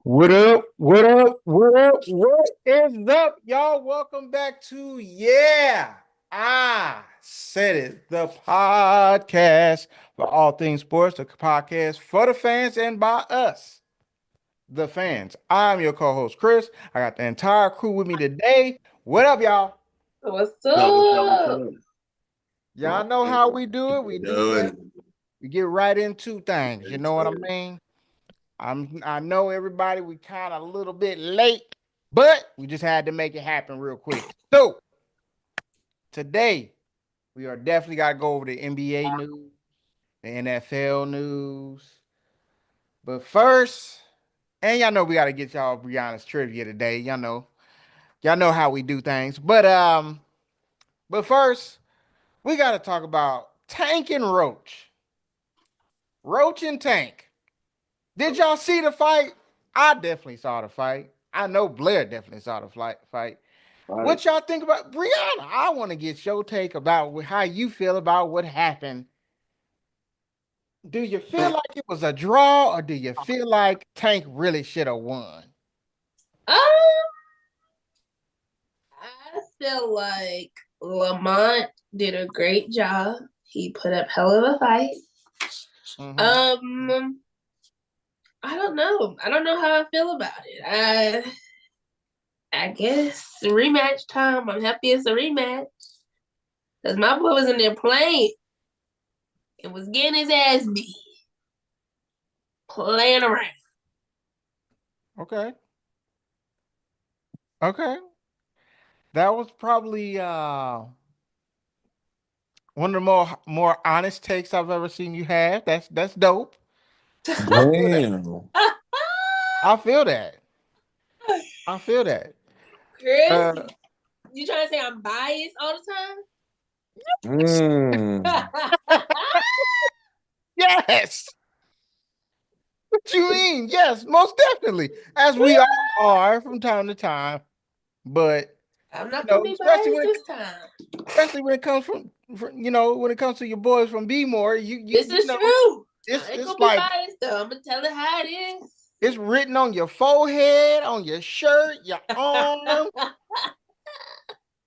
What up? What up? What up? What is up, y'all? Welcome back to I said it, the podcast for all things sports, the podcast for the fans and by us, the fans. I'm your co-host Chris. I got the entire crew with me today. What up, y'all? What's What's up? up? Y'all know how we do it. We do that. Doing We get right into things. You know what I mean? I know everybody, we kind of a little bit late, but we just had to make it happen real quick. So today we are definitely got to go over the NBA news, the NFL news. But first, and y'all know we got to get y'all Breyonna's trivia today. Y'all know how we do things. But first, we got to talk about Tank and Roach. Roach and Tank. Did y'all see the fight? I definitely saw the fight. I know Blair definitely saw the fight. right. What y'all think about Brianna? I want to get your take about how you feel about what happened. Do you feel like it was a draw, or do you feel like Tank really should have won? Um, I feel like Lamont did a great job. He put up hell of a fight. Mm-hmm. Um, I don't know. I don't know how I feel about it. I guess rematch time. I'm happy it's a rematch. Because my boy was in there playing and was getting his ass beat. Playing around. Okay. Okay. That was probably one of the more honest takes I've ever seen you have. That's dope. I feel that. Damn. I feel that. I feel that. Chris, Uh, you trying to say I'm biased all the Mm. time? yes. What you mean? Yes, most definitely. As we all are from time to time. But I'm not gonna be especially biased when it this time. comes when it comes to your boys from B more, This is true. I ain't it's gonna be like biased though. I'm gonna tell it how it it's written on your forehead, on your shirt, your arm.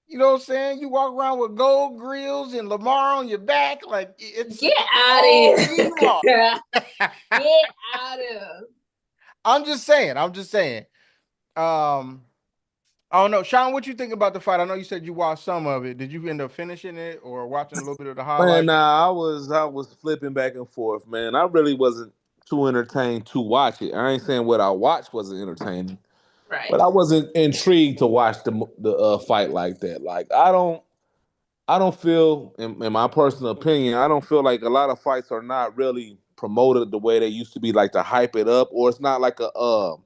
You know what I'm saying? You walk around with gold grills and Lamar on your back, like it's Get out of all here. you are. Get out of. I'm just saying. I'm just saying. Um, I don't know, Sean. What you think about the fight? I know you said you watched some of it. Did you end up finishing it or watching a little bit of the Man, highlights? I was flipping back and forth, man. I really wasn't too entertained to watch it. I ain't saying what I watched wasn't entertaining, Right. but I wasn't intrigued to watch the fight like that. Like I don't feel, in my personal opinion, I don't feel like a lot of fights are not really promoted the way they used to be, like to hype it up, or it's not like a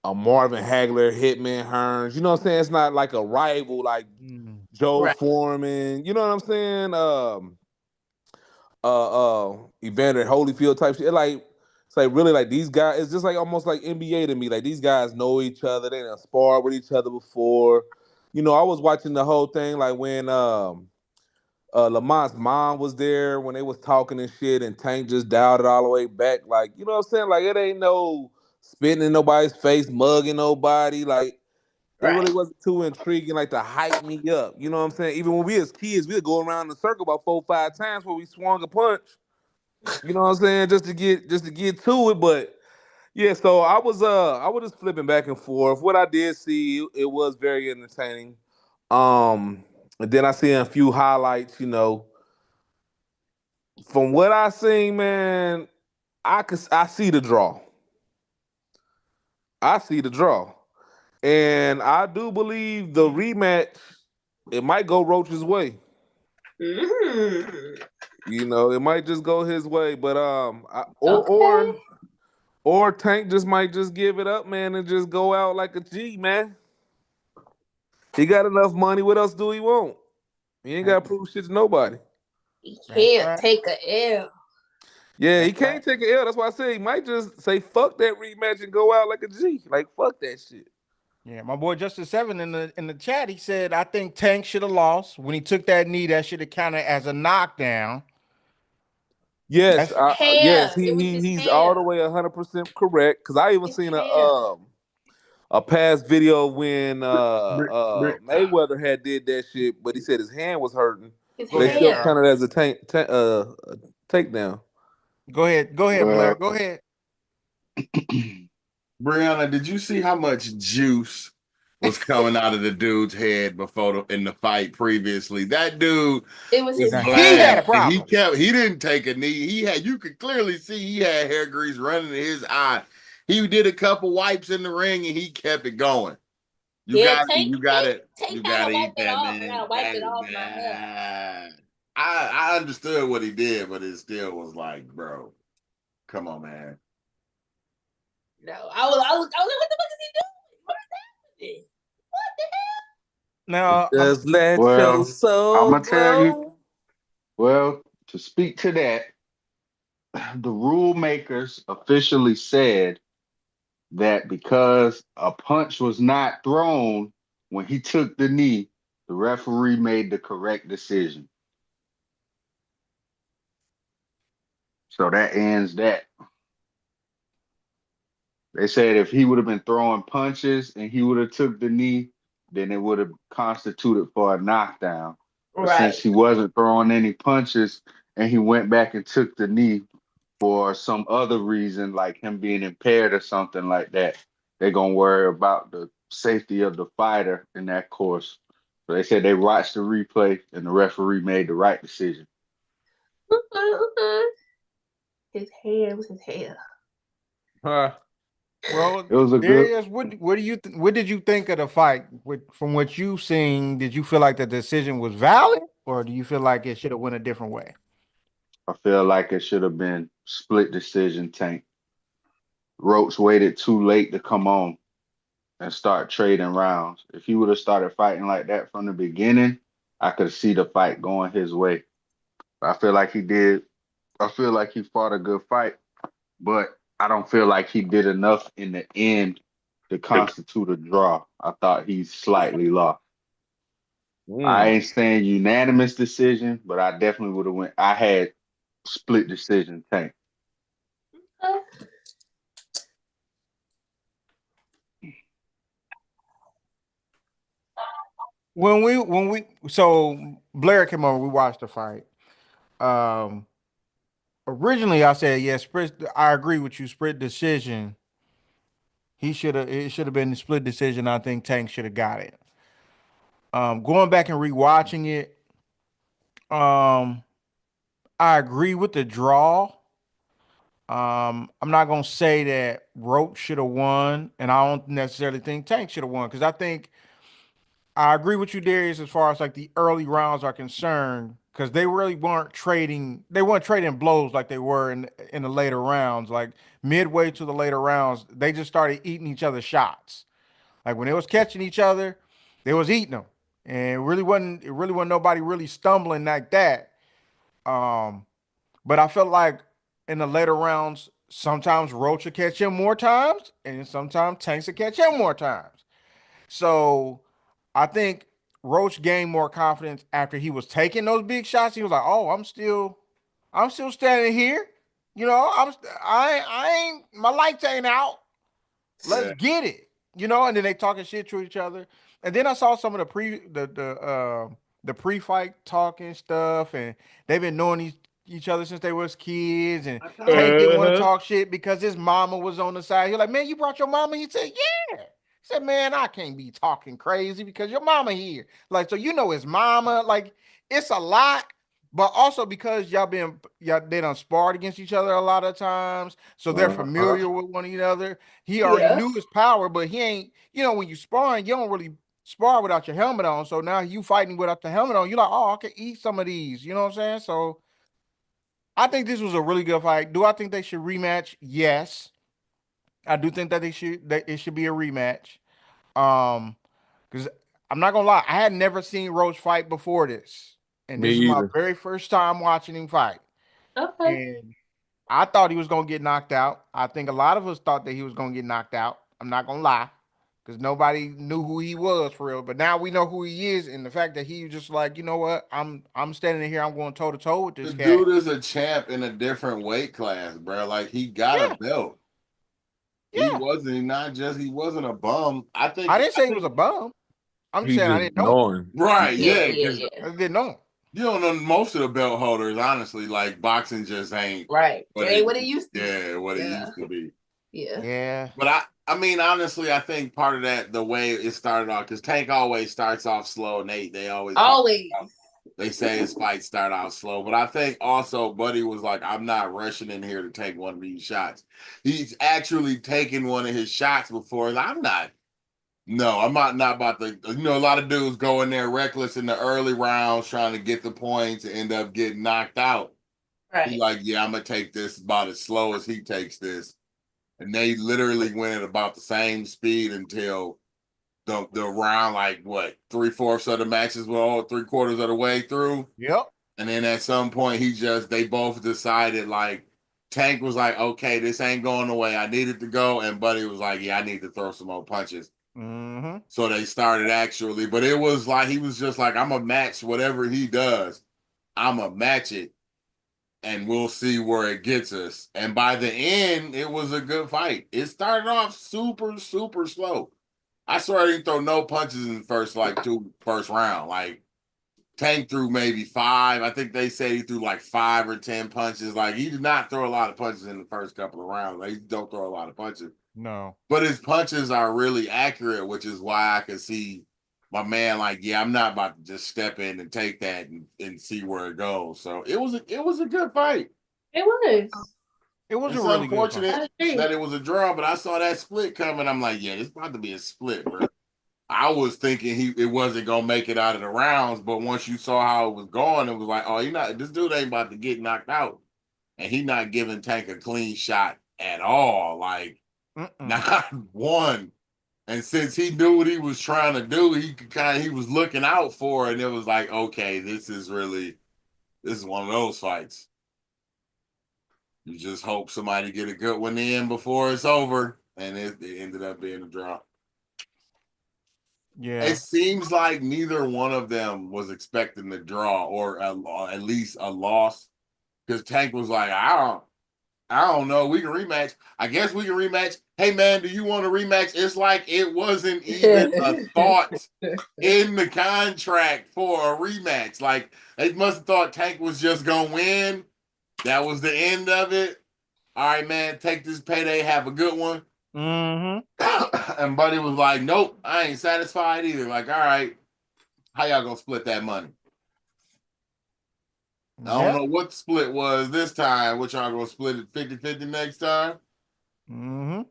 Marvin Hagler, Hitman Hearns. You know what I'm saying? It's not like a rival like Mm. Joe Right. Foreman. You know what I'm saying? Evander Holyfield type shit. It's like really like these guys. It's just like almost like NBA to me. Like these guys know each other. They done sparred with each other before. I was watching the whole thing like when Lamont's mom was there when they was talking and shit, and Tank just dialed it all the way back. Like, you know what I'm saying? Like, it ain't no spitting in nobody's face, mugging nobody. Like, it Right. really wasn't too intriguing, like to hype me up. You know what I'm saying? Even when we as kids, we'd go around in a circle about 4 or 5 times where we swung a punch. You know what I'm saying? Just to get to it. But yeah, so I was just flipping back and forth. What I did see, it was very entertaining. And then I see a few highlights, from what I seen, man, I see the draw. I see the draw. And I do believe the rematch, it might go Roach's way. Mm. It might just go his way. But Okay. or Tank just might just give it up, man, and just go out like a G, man. He got enough money. What else do he want? He ain't That's, got to prove shit to nobody. He that's can't right. take a L. Yeah, he That's right. can't take an L. That's why I said he might just say fuck that rematch and go out like a G. Like fuck that shit. Yeah, my boy Justice Seven in the chat, he said I think Tank should have lost when he took that knee. That should have counted as a knockdown. Yes, That's yes, Hair. It was his he's all hair. the way 100% correct. Because I even His seen hair. a past video when Br- Mayweather had did that shit, but he said his hand was hurting, His but go they ahead, still hair. Harold. counted as a takedown. Go ahead, Blair. well, Go ahead. Brianna, did you see how much juice was coming out of the dude's head in the fight previously? That dude It was was his Now he had a black, hair. and problem. he didn't take a knee. You could clearly see he had hair grease running in his eye. He did a couple wipes in the ring and he kept it going. Yeah, Tank, You got Tank, it, Tank you got kind to of eat wiped it that, off. I man. gotta wipe it off my hair. I understood what he did, but it still was like, bro, come on, man. No, I was like, what the fuck is he doing? What is happening? What the Now, Just let your Well, I'm soul gonna tell you. glow. Well, to speak to that, the rule makers officially said that because a punch was not thrown when he took the knee, the referee made the correct decision. So that ends that. They said if he would have been throwing punches and he would have took the knee, then it would have constituted for a knockdown. hell? But since Right. he wasn't throwing any punches and he went back and took the knee for some other reason, like him being impaired or something like that, they're gonna worry about the safety of the fighter in that course. So they said they watched the replay and the referee made the right decision. His hair. It was his hair. Huh. well, It was a good. Darius, what do you what did you think of the fight? From what you've seen, did you feel like the decision was valid, or do you feel like it should have went a different way? I feel like it should have been split decision. Tank Roach waited too late to come on and start trading rounds. If he would have started fighting like that from the beginning, I could see the fight going his way. I feel like he did. I feel like he fought a good fight, but I don't feel like he did enough in the end to constitute a draw. I thought he slightly lost. I Mm. ain't saying unanimous decision, but I definitely would have went. I had split decision. Tank. When we so Blair came over, we watched the fight. Um, Originally I said yes, split. I agree with you. Split decision. It should have been the split decision. I think Tank should have got it. Going back and rewatching it, um, I agree with the draw. I'm not gonna say that Roach should have won, and I don't necessarily think Tank should have won because I think I agree with you, Darius, as far as like the early rounds are concerned, because they really weren't trading. They weren't trading blows like they were in the later rounds. Like midway to the later rounds, they just started eating each other's shots. Like when they was catching each other, they was eating them, and it really wasn't nobody really stumbling like that. Um, but I felt like in the later rounds, sometimes Roach would catch him more times, and sometimes Tanks would catch him more times. So I think Roach gained more confidence after he was taking those big shots. He was like, "Oh, I'm still standing here. You know, I ain't, my lights ain't out. Let's Yeah. get it." You know, and then they talking shit to each other. And then I saw some of the pre-fight talking stuff, and they've been knowing each other since they was kids. And Tank didn't want to Uh-huh. talk shit because his mama was on the side. He was like, "Man, you brought your mama?" He said, "Yeah." He said, "Man, I can't be talking crazy because your mama here." Like, so you know his mama. Like, it's a lot. But also because y'all they done sparred against each other a lot of times, so they're Uh-huh. familiar with one another. He already Yeah. knew his power, but he ain't, when you sparring, you don't really spar without your helmet on. So now you fighting without the helmet on, you're like, oh, I can eat some of these. You know what I'm saying? So I think this was a really good fight. Do I think they should rematch? Yes. I do think that it should be a rematch. Because I'm not gonna lie, I had never seen Roach fight before this. And Me this is my either. very first time watching him fight. Okay. And I thought he was gonna get knocked out. I think a lot of us thought that he was gonna get knocked out. I'm not gonna lie. because nobody knew who he was for real. But now we know who he is, and the fact that he just like, you know what, I'm standing here, I'm going toe to toe with The this cat. dude is a champ in a different weight class, bro. Like he got a Yeah, belt. yeah. He wasn't a bum. I didn't say he was a bum. I'm just He saying I just didn't know him. knowing. Right, Yeah, yeah, yeah, because yeah. I didn't know him. you don't know most of the belt holders, honestly. Like boxing just ain't Right. what It ain't it what it used to be. what it Yeah. used to be. Yeah. Yeah. But I mean, honestly, I think part of that the way it started off because Tank always starts off slow, and they always talk Always. about they say his fights start out slow. But I think also Buddy was like, I'm not rushing in here to take one of these shots. He's actually taken one of his shots before. And I'm not. No, I'm not about to. You know, a lot of dudes go in there reckless in the early rounds trying to get the points and end up getting knocked out. He Right. like, yeah, I'm gonna take this about as slow as he takes this. And they literally went at about the same speed until the round, like what, 3/4 of the matches were all 3/4 of the way through. Yep. And then at some point, they both decided like Tank was like, okay, this ain't going away. I need it to go. And Buddy was like, yeah, I need to throw some more punches. Mm-hmm. So they started actually, but it was like he was just like, I'm gonna match whatever he does. I'm gonna match it and we'll see where it gets us. And by the end, it was a good fight. It started off super, super slow. I swear I didn't throw no punches in the first round. Like Tank threw maybe 5. I think they said he threw like 5 or 10 punches. Like he did not throw a lot of punches in the first couple of rounds. Like, he don't throw a lot of punches. No. But his punches are really accurate, which is why I could see my man like, yeah, I'm not about to just step in and take that and see where it goes. So it was a good fight. It was. It was a It's really good fight. unfortunate I agree. that it was a draw, but I saw that split coming. I'm like, yeah, it's about to be a split, bro. I was thinking it wasn't gonna make it out of the rounds, but once you saw how it was going, it was like, oh, this dude ain't about to get knocked out, and he not giving Tank a clean shot at all, like not one. And since he knew what he was trying to do, he was looking out for it, and it was like, okay, this is one of those fights. You just hope somebody get a good one in before it's over, and it ended up being a draw. Yeah. It seems like neither one of them was expecting the draw or at least a loss. Because Tank was like, I don't know. We can rematch. I guess we can rematch. Hey man, do you want to rematch? It's like it wasn't even a thought in the contract for a rematch. Like they must have thought Tank was just gonna win. That was the end of it. All right, man, take this payday. Have a good one. Mm-hmm. And Buddy was like, nope, I ain't satisfied either. Like, all right, how y'all gonna split that money? I don't know what the split was this time. What y'all gonna split it 50-50 next time? Mm-hmm.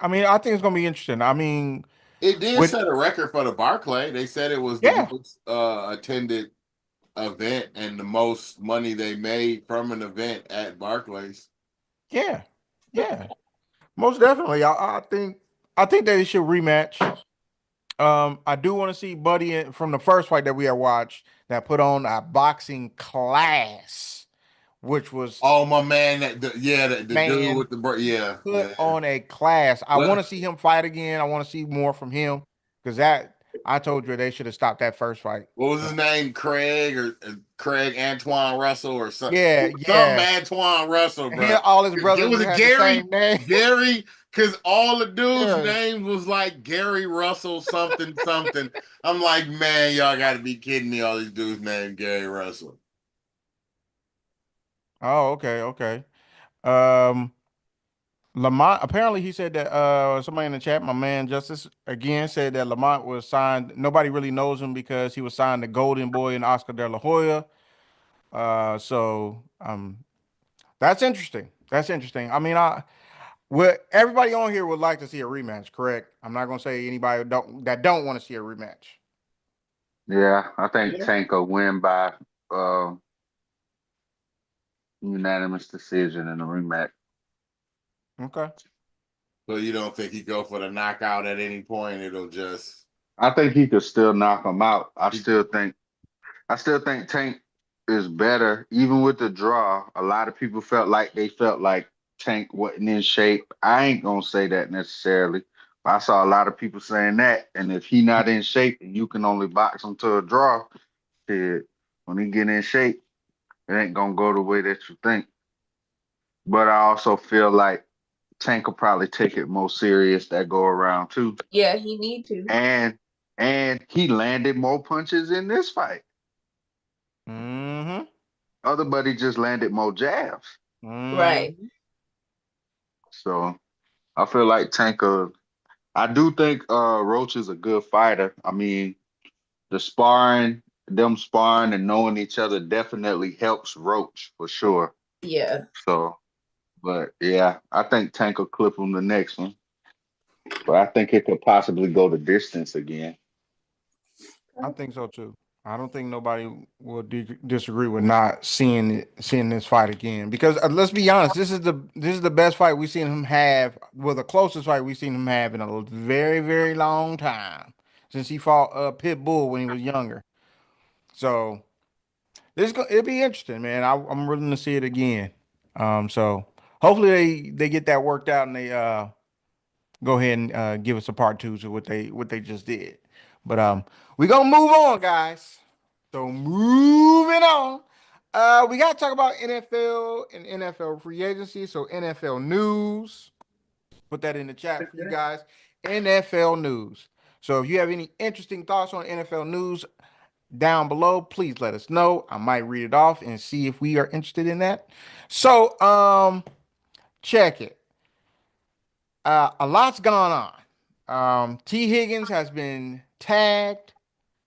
I mean, I think it's gonna be interesting. I mean, It did set a record for the Barclay. They said it was the most attended event and the most money they made from an event at Barclays. Yeah. Yeah. Most definitely. I think they should rematch. I do want to see Buddy from the first fight that we had watched that put on a boxing class, which was my man, the dude with the put on a class. I want to see him fight again. I want to see more from him because I told you they should have stopped that first fight. What was his name? Craig Antoine Russell or something? Yeah, Some Antoine Russell, bro. All his brothers was had Gary. The same name. Gary, because all the dudes' names was like Gary Russell something something. I'm like, man, y'all got to be kidding me! All these dudes named Gary Russell. Oh, okay. Lamont, apparently he said that somebody in the chat, my man Justice again said that Lamont was signed. Nobody really knows him because he was signed to Golden Boy and Oscar De La Hoya. So that's interesting. That's interesting. I mean, everybody on here would like to see a rematch, correct? I'm not gonna say anybody that don't want to see a rematch. Yeah, I think Tank will win by unanimous decision in the rematch. Okay. So you don't think he go for the knockout at any point? It'll just. I think he could still knock him out. I still think Tank is better, even with the draw. A lot of people felt like Tank wasn't in shape. I ain't gonna say that necessarily, I saw a lot of people saying that, and if he not in shape and you can only box him to a draw, shit, when he get in shape, it ain't gonna go the way that you think. But I also feel like Tank will probably take it more serious that go around too. Yeah, he need to. And he landed more punches in this fight. Mm-hmm. Other buddy just landed more jabs. Right. Mm-hmm. So I feel like Tank I do think Roach is a good fighter. I mean, them sparring and knowing each other definitely helps Roach for sure. Yeah. So, but yeah, I think Tank will clip him the next one. But I think it could possibly go the distance again. I think so too. I don't think nobody will disagree with not seeing this fight again because let's be honest, this is the best fight we've seen him have. Well, the closest fight we've seen him have in a very very long time since he fought Pitbull when he was younger. So it'll be interesting, man. I'm willing to see it again. So hopefully they get that worked out and they go ahead and give us a part two to what they just did. But we gonna move on, guys. So moving on. We gotta talk about NFL and NFL free agency. So NFL news. Put that in the chat for you guys. NFL news. So if you have any interesting thoughts on NFL news down below, please let us know. I might read it off and see if we are interested in that. So check it. A lot's gone on. T. Higgins has been tagged.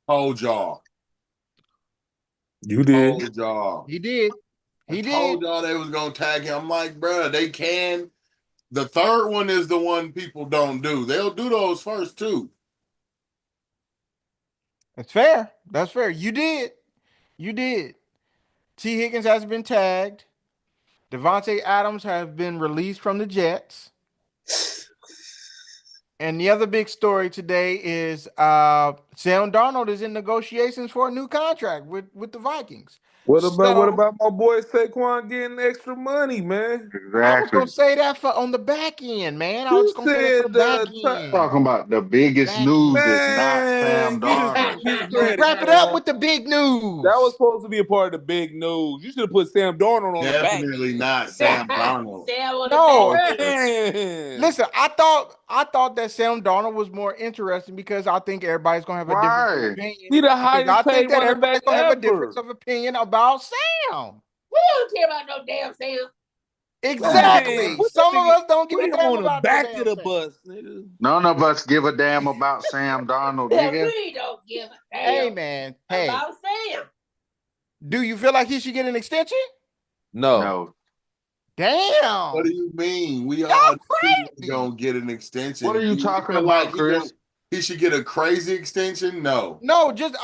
Told y'all. You did. Told y'all. He did. I He told did. y'all they was gonna tag him. I'm like, bro, they can. The third one is the one people don't do. They'll do those first two. That's fair. That's fair. You did. You did. T. Higgins has been tagged. Devontae Adams has been released from the Jets. And the other big story today is Sam Darnold is in negotiations for a new contract with the Vikings. What So about my boy Saquon getting extra money, man? I was gonna Exactly. say that for on the back end, man. I was You just gonna say that for the said back end. Talking about the biggest Back news end. is not man, Sam you just Darnold. discredit, Wrap it up man. with the big That was news. supposed to be a part of the big news. You should have put Sam Darnold on the back Definitely end. not Sam Darnold. Sam on the No, back end. Man. listen, I thought that Sam Darnold was more interesting because I think everybody's gonna have a difference of Why? opinion. He the Because I highest paid think that running back everybody's gonna have a difference ever. of opinion about Sam. We don't care about no damn Sam. Man, Exactly. put that Some of nigga, us don't give put a him damn on the about no back of damn the Sam. bus, nigga. None of us give a damn about Sam Darnold, nigga. We don't give a Hey damn man, hey, about Sam. do you feel like he should get an extension? No. No. What Damn, do you mean? We y'all all crazy. gonna get an What are extension. you Do you talking feel like about, Chris? he should get a crazy extension? No. No, I just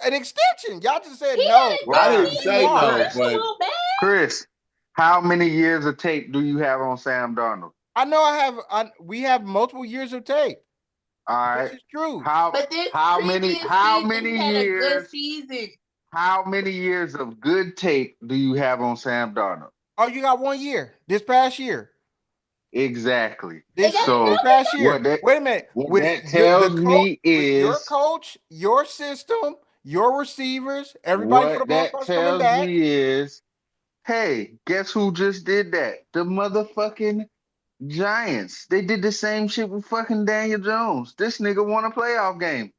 an extension. Y'all just said He no. had a I good Why? didn't season. say He Why? no, pushed Chris. a but little bit. Chris, how many years of tape do you have on Sam Darnold? I know we have multiple years of tape. All This right. is true. How But this how many previous how season, many he had a good years season. how many years of good tape do you have on Sam Darnold? Oh, you got 1 year. This past year. Exactly. They This got this So another past what year. that Wait a minute. what With that the tells coach, me with your is coach, your system, your receivers, everybody for the what most that part's coming tells back. me is, hey, guess who just did that? The motherfucking Giants. They did the same shit with fucking Daniel Jones. This nigga won a playoff game.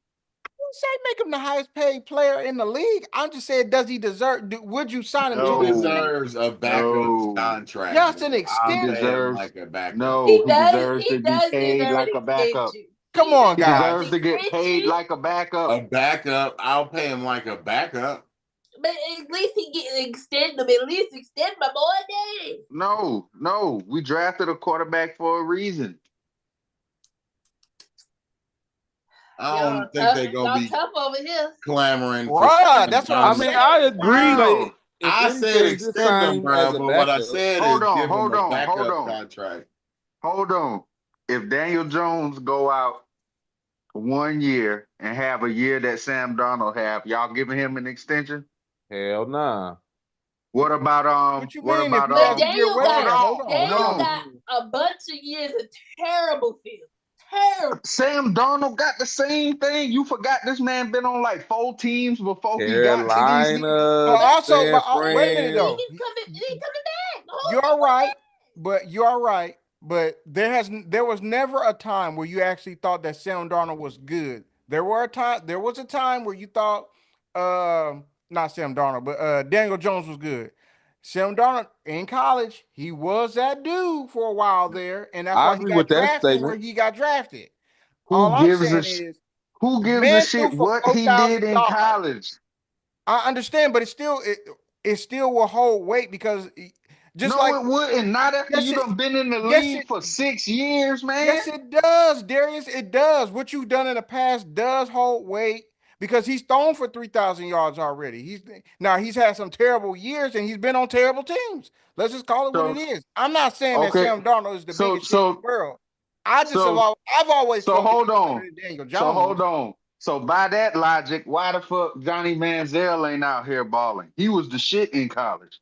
You say make him the highest paid player in the league. I'm just saying, does he deserve? Would you sign him he to an No, extension? deserves a backup no. contract. Just Bro. an He I'll pay extension. him deserves like a backup. no, he deserves He to be does paid deserve like an a backup. extension. Come He on, He deserves deserves an guys. to get paid extension. like a backup. A backup, I'll pay him like a backup. But at least he get extend them. At least extend my boy name. No, no. We drafted a quarterback for a reason. I don't think they're gonna Y'all be tough over here. clamoring for Bruh, Sam that's what I'm I Darnold. mean, I saying, agree. bruh. How? Like, if I said anything, just extend sign him, him as bro, a but what I backup. said is Hold on, give him hold a on, hold backup on, contract. hold on. If Daniel Jones go out 1 year and have a year that Sam Darnold have, y'all giving him an extension? Hell nah. What you What mean if about he But has a year? Wait a minute. Hold on. Hold Daniel on. got a bunch of years of terrible film. terrible. Sam Darnold got the same thing. You forgot this man been on like 4 teams before he got to these niggas. But Carolina, also, San wait a minute Fran. though. He's coming back. You're right, but you're right. But there was never a time where you actually thought that Sam Darnold was good. There was a time where you thought not Sam Darnold, but Daniel Jones was good. Sam Darnold in college, he was that dude for a while there, and that's I why he agree got with that drafted where statement. he got drafted. All Who I'm gives a saying sh- is who the gives a man threw shit for what four he did thousand in yards. college? I understand, but it still will hold weight because just No, like it wouldn't. Not after yes you it done been in the yes league it for 6 years, man. yes it does, Darius. It does. What you've done in the past does hold weight because he's thrown for 3,000 yards already. He's had some terrible years and he's been on terrible teams. Let's just call it what it So is. I'm not saying that okay, Sam Darnold is the so biggest shit in the so world. I just have so I've always so felt that hold he's better on. than Daniel So hold Jones. on. So by that logic, why the fuck Johnny Manziel ain't out here balling? He was the shit in college.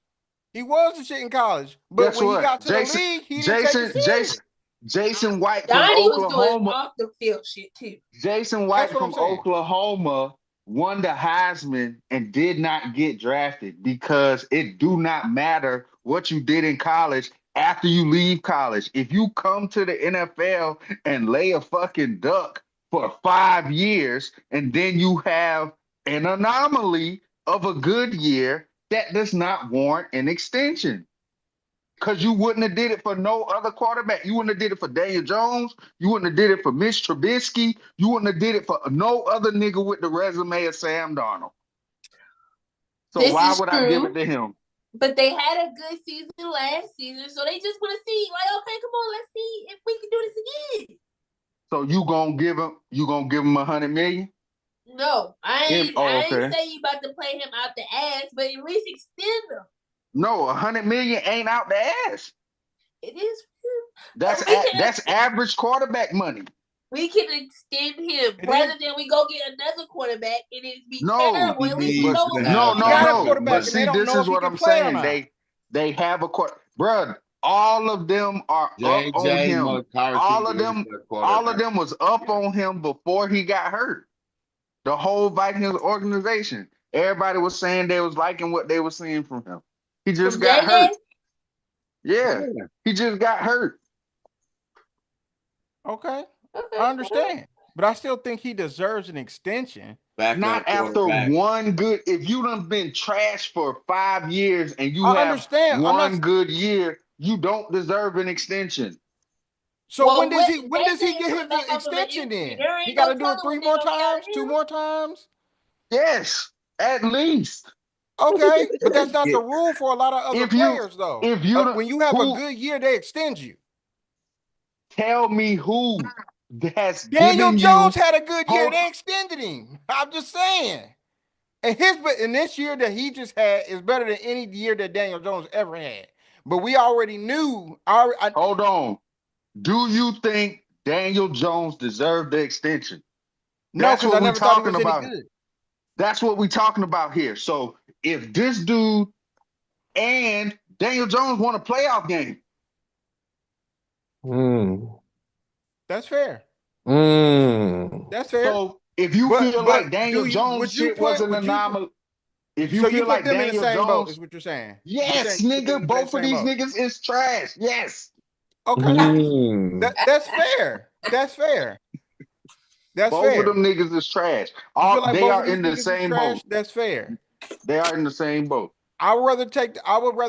He was the shit in college, but Guess when he what? got to the league, he didn't take it Jason serious. Jason White from Donnie was doing Oklahoma. off the field shit too. Jason That's White what I'm from saying. Oklahoma won the Heisman and did not get drafted because it do not matter what you did in college after you leave college. If you come to the NFL and lay a fucking duck for 5 years and then you have an anomaly of a good year, that does not warrant an extension. Because you wouldn't have did it for no other quarterback. You wouldn't have did it for Daniel Jones. You wouldn't have did it for Mitch Trubisky. You wouldn't have did it for no other nigga with the resume of Sam Darnold. So This why is would I give it true, to him? but they had a good season last season, so they just want to see, like, okay, come on, let's see if we can do this again. So you gonna give him 100 million? No, Oh, I ain't okay. say you about to play him out the ass, but at least extend him. No, 100 million ain't out the ass. It is. That's We can that's average quarterback money. we can extend him It is. rather than we go get another quarterback and it be No, terrible. He At least we but needs know to what we no, have He no, got a getting. no. adequate But quarterback, and money. they see, don't this know is if he what can I'm play or saying. not. They have a quarter, bruh. All of them are up on JJ him. McCarthy All of is them, the all of quarterback. them was up on him before he got hurt. The whole Vikings organization, everybody was saying they was liking what they were seeing from him. He just From got JJ, hurt. Yeah, Yeah. he just got hurt. Okay, okay. I understand, but I still think he deserves an extension. Not Backup after quarterback. one good. If you done been trash for 5 years and you I have understand. I'm not. one good year, you don't deserve an extension. So Well, what when does he JJ is get coming his back off of an extension injury. in? There He ain't got no to do it telling three what they're more gonna get out times, of two him. more times. Yes, at least. Okay, but that's not Yeah. the rule for a lot of other If you players, though. if you don't When you have a who good year, they extend you. tell me who has Daniel given Jones you had a good year; hold they extended him. I'm just saying. And this year that he just had is better than any year that Daniel Jones ever had. But we already knew. hold on. Do you think Daniel Jones deserved the extension? No, That's because what I we're never thought he talking was any about. good. That's what we're talking about here. So if this dude and Daniel Jones won a playoff game, Mm. That's fair. Mm. That's fair. so if you But feel like but Daniel do you Jones would you shit was put an would you put anomaly, if you so you feel put like them in the Daniel same boat is Jones, what you're saying. You're saying yes, you put them nigga, in that both of same these boat. niggas is trash. Yes. Okay. Mm. That's fair. That's fair. That's Both of fair. them niggas is trash. You feel All like they both of are these in the niggas is same boat. trash? That's fair. They are in the same boat. I would rather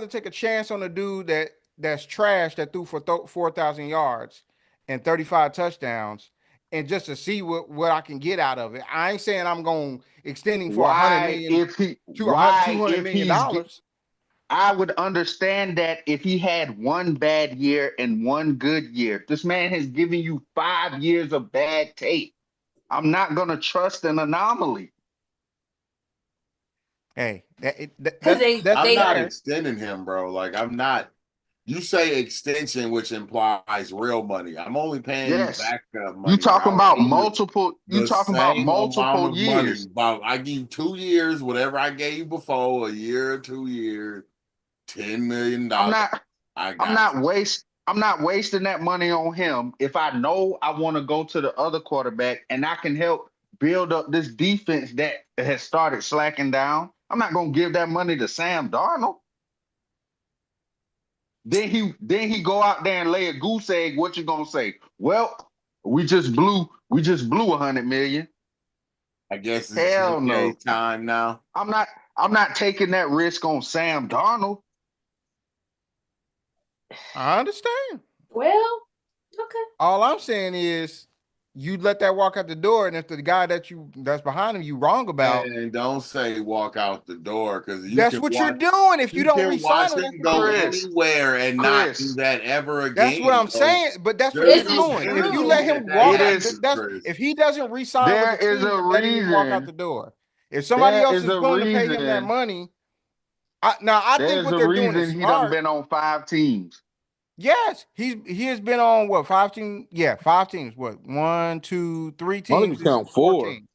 take a chance on a dude that's trash that threw for 4,000 yards and 35 touchdowns and just to see what I can get out of it. I ain't saying I'm going extending for 100 Why million if he to 100 why 200 if million he's dollars. I would understand that if he had one bad year and one good year. This man has given you 5 years of bad tape. I'm not gonna trust an anomaly. Hey, Because they I'm that's they not fair. extending him, bro. Like I'm not. You say extension, which implies real money. I'm only paying you Yes. backup money, bro. I You the talking about same amount multiple of money. years. About I give you 2 years, whatever I gave you before, a year or 2 years, $10 million. I'm not I I'm got not you. waste I'm not wasting that money on him if I know I want to go to the other quarterback and I can help build up this defense that has started slacking down. I'm not gonna give that money to Sam Darnold. Then he go out there and lay a goose egg. What you gonna say? Well, we just blew 100 million. I guess it's Hell no. JJ's time now. I'm not taking that risk on Sam Darnold. I understand. Well, okay. All I'm saying is you let that walk out the door, and if the guy that's behind him you wrong about, And don't say walk out the door because that's what you're doing. If you you don't can resign watch him, him that's what go you're doing. Chris, anywhere and not do Chris, that ever That's what again. I'm So saying. But that's what there's you're This is no doing. If you true. let penalty him at that walk it out, point, is Chris. if he doesn't resign with there the is team, a you're letting him walk out reason. the door. If somebody There else is is a willing to pay him that reason. money, I think There's what a they're doing is reason he done smart. been on 5 teams. Yes, he has been on what 5 teams? Yeah, 5 teams. What 1, 2, 3 I only teams? can This is count four 4. teams.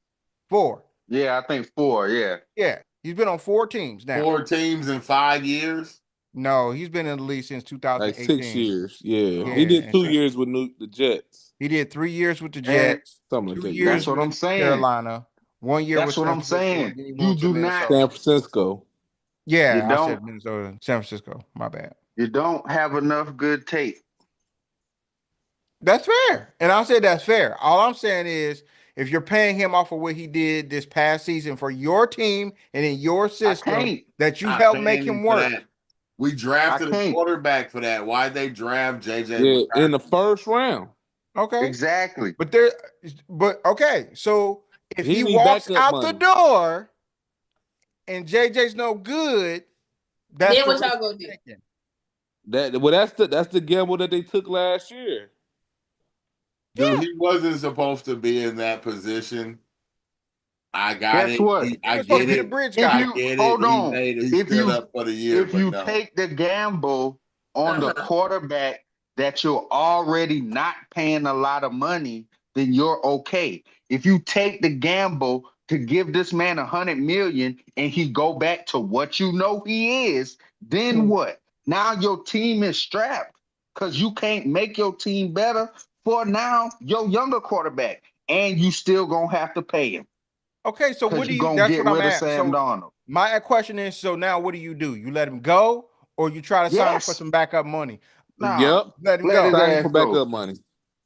4. Yeah, I think 4. Yeah. Yeah, he's been on 4 teams now. 4 teams in 5 years. No, he's been in the league since Like 6 2018. years. Yeah. Yeah, He did and 2 years with the Jets. he did 3 years with the And Jets, Something like 2 that. Yeah. that's years what I'm with saying. Carolina, 1 year with That's what San I'm Francisco, saying. and then he You moved to do not, Minnesota. San Francisco. you Yeah, I don't, said Minnesota, San Francisco. My bad. you don't have enough good tape. That's fair. And I said that's fair. All I'm saying is if you're paying him off of what he did this past season for your team and in your I system can't. that you Not helped make paying him him for work. that. We I drafted a can't. quarterback for that. Why'd they draft JJ Yeah, in the McCarthy? first round. Okay. Exactly. But okay. So if He he need walks backup out the money. door and JJ's no good, that's Then the what risk y'all gonna you're do? taking. That's the gamble that they took last year. Dude, Yeah. he wasn't supposed to be in that position. I got Guess it. what? He I was supposed get to be the it. bridge If I guy. you get it. hold He on, made it. He if stood you up for the year, if but you no. take the gamble on the Uh-huh. quarterback that you're already not paying a lot of money, then you're okay. If you take the gamble to give this man 100 million and he go back to what you know he is, then what? Now your team is strapped because you can't make your team better for now your younger quarterback, and you still gonna have to pay him Okay, so what because do you're you gonna that's get what I'm rid of at. Sam So Darnold. my question is, so now what do? You let him go or you try to sign him for Yes. some backup money? Nah. Yep. Let him Let his go. Signing ass for go. backup money.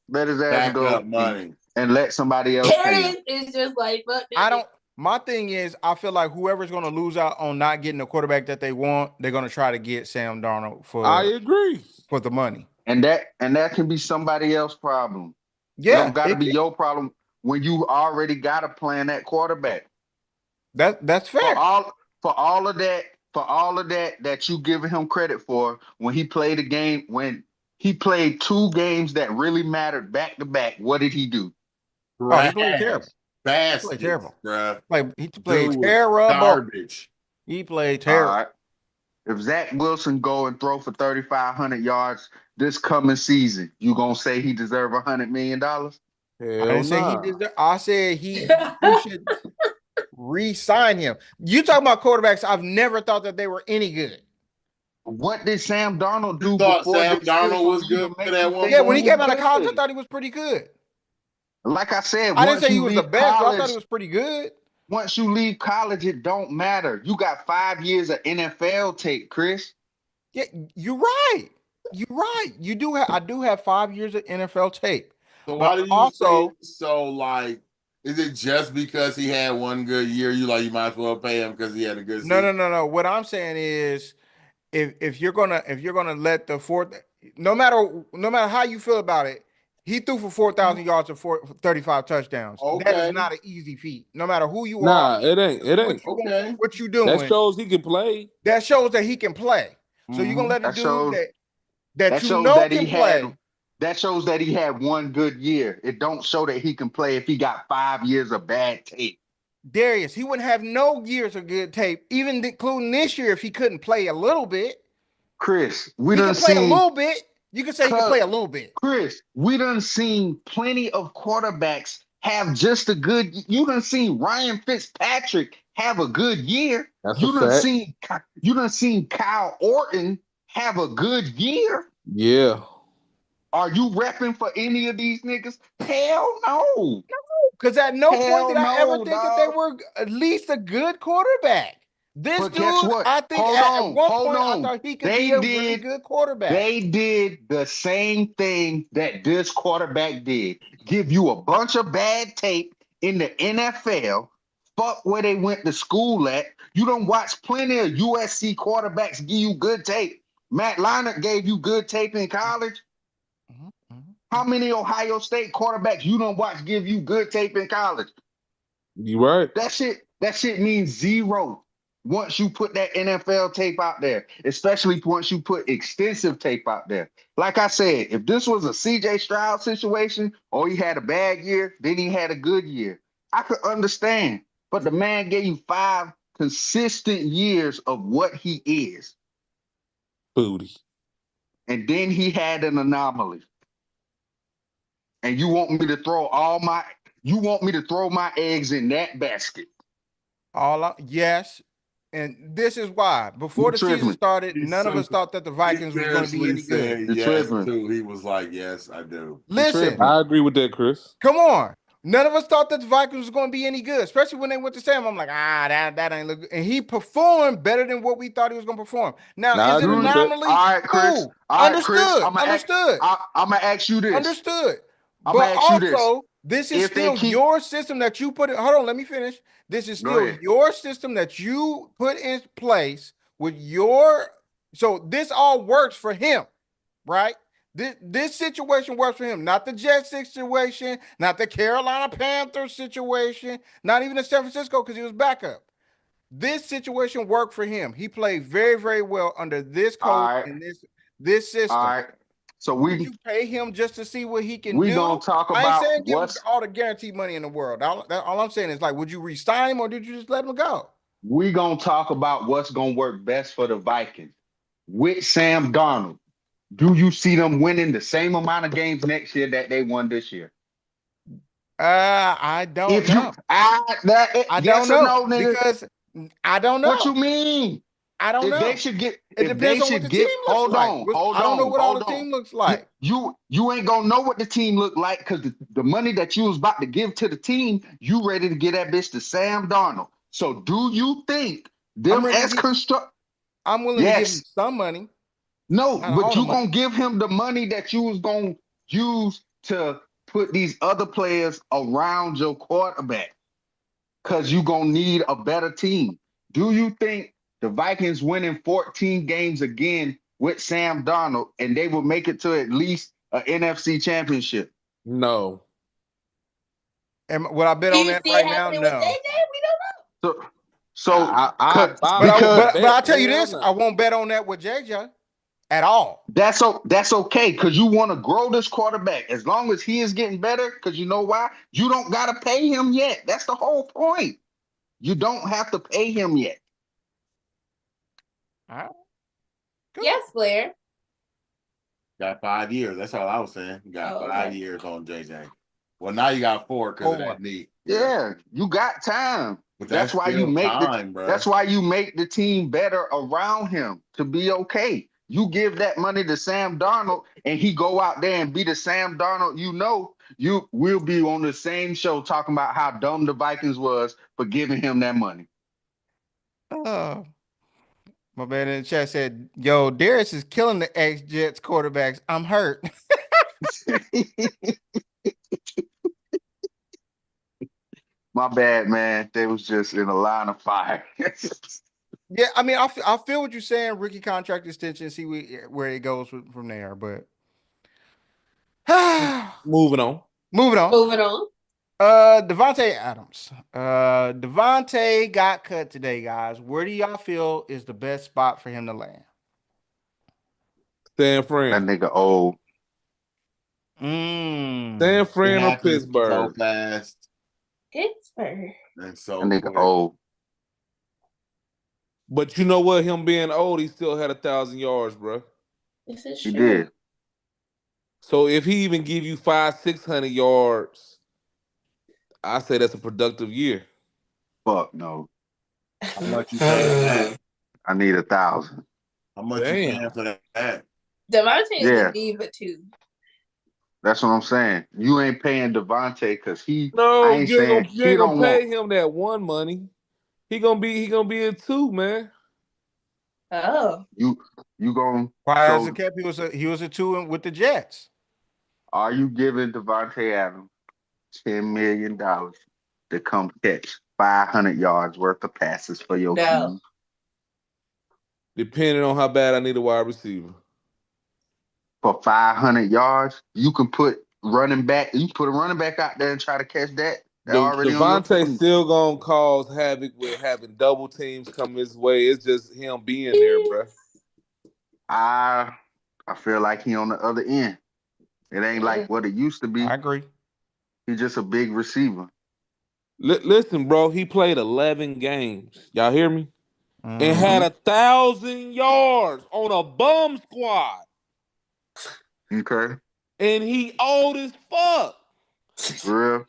Let his ass Backup go money. and let somebody else pay him. Darius is just like, fuck that. I don't. My thing is, I feel like whoever's going to lose out on not getting the quarterback that they want, they're going to try to get Sam Darnold I for agree. the money. And that can be somebody else's problem. It don't Yeah, got to be your problem when you already got a plan at quarterback. that's For fair. all for all of that, that you giving him credit for when he played a game, when he played 2 games that really mattered back to back, what did he do? Oh, he Trash. played terrible. He played Baskets, terrible. bruh. He played Dude was terrible. garbage. He played All terrible. right. If Zach Wilson go and throw for 3,500 yards this coming season, you gonna say he deserve $100 million? I Hell didn't say he nah. deserved. I said you should re-sign him. You talking about quarterbacks? I've never thought that they were any good. What did Sam Darnold You do thought before Sam this year Darnold for was you to good make at you one think Yeah, when he he point? was came out of college, I good? thought he was pretty good. Like I said, I didn't say he was the best, but I thought he was pretty good. once you leave college, it don't matter. You got 5 years of NFL tape, Chris. Yeah, you're right. You're right. You do have. I do have 5 years of NFL tape, So but why do you say also so? Like, is it just because he had one good year? You might as well pay him because he had a good season. no. What I'm saying is, if you're gonna let the fourth, no matter how you feel about it, he threw for 4,000 yards and 35 touchdowns. That is Okay, not an easy feat. No matter who you are, Nah, it ain't. It ain't. okay. what you That doing, shows he can play. that shows that he can play. So you're gonna let a That dude shows that that you shows know that can he had play. that shows that he had one good year. It don't show that he can play if he got 5 years of bad tape. Darius, he wouldn't have no years of good tape, even including this year, if he couldn't play a little bit. Chris, we He done can play a seen little bit. You can say he can play a little bit. Chris, we done seen plenty of quarterbacks have just a good. You done seen Ryan Fitzpatrick have a good year. That's a fact. You done seen Kyle Orton have a good year. Yeah. Are you repping for any of these niggas? Hell no. Because at no point Hell did I ever no, think that they dog. were at least a good quarterback. This But guess dude, what? I think Hold at on, one hold point I on. thought he could be They a really did good quarterback. They did the same thing that this quarterback did. Give you a bunch of bad tape in the NFL. Fuck where they went to school at. You don't watch plenty of USC quarterbacks give you good tape. Matt Leinart gave you good tape in college. Mhm, mhm. How many Ohio State quarterbacks you don't watch give you good tape in college? You right. That shit means zero once you put that NFL tape out there, especially once you put extensive tape out there. Like I said, if this was a CJ Stroud situation or he had a bad year, then he had a good year, I could understand. But the man gave you 5 consistent years of what he is. Booty. And then he had an anomaly. And you want me to throw my eggs in that basket. Yes. And this is why. Before You the season tripping. started, none of us thought that the He Vikings was going to be seriously any good. said You're yes tripping. too. He was like, "Yes, I do." You're Listen, tripping. I agree with that, Chris. come on. None of us thought that the Vikings was going to be any good, especially when they went to Sam. I'm like, that ain't look good. And he performed better than what we thought he was going to perform. Now, I is it agree an with that. anomaly? All right, Chris. Cool. All right, Chris. Understood. Understood. I'm gonna ask you this. Understood. I'm gonna But ask you this. also, this is If they still keep, your system that you put in. Hold on, let me finish. This is go still ahead. your system that you put in place with your. So this all works for him, right? This situation works for him, not the Jets situation, not the Carolina Panthers situation, not even the San Francisco because he was backup. This situation worked for him. He played very, very well under this All coach right. and this All system. right. So Would you pay him just to see what he can we gonna do? talk I ain't about saying give him what's all the guaranteed money in the world. All I'm saying is like, would you resign him or did you just let him go? we gonna talk about what's gonna work best for the Vikings with Sam Darnold. Do you see them winning the same amount of games next year that they won this year? I don't If you know. I don't yes or know no, nigga. because I don't What you know. mean? I don't If they know. should get, It if they depends on what should the team get, looks like. hold I don't know on, what all hold the on. team looks You like. you ain't gonna know what the team look like because the money that you was about to give to the team, you ready to get that bitch to Sam Darnold. So do you think I'm them ready to as get. construct? I'm willing to give him Yes. some money, No, not all but the you money. gonna give him the money that you was gonna use to put these other players around your quarterback because you gonna need a better team. Do you think the Vikings winning 14 games again with Sam Darnold and they will make it to at least an NFC championship? No. And would I bet Do on you that see it right now? happening with No. JJ? We don't know. So so I But make a because but bet. I tell you Hell this, I no. won't bet on that with JJ at all. that's okay because you want to grow this quarterback as long as he is getting better. Because you know why? You don't gotta pay him yet. That's the whole point. You don't have to pay him yet. All right, cool. Yes, Blair. Got 5 years. That's all I was saying. You got Oh, 5 years on JJ. Well, now you got 4 because of that 4. knee. Yeah, you got time. But That's that's why you still make the time, bro. that's why you make the team better around him to be okay. You give that money to Sam Darnold and he go out there and be the Sam Darnold, you will be on the same show talking about how dumb the Vikings was for giving him that money. Oh, my man in the chat said, "Yo, Darius is killing the ex Jets quarterbacks. I'm hurt." My bad, man. They was just in a line of fire. Yeah, I mean, I feel what you're saying. Rookie contract extension, see where it goes from there. But Moving on. moving on. Moving on. Devontae Adams. Devontae got cut today, guys. Where do y'all feel is the best spot for him to land? San That Fran. nigga old. San It Fran or happens so Pittsburgh. fast Pittsburgh. and That so nigga quick. old. But you know what? Him being old, he still had 1,000 yards, bro. This is He true. did. So if he even give you 500-600 yards, I say that's a productive year. Fuck no. How much you paying that? I need 1,000. How much you Damn. paying for that? Devontae is Yeah. a diva too. That's what I'm saying. You ain't paying Devontae because I No, ain't saying you he ain't gonna don't want pay him that one money. He gonna be a two, man. Oh. you. You going Why as a so cap, he was a two with the Jets. are you giving Devontae Adams $10 million to come catch 500 yards worth of passes for your No. team Depending on how bad I need a wide receiver. for 500 yards? You can put running back. You put a running back out there and try to catch that. They're already on your Devontae team. still gonna cause havoc with having double teams come his way. It's just him being there, bro. I I feel like he on the other end. It ain't like what it used to I be. agree. He's just a big receiver. Listen, bro, he played 11 games. Y'all hear me? And Mm-hmm. had Hmm. 1,000 yards on a bum squad. Okay, And he old as fuck. for real.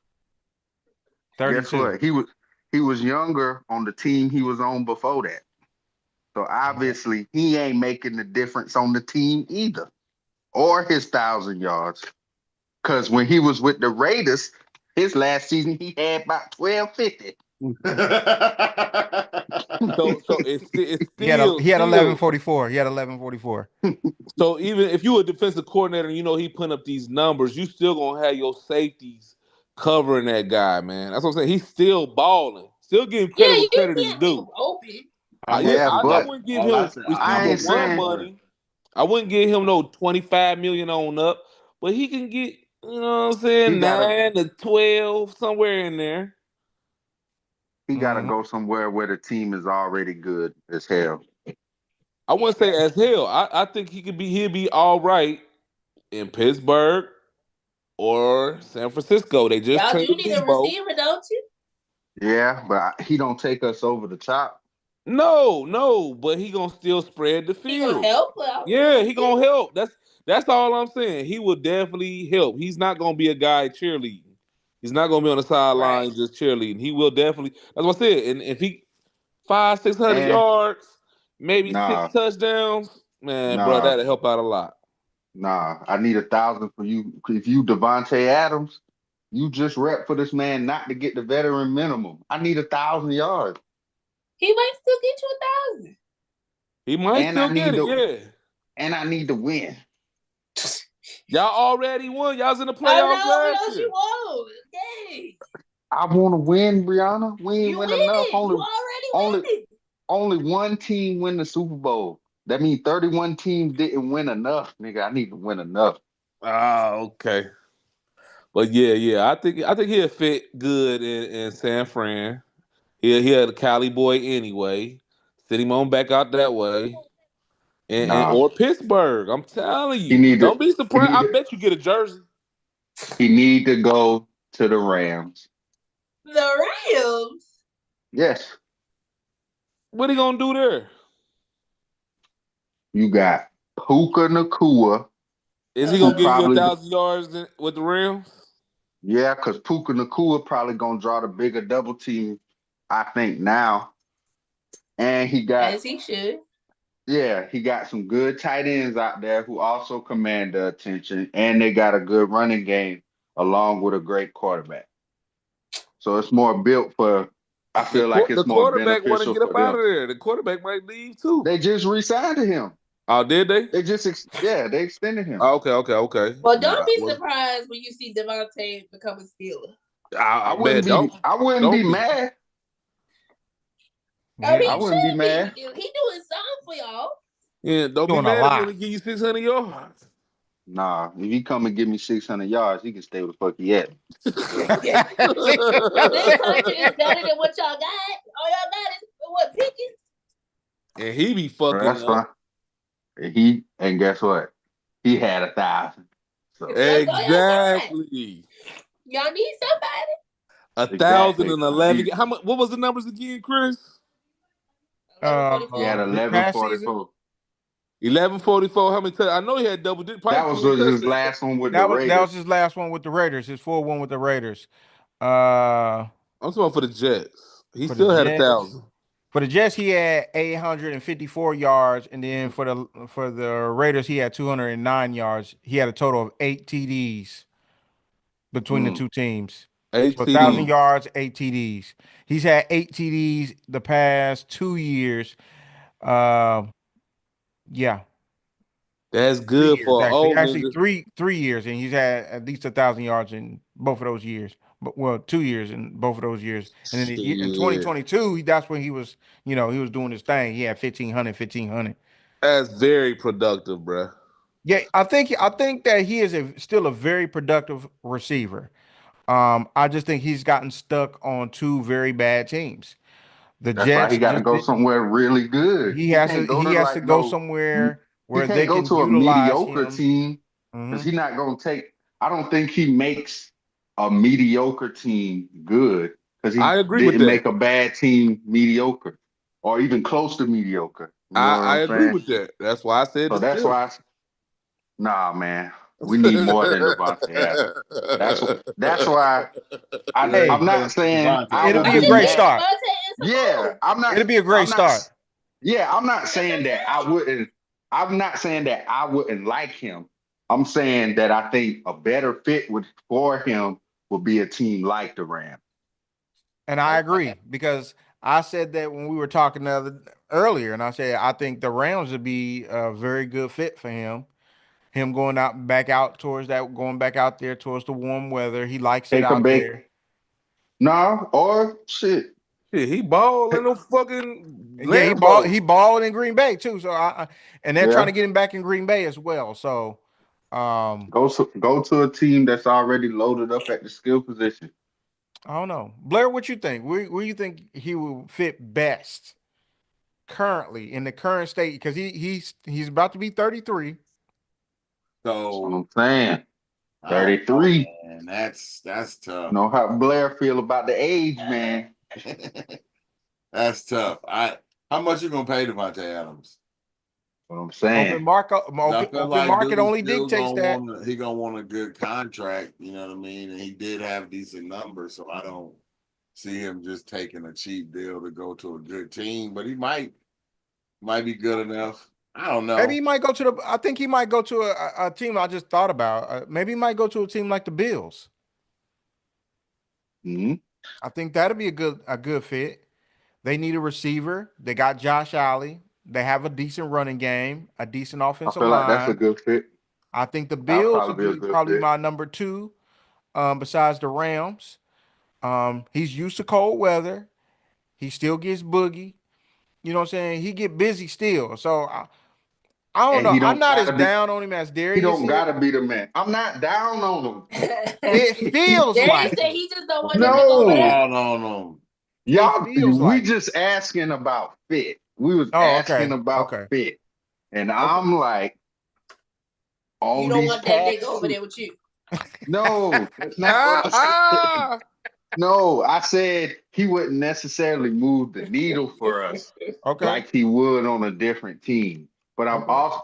Guess 32. what? He was younger on the team he was on before that. So obviously he ain't making the difference on the team either, or his 1,000 yards. Because when he was with the Raiders, his last season he had about 1250. So it's He had still. 1144. He had 1144. So even if you a defensive coordinator and you know he putting up these numbers, you still gonna have your safeties covering that guy, man. That's what I'm saying. He's still balling, still getting Yeah, credit where you credit is can't leave him due. open. Yeah, Yeah, I but wouldn't give all I him said, I receiver ain't one saying money. I wouldn't give him no 25 million on up, but he can get, you know what I'm he saying, gotta 9 to 12, somewhere in there. he gotta Mm-hmm. go somewhere where the team is already good as hell. I Yeah. wouldn't say as hell. I think he'll be all right in Pittsburgh or San Francisco. They just Y'all do traded need a Debo. receiver, don't you? Yeah, but he don't take us over the top. No, but he gonna still spread the He gonna field. help out. Yeah, he gonna help. That's all I'm saying. He will definitely help. He's not gonna be a guy cheerleading. He's not gonna be on the Right. sideline just cheerleading. He will definitely. That's what I said. And if he 600 And yards, maybe six nah, touchdowns, man, bro, nah, that'll help out a lot. nah. I need 1,000 for you. If you Devontae Adams, you just rep for this man not to get the veteran minimum. I need 1,000 yards. He might still get you 1,000. He might And I still get need it. to Yeah, and I need to win. y'all already won. Y'all was in the I playoffs know, we last know she year. won't. Yay. I want to win, Brianna. We ain't You win enough. winning. You Only only already winning. only one team win the Super Bowl. That means 31 teams didn't win enough, nigga. I need to win enough. Ah, okay. But yeah. I think he'll fit good in San Fran. He had a Cali boy anyway. Send him on back out that way. And Nah, or Pittsburgh. I'm telling he you. need to Don't be he surprised. need I to bet you get a jersey. he need to go to the Rams. The Rams. Yes, What he gonna do there? you got Puka Nakua, Is he who gonna give you a probably thousand yards with the Rams? yeah, because Puka Nakua probably gonna draw the bigger double team. I think now, and As he should. he got some good tight ends out there who also command the attention, and they got a good running game along with a great quarterback. So it's more built for. I feel like The it's more quarterback want to beneficial get for up out them. of there. The quarterback might leave too. They just re-signed to him. Oh, did they? They extended him. Okay. Well, don't Nah, be well, surprised when you see Devontae become a Steeler. I bet I wouldn't be don't be. mad. I Yeah, mean, I he wouldn't be should be. mad. He doing something for y'all. Yeah, don't be doing a mad if he lot. only give you 600 yards. Nah, if he come and give me 600 yards, he can stay where the fuck he at. Yeah. 600 is And better than what y'all got. All y'all got is what, Pickens? he be Bro, fucking that's up. fine. And guess what? He had 1,000. So That's all y'all got. Exactly. Y'all need somebody. A thousand exactly. and eleven. He How much? What was the numbers again, Chris? he had 1144. This past season, 1144. 1144. How many? I know he had double digit, probably That was 20 his touchdowns. last one with the that was Raiders. his last one with the Raiders. His 4-1 with the Raiders. Uh, I'm talking for the Jets. He for the still had a Jets, thousand. for the Jets, he had 854 yards, and then for the Raiders, he had 209 yards. He had a total of 8 TDs. between the two teams. Eight So 1,000 TDs. yards, 8 TDs. He's had 8 TDs the past 2 years. Uh, yeah, That's three good years for an actually. old Actually, nigga. three years, and he's had at least 1,000 yards in both of those years. But well, 2 years in both of those years, and then in Shit. 2022, that's when he was, he was doing his thing. He had 1,500. That's very productive, bruh. Yeah, I think that he is still a very productive receiver. I just think he's gotten stuck on two very bad teams. The That's why he Jets got to just go did, somewhere really good. he He has to can't go to he has to like go no, somewhere he where can't they go can to a utilize mediocre him. team because Mhm. he's not gonna take. I don't think he makes a mediocre team good because he I agree with didn't that. make a bad team mediocre or even close to mediocre. You know what I I'm agree saying? with that. That's why I said So the that's Steelers. why, nah, man, we need more than Devontae Adams. That's why Hey, I'm not saying I Devontae it'll would be a I be just great think mad. start. Devontae is Yeah, home. It'll be a great I'm not. start. Yeah, I'm not That's what saying I'm that I saying. wouldn't. I'm not saying that I wouldn't like him. I'm saying that I think a better fit would for him would be a team like the Rams. And I Okay. agree because I said that when we were talking earlier, and I said I think the Rams would be a very good fit for him. Him going back out there towards the warm weather. He likes it Take a out bake. there. No, or shit. Shit, he ball in the fucking Yeah, he Lambo. balled in Green Bay too. So and they're trying to Yeah, get him back in Green Bay as well. So um go to a team that's already loaded up at the skill position. I don't know. Blair, what you think? Where you think he will fit best currently in the current state? Because he's about to be 33. That's what So I'm saying. I don't know, 33. man. That's You tough. know how Blair feel about the age, man. That's tough. How much you gonna pay Devontae Adams? What I'm saying. Open market, 'Cause I feel open like market dude only still dictates gonna that. want a good contract, you know what I mean? And he did have decent numbers, so I don't see him just taking a cheap deal to go to a good team, but he might be good enough. I don't Maybe know. he might go to the. I think he might go to a team I just thought about. Maybe he might go to a team like the Bills. Mhm. I think that'd be a good fit. They need a receiver. They got Josh Allen. They have a decent running game, a decent I offensive feel like that's a line. good fit. I think the That'll Bills would probably be a be good probably fit. my number two, besides the Rams. He's used to cold weather. He still gets boogie. You know what I'm saying? He get busy still. So I don't And know. he I'm don't not as gotta be down on him as he Darius don't is. gotta be the man. I'm not down on It feels Darius like said it. he just don't him. want them to go I'm left. No. down on him. It Y'all feels we like it. just asking about fit. We was Oh, asking okay. about Okay. fit. And Okay. I'm like, You on don't these want that nigga past over two. there with you. No, that's not what I said. Ah, No, I said he wouldn't necessarily move the needle for us Okay. like he would on a different team. But I'm Okay. off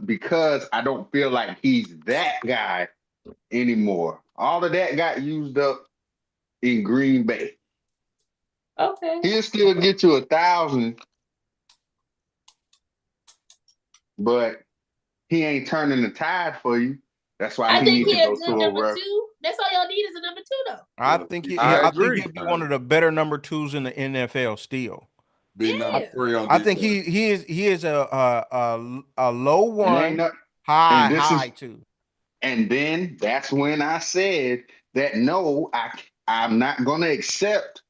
because I don't feel like he's that guy anymore. All of that got used up in Green Bay. Okay. He'll still get you 1,000, but he ain't turning the tide for you. That's why I he think need to he a go good to a number ref. two. That's all y'all need is a number two though. I think I I think agree. he'll be one of the better number twos in the NFL still. Be number I, Yeah. three on I think defense. he is a low It ain't one, not, high and this is high two. and then that's when I said that no, I'm not gonna accept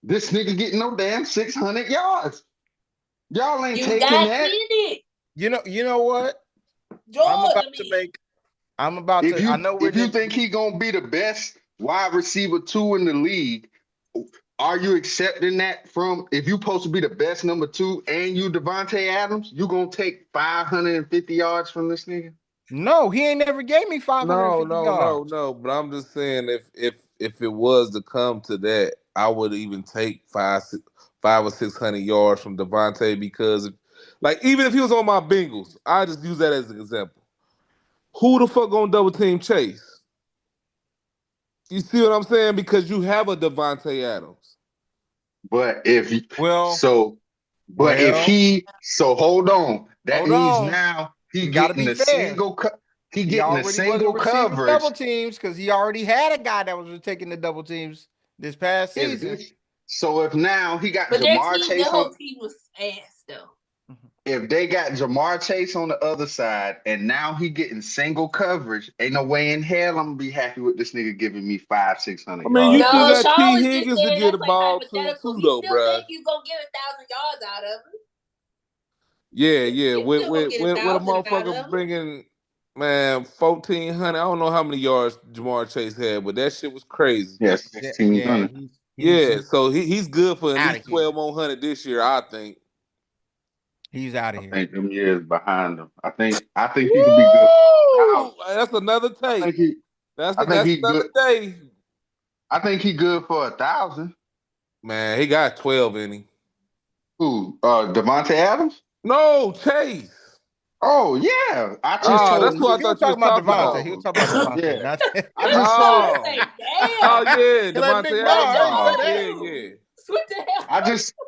this nigga getting no damn 600 yards. Y'all ain't You taking got that. Kennedy. You know what? I'm George, I about to mean. make. I'm about If to. I you know we're if you in. think he gonna be the best wide receiver two in the league, are you accepting that from if you supposed to be the best number two and you Devontae Adams, you gonna take 550 yards from this nigga? No, he ain't never gave me No, 550 no, no, yards. no. But I'm just saying, if it was to come to that, I would even take 500 or 600 yards from Devontae because, like, even if he was on my Bengals, I just use that as an example. Who the fuck gonna double team Chase? You see what I'm saying? Because you have a Devontae Adams. But if Well, so, but if well, he so hold on, that hold means on. now he We got to getting be a fair. single cut. he He getting a already wasn't single receiving coverage. double teams because he already had a guy that was taking the double teams this past If season. this, so if now he got But Jamar their Chase whole on, team was ass though. if they got Jamar Chase on the other side, and now he getting single coverage, ain't no way in hell I'm gonna be happy with this nigga giving me 500-600 I mean, you yards. still No, got Sean T was just Higgins to saying get the that's like ball to hypothetical. too, He though, still bruh. think you gonna get 1,000 yards out of him. Yeah. You With still gonna with get with, with a 1,000 out motherfucker of him. bringing 1,400. I don't know how many yards Jamar Chase had, but that shit was crazy. Yes, Yeah, 1600. Yeah, so he's good for at out of least here. 12 more hundred this year, I think. He's out of I here. think them years behind him. I think he could be good for Woo! 1,000. That's another I take. think he That's I think that's he another good. day. I think he good for 1,000. Man, he got 12 in him. Who? Devontae Adams? No, Chase. Oh yeah. I just Oh, told that's He who I was thought you was talking about talking Devontae. He about. was talking about Devontae. yeah. Not I I just was about told to Oh. say, Oh damn. yeah, He let Big Devontae Ball. What Adams. I y'all ain't Oh, say gonna that. yeah, do? yeah. What the hell?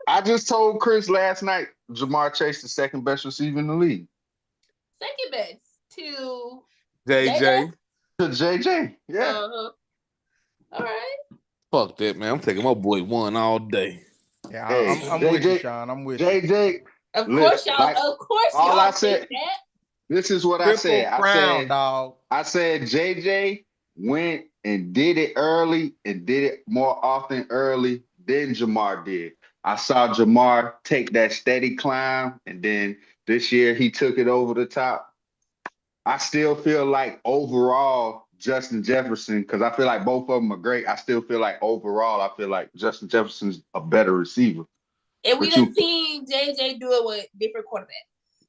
I just told Chris last night Jamar Chase the second best receiver in the league. Second best to JJ. JJ. To JJ. Yeah. Uh-huh. All right. Fuck that, man. I'm taking my boy one all day. Yeah, Hey, I'm with you, Sean. I'm with you. JJ, Of course listen, y'all. like Of course all I y'all think said, that. this is what I Triple said. crown, dog. I said JJ went and did it early and did it more often early than Jamar did. I saw Jamar take that steady climb, and then this year he took it over the top. I still feel like overall Justin Jefferson, because I feel like both of them are great. I still feel like overall, I feel like Justin Jefferson's a better receiver. And we But done you seen JJ do it with different quarterbacks.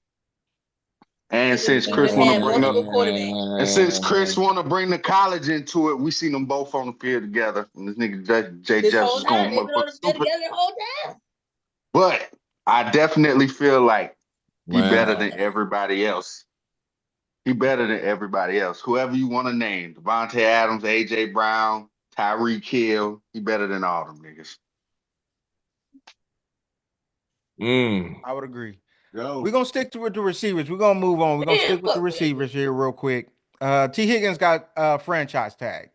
and since He Chris just want to had bring up multiple quarterbacks. and since Chris want to bring the college into it, we seen them both on the field together. And this nigga Jay This whole Jefferson's time going they've been on motherfucking the field stupid. together the whole time. But I definitely feel like he better Man. than everybody else. He better than everybody else. Whoever you want to name, Devontae Adams, AJ Brown, Tyreek Hill, he better than all them niggas. I would agree. Go. We're gonna stick to with the receivers. We're gonna move on. We're gonna Man, stick with the fuck receivers here real quick. T. Higgins got franchise tag.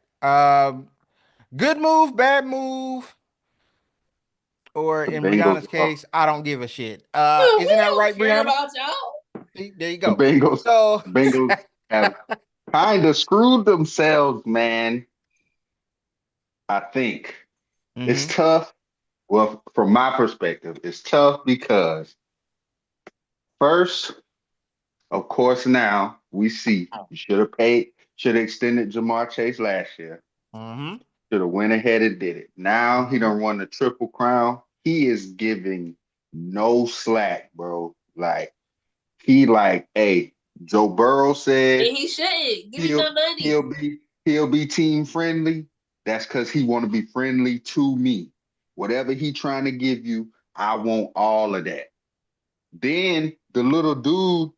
Good move, bad move, or The in Bengals, Breyana's case, I don't give a shit. We Isn't that don't right, care Breyana? about y'all. See, there you the go. Bengals, So the Bengals have kind of screwed themselves, man. I think it's Mhm. tough. Well, from my perspective, it's tough because first, of course, now we see you should have extended Jamar Chase last year. Mhm. Should have went ahead and did it. Now he Mhm. don't won the triple crown. He is giving no slack, bro. Like he like, hey, Joe Burrow said And he shouldn't. Give me he'll my money. he'll be team friendly. That's because he want to be friendly to me. Whatever he trying to give you, I want all of that. Then the little dude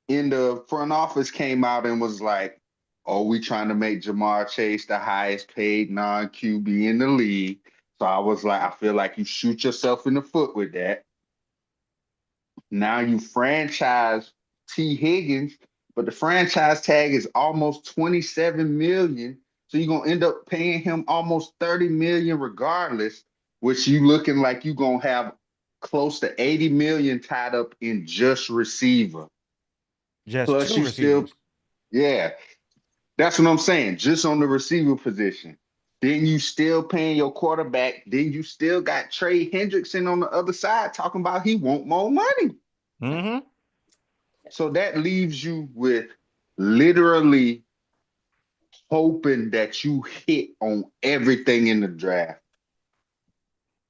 in the front office came out and was like, "Oh, we trying to make Jamar Chase the highest paid non QB in the league." So I was like, I feel like you shoot yourself in the foot with that. Now you franchise T. Higgins, but the franchise tag is almost 27 million. So you're gonna end up paying him almost 30 million regardless, which you looking like you're gonna have close to 80 million tied up in just receiver. Just Plus two you still, receivers. yeah, that's what I'm saying. Just on the receiver position. Then you still paying your quarterback. Then you still got Trey Hendrickson on the other side talking about he want more money. Mhm. So that leaves you with literally hoping that you hit on everything in the draft,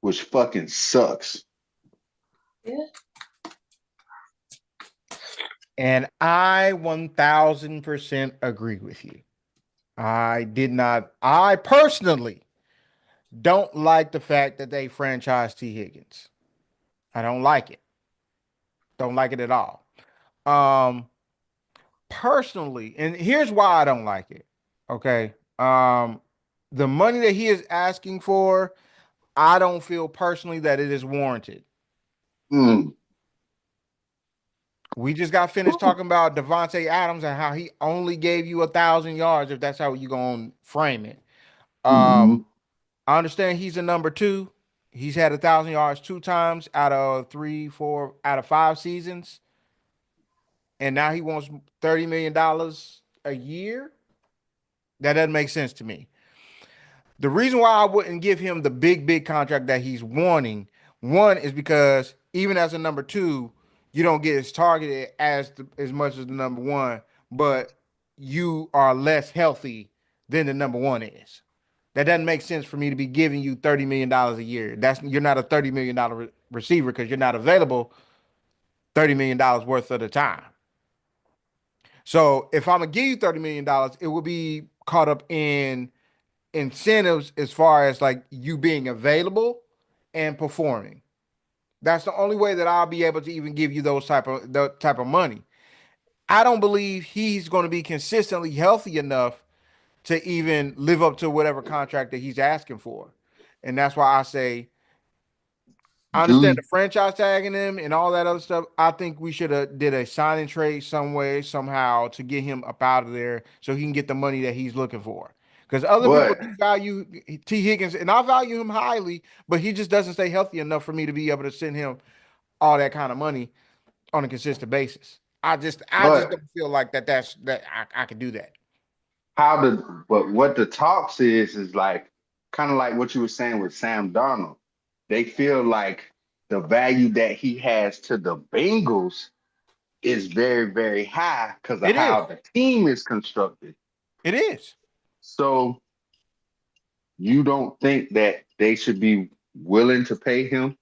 which fucking sucks. Yeah. And I 1000% agree with you. I personally don't like the fact that they franchised T. Higgins. I don't like it. Don't like it at all. Um, Personally, and here's why I don't like it. Okay. The money that he is asking for, I don't feel personally that it is warranted. Mm, We just got finished Woo. talking about Devontae Adams and how he only gave you 1,000 yards, if that's how you gonna frame it. Mhm. I understand he's a number two. He's had 1,000 yards 2 times out of three, 4 out of 5 seasons, and now he wants $30 million a year. That doesn't make sense to me. The reason why I wouldn't give him the big contract that he's wanting, one is because even as a number two, you don't get as targeted as much as the number one, but you are less healthy than the number one is. That doesn't make sense for me to be giving you $30 million a year. That's You're not a $30 million receiver because you're not available $30 million worth of the time. So if I'm gonna give you $30 million, it will be caught up in incentives as far as like you being available and performing. That's the only way that I'll be able to even give you those type of money. I don't believe he's going to be consistently healthy enough to even live up to whatever contract that he's asking for. And that's why I say I Do understand you, the franchise tagging him and all that other stuff. I think we should have did a sign and trade some way, somehow to get him up out of there so he can get the money that he's looking for. Because other people but do value T. Higgins, and I value him highly, but he just doesn't stay healthy enough for me to be able to send him all that kind of money on a consistent basis. I just but don't feel like that I could do that. but what the talks is like kind of like what you were saying with Sam Darnold. They feel like the value that he has to the Bengals is very, very high because of It how is. the team is constructed. It is. So you don't think that they should be willing to pay him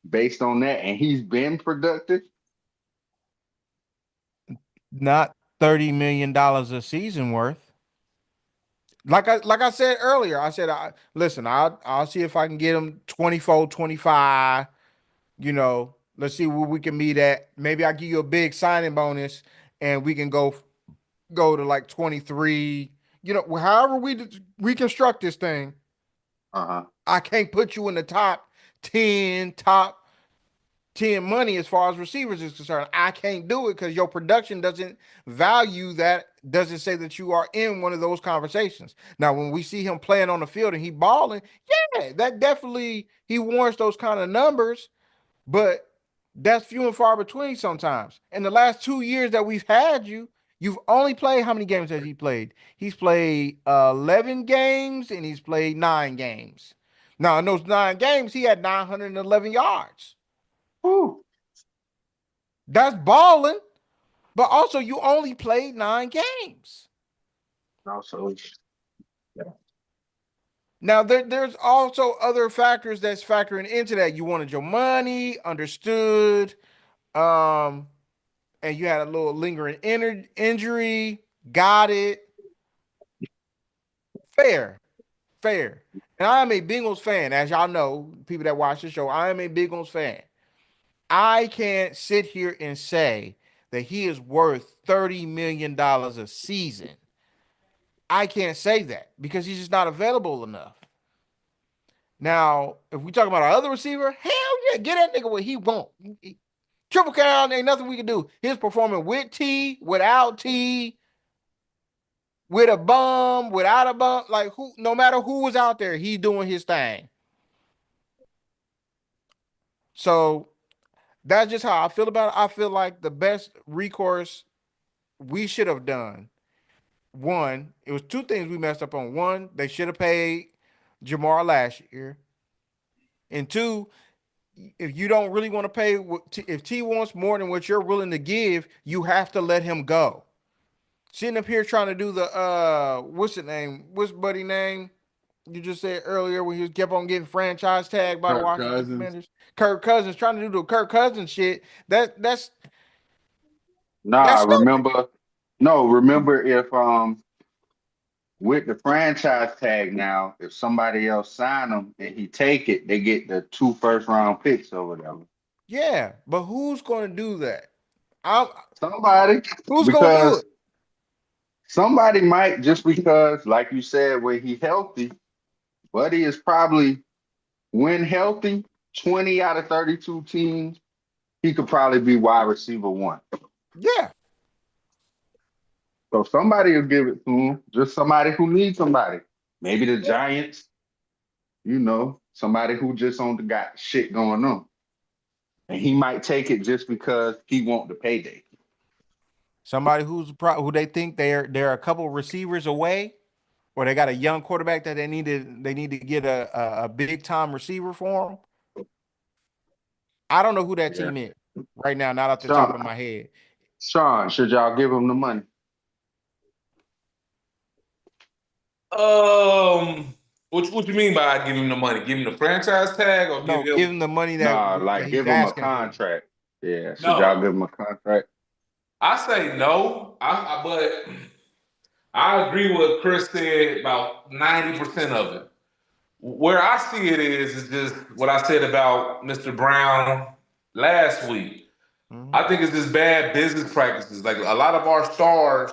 based on that? And he's been productive. Not $30 million a season worth. Like I said earlier, I said listen, I'll see if I can get him 24, 25. Let's see where we can meet at. Maybe I'll give you a big signing bonus and we can go to like 23. However we reconstruct this thing, Uh-huh. I can't put you in the top 10 money as far as receivers is concerned. I can't do it because your production doesn't value that, doesn't say that you are in one of those conversations. Now, when we see him playing on the field and he balling, yeah, that definitely he warrants those kind of numbers, but that's few and far between sometimes. In the last 2 years that we've had you, you've only played how many games has he played? He's played 11 games and he's played 9 games. Now, in those 9 games, he had 911 yards. Whew. That's balling, but also you only played 9 games. Also, Now there's also other factors that's factoring into that. You wanted your money, understood, um, and you had a little lingering injury. Got it. Fair, fair. And I am a Bengals fan, as y'all know, people that watch the show. I am a Bengals fan. I can't sit here and say that he is worth $30 million a season. I can't say that because he's just not available enough. Now, if we talk about our other receiver, hell yeah, get that nigga what he want. Triple count, ain't nothing we can do. He's performing with T, without T, with a bum, without a bum. Like who, no matter who was out there, he doing his thing. So that's just how I feel about it. I feel like the best recourse we should have done. One, it was two things we messed up on. One, they should have paid Jamar last year. And two, if you don't really want to pay, if T wants more than what you're willing to give, you have to let him go. Sitting up here trying to do the what's the name? What's buddy name? You just said earlier when he kept on getting franchise tagged by the Kirk Washington Cousins. Commanders. Kirk Cousins trying to do the Kirk Cousins shit. That's nah, stupid. remember if with the franchise tag now, if somebody else sign him and he take it, they get the 2 first-round picks or whatever. Yeah, but who's going to do that? I'm, Somebody, who's going to do because it? somebody might just because, like you said, when he healthy, Buddy is probably when healthy, 20 out of 32 teams he could probably be wide receiver one. Yeah. So somebody will give it to him. Just somebody who needs somebody. Maybe the Yeah. Giants, somebody who just on the got shit going on. And he might take it just because he want the payday. Somebody who they think they're a couple receivers away, or they got a young quarterback that they need to get a big time receiver for him. I don't know who that Yeah. team is right now, not off the top of Sean, my head. Sean, should y'all give him the money? What you mean by give him the money? Give him the franchise tag or give No, give him? him the money Nah, that like he's give him a asking for. contract. Yeah, should y'all No, give him a contract? I say no. But I agree with Chris said about 90% of it. Where I see it is just what I said about Mr. Brown last week. Mhm. I think it's just bad business practices. Like a lot of our stars,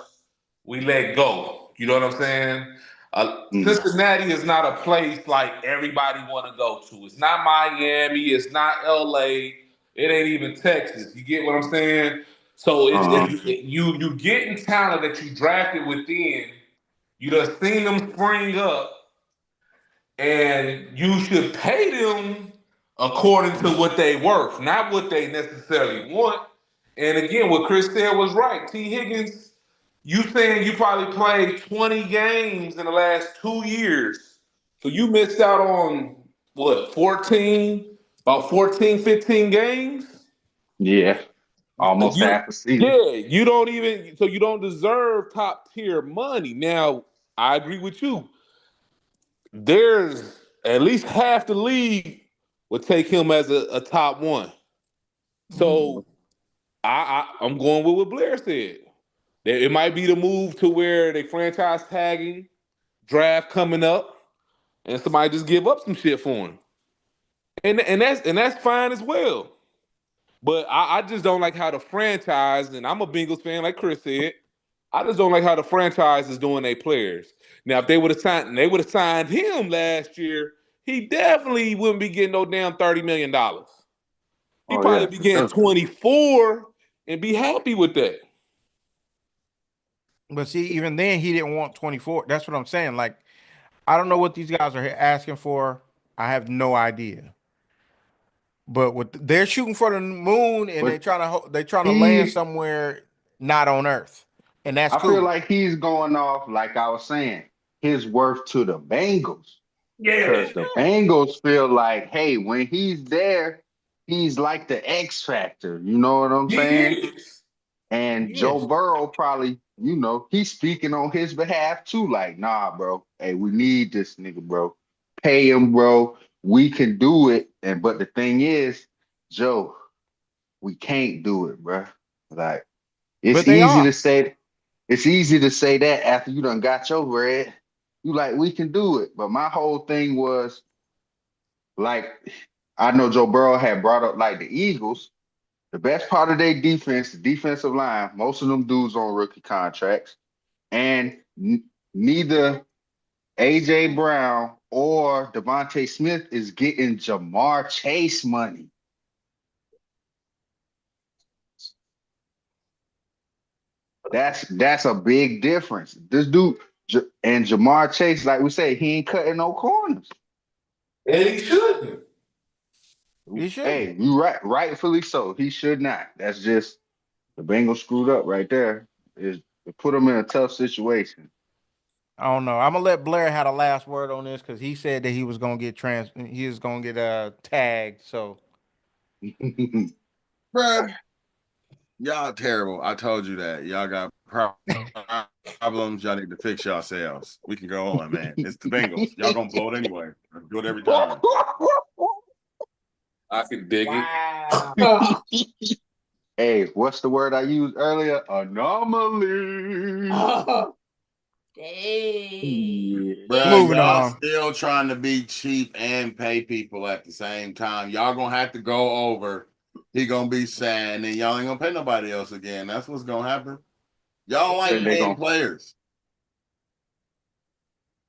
we let go. You know what I'm saying? Mm. Cincinnati is not a place like everybody want to go to. It's not Miami. It's not LA. It ain't even Texas. You get what I'm saying? So Uh-huh. you getting talent that you drafted within. You done seen them spring up, and you should pay them according to what they worth, not what they necessarily want. And again, what Chris said was right. T. Higgins, you saying you probably played 20 games in the last 2 years. So you missed out on what, 14, about 14, 15 games? Yeah, almost You half a season. yeah, you don't even so you don't deserve top tier money. Now, I agree with you. There's at least half the league would take him as a top one. Mhm. So I'm going with what Blair said. It might be the move to where they franchise tagging, draft coming up, and somebody just give up some shit for him. And that's fine as well. But I just don't like how the franchise, and I'm a Bengals fan, like Chris said. I just don't like how the franchise is doing their players. Now, if they would have signed him last year, he definitely wouldn't be getting no damn $30 million. He Oh probably yeah, be for getting sure. 24 and be happy with that. But see, even then, he didn't want 24. That's what I'm saying. Like, I don't know what these guys are asking for. I have no idea. But they're shooting for the moon, and But they're trying to land he somewhere not on Earth, and that's I feel cool. like he's going off, like I was saying, his worth to the Bengals. Yeah. Because the Bengals feel like, hey, when he's there, he's like the X factor. You know what I'm He saying? is. And Joe Yes, Burrow probably, he's speaking on his behalf too. Like, nah, bro. Hey, we need this nigga, bro. Pay him, bro. We can do it. But the thing is, Joe, we can't do it, bro. Like, it's but they easy to are. say, it's easy to say that after you done got your bread. You like, we can do it. But my whole thing was like, I know Joe Burrow had brought up like the Eagles. The best part of their defense, the defensive line, most of them dudes on rookie contracts, and neither AJ Brown or Devontae Smith is getting Jamar Chase money. That's a big difference. This dude and Jamar Chase, like we say, he ain't cutting no corners. And he shouldn't. He shouldn't. Hey, you rightfully so. He should not. That's just the Bengals screwed up right there. Is it put them in a tough situation. I don't know. I'm gonna let Blair have the last word on this because he said that he was gonna get he was gonna get tagged. So Bruh, y'all terrible. I told you that. Y'all got problems. Y'all need to fix yourselves. We can go on, man. It's the Bengals. Y'all gonna blow it anyway. Do it every time. I can dig it. wow. Hey, what's the word I used earlier? Anomaly. Dang. Yeah. Bruh, Moving y'all on. still trying to be cheap and pay people at the same time. Y'all gonna have to go over. He gonna be sad, and then y'all ain't gonna pay nobody else again. That's what's gonna happen. Y'all don't like Then they paying gonna players.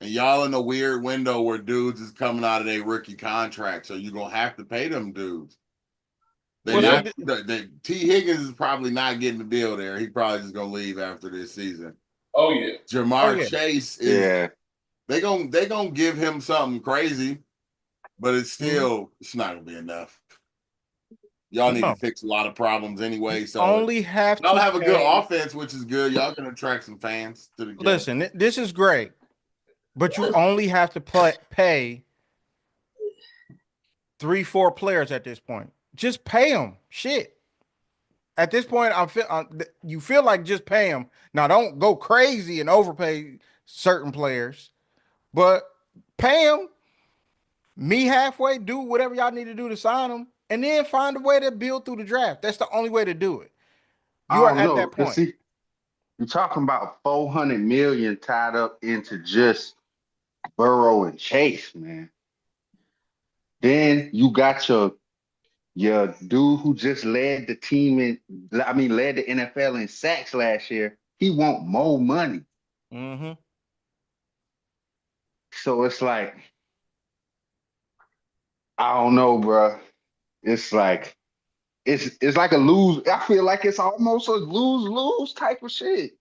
And y'all in a weird window where dudes is coming out of their rookie contract. So you're gonna have to pay them dudes. They not T. Higgins is probably not getting the deal there. He probably just gonna leave after this season. Oh yeah. Jamar Chase is they gonna give him something crazy, but it's still it's not gonna be enough. Y'all need to fix a lot of problems anyway. So only have y'all to have a good offense, which is good. Y'all can attract some fans to the game. Listen, this is great, but you only have to pay 3-4 players at this point. Just pay them. Shit. At this point, you feel like just pay them. Now, don't go crazy and overpay certain players, but pay them. Me halfway, do whatever y'all need to do to sign them, and then find a way to build through the draft. That's the only way to do it. You are at that point. See, you're talking about $400 million tied up into just Burrow and Chase, man. Then you got your dude who just led the NFL in sacks last year. He want more money. Mm-hmm. So it's like, I don't know, bro. It's like it's like a lose. I feel like it's almost a lose-lose type of shit.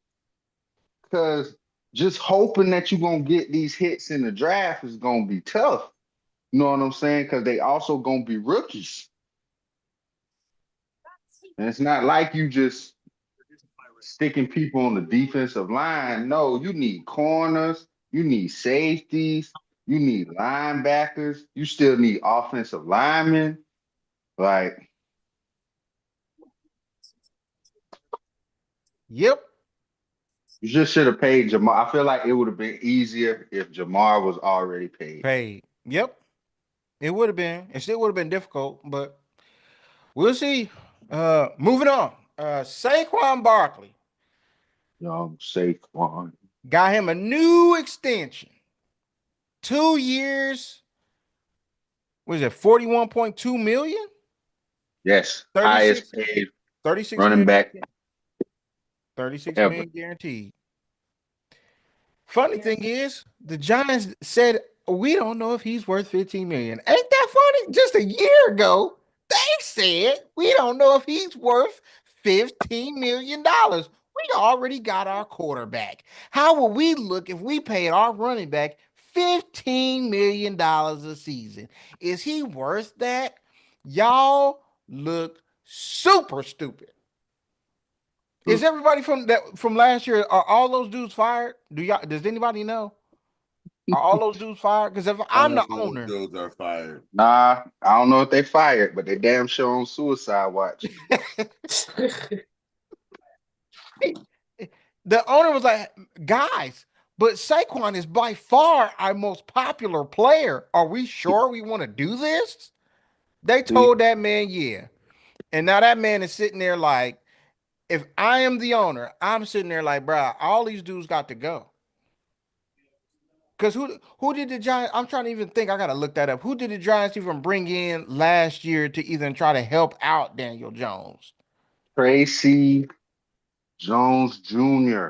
Because just hoping that you're gonna get these hits in the draft is gonna be tough. You know what I'm saying? Because they also gonna be rookies. And it's not like you just sticking people on the defensive line. No, you need corners, you need safeties, you need linebackers, you still need offensive linemen. Like, Yep. you just should have paid Jamar. I feel like it would have been easier if Jamar was already paid. Yep. It would have been. It still would have been difficult, but we'll see. Moving on. Saquon Barkley Young Saquon. got him a new extension. 2 years. What is it? 41.2 million? Yes, 36, highest paid 36 running million. back 36 ever. million guaranteed. Funny thing is, the Giants said we don't know if he's worth 15 million. Ain't that funny? Just a year ago, they said we don't know if he's worth $15 million. We already got our quarterback. How will we look if we paid our running back $15 million a season? Is he worth that? Y'all look super stupid. Is everybody from last year? Are all those dudes fired? Does anybody know? Are all those dudes fired? Because if I'm the owner, dudes are fired. Nah, I don't know if they fired, but they damn sure on suicide watch. the owner was like, guys, but Saquon is by far our most popular player. Are we sure we want to do this? They told that man, yeah. And now that man is sitting there like, if I am the owner, I'm sitting there like, bro, all these dudes got to go. Because who did the Giants? I'm trying to even think. I gotta look that up. Who did the Giants even bring in last year to even try to help out Daniel Jones? Tracy Jones Jr.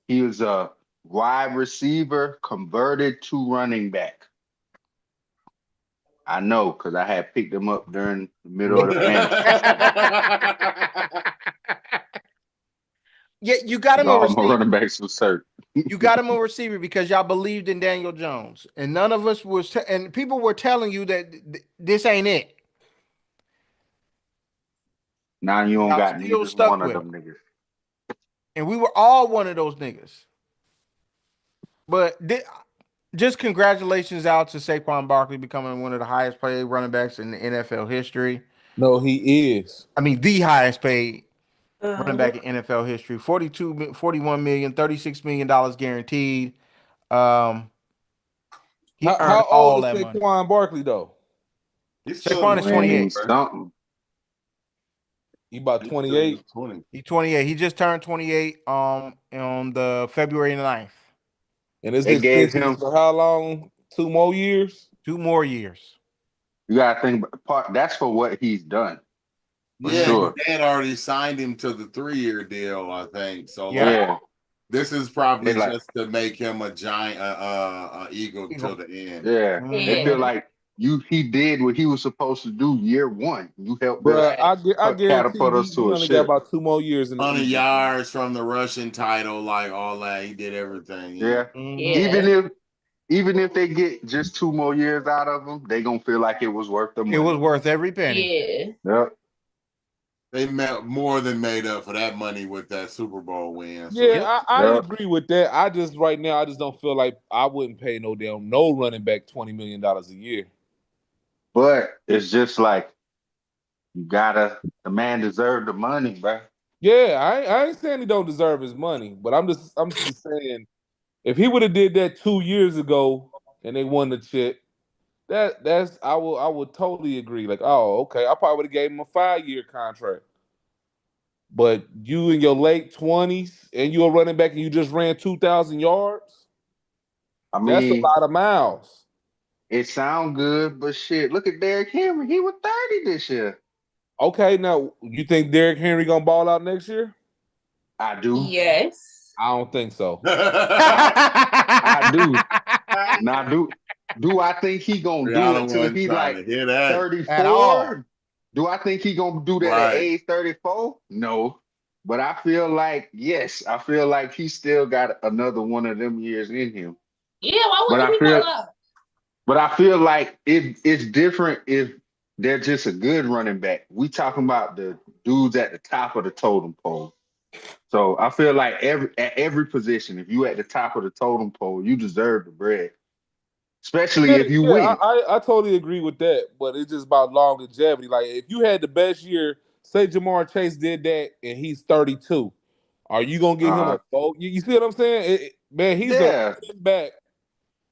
He was a wide receiver converted to running back. I know because I had picked him up during the middle of the fantasy. Yeah, you got him a All receiver. my running backs was hurt. You got him a receiver because y'all believed in Daniel Jones, and none of us was, and people were telling you that this ain't it. Now you don't Y'all got still neither stuck one of with them him. niggas. And we were all one of those niggas. But just congratulations out to Saquon Barkley becoming one of the highest paid running backs in the NFL history. No, he is. I mean, the highest paid running back in NFL history. 41 million, $36 million guaranteed. He earned How all old is that money. Saquon Barkley though? Saquon is 28. Something. He about 28. He's 28. He just turned 28 on the February 9th. And his They gave extension him is for how long? 2 more years? 2 more years. You gotta think about that's for what he's done. For Yeah, sure. they had already signed him to the 3-year deal, I think. So Yeah. this is probably They just to make him a giant eagle till the end. Yeah. Mhm. They feel like he did what he was supposed to do year one. You helped us Bruh, Right. I guarantee catapult us he to a only got ship. about 2 more years in the 100 Eagles, man. yards from the Russian title, like all that. He did everything. Yeah. Yeah. Mm-hmm. Yeah. Even if they get just 2 more years out of him, they gonna feel like it was worth the It was money. worth every penny. Yeah. Yep. They more than made up for that money with that Super Bowl win. So Yeah, Yep. I Yep. agree with that. I just right now I just don't feel like I wouldn't pay no running back $20 million a year. But it's just like you gotta. The man deserved the money, bro. Yeah, I ain't saying he don't deserve his money, but I'm just saying if he would have did that 2 years ago and they won the chip, that's I would totally agree. Like, oh, okay, I probably would have gave him a 5 year contract. But you in your late 20s and you're running back and you just ran 2,000 yards, I that's a mean, lot of miles. it sound good, but shit, look at Derrick Henry. He was 30 this year. Okay, now you think Derrick Henry gonna ball out next year? I do. Yes. I don't think so. I do. Now do I think he gonna do it Brianna till wasn't he trying like to hear that. At all. 34? Do I think he gonna do that at Right. age 34? No. But I feel like, yes, I feel like he still got another one of them years in him. Yeah, why But wouldn't I he ball feel out? but I feel like it's different if they're just a good running back. We talking about the dudes at the top of the totem pole. So I feel like at every position, if you at the top of the totem pole, you deserve the bread, especially Yeah, if you yeah, win. I totally agree with that. But it's just about longevity. Like if you had the best year, say Jamar Chase did that and he's 32, are you gonna give him Uh, a vote? You see what I'm saying? Man, he's a yeah, running back,